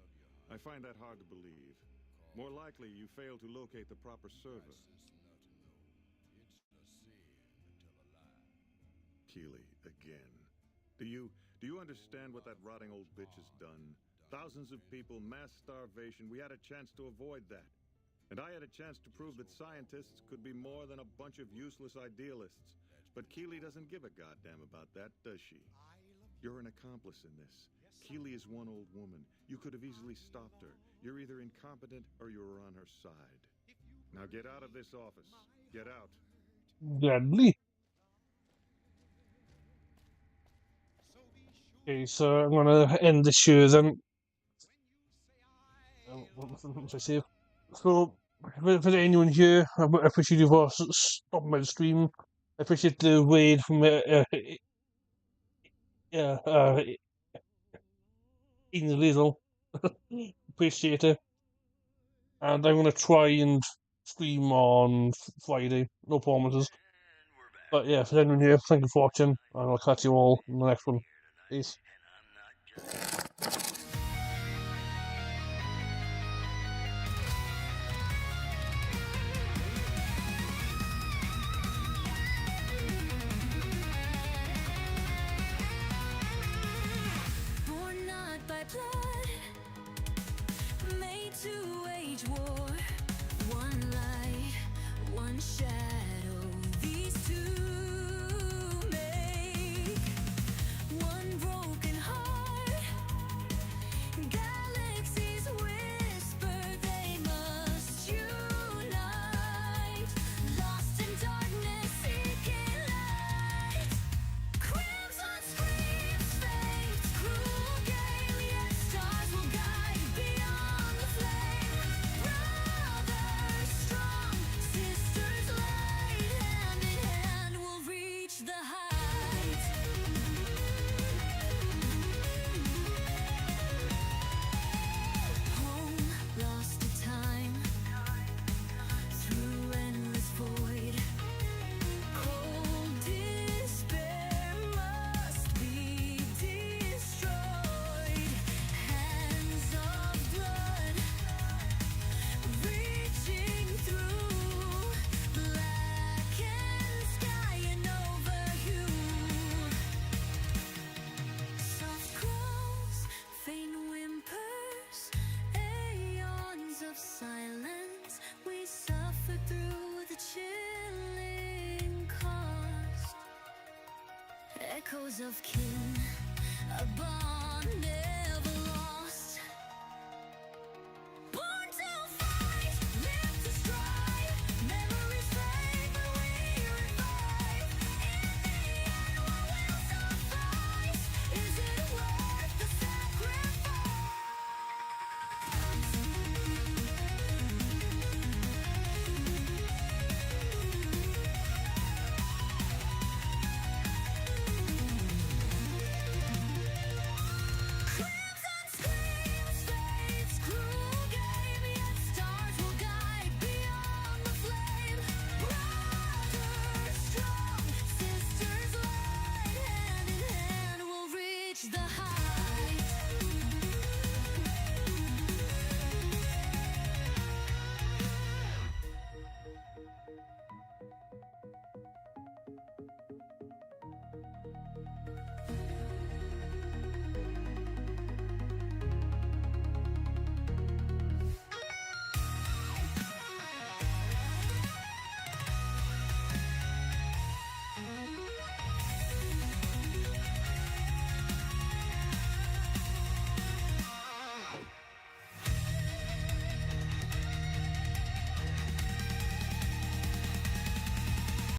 I find that hard to believe. More likely, you failed to locate the proper server. Keeley, again. Do you understand what that rotting old bitch has done? Thousands of people, mass starvation. We had a chance to avoid that. And I had a chance to prove that scientists could be more than a bunch of useless idealists. But Keeley doesn't give a goddamn about that, does she? You're an accomplice in this. Keeley is one old woman. You could have easily stopped her. You're either incompetent or you're on her side. Now get out of this office. Get out. Deadly. Okay, so I'm gonna end the show then. What I say? So, for anyone here, I appreciate you for stopping by the stream. I appreciate the raid from Ian Lizzle. Appreciate it. And I'm gonna try and stream on Friday. No promises. But yeah, for anyone here, thank you for watching, and I'll catch you all in the next one. Peace. Born not by blood, made to wage war. One light, one shadow. These two make one broken heart. Galaxies whisper they must unite. Lost in darkness, seeking light. Crimson screams, fate's cruel game. Yet stars will guide beyond the flame. Brothers strong, sisters light. Hand in hand we'll reach the heights. Home lost to time, through endless void. Cold despair must be destroyed. Hands of blood, reaching through blackened sky and overhue. Soft growls, faint whimpers, aeons of silence. We suffer through the chilling cost. Echoes of kin above.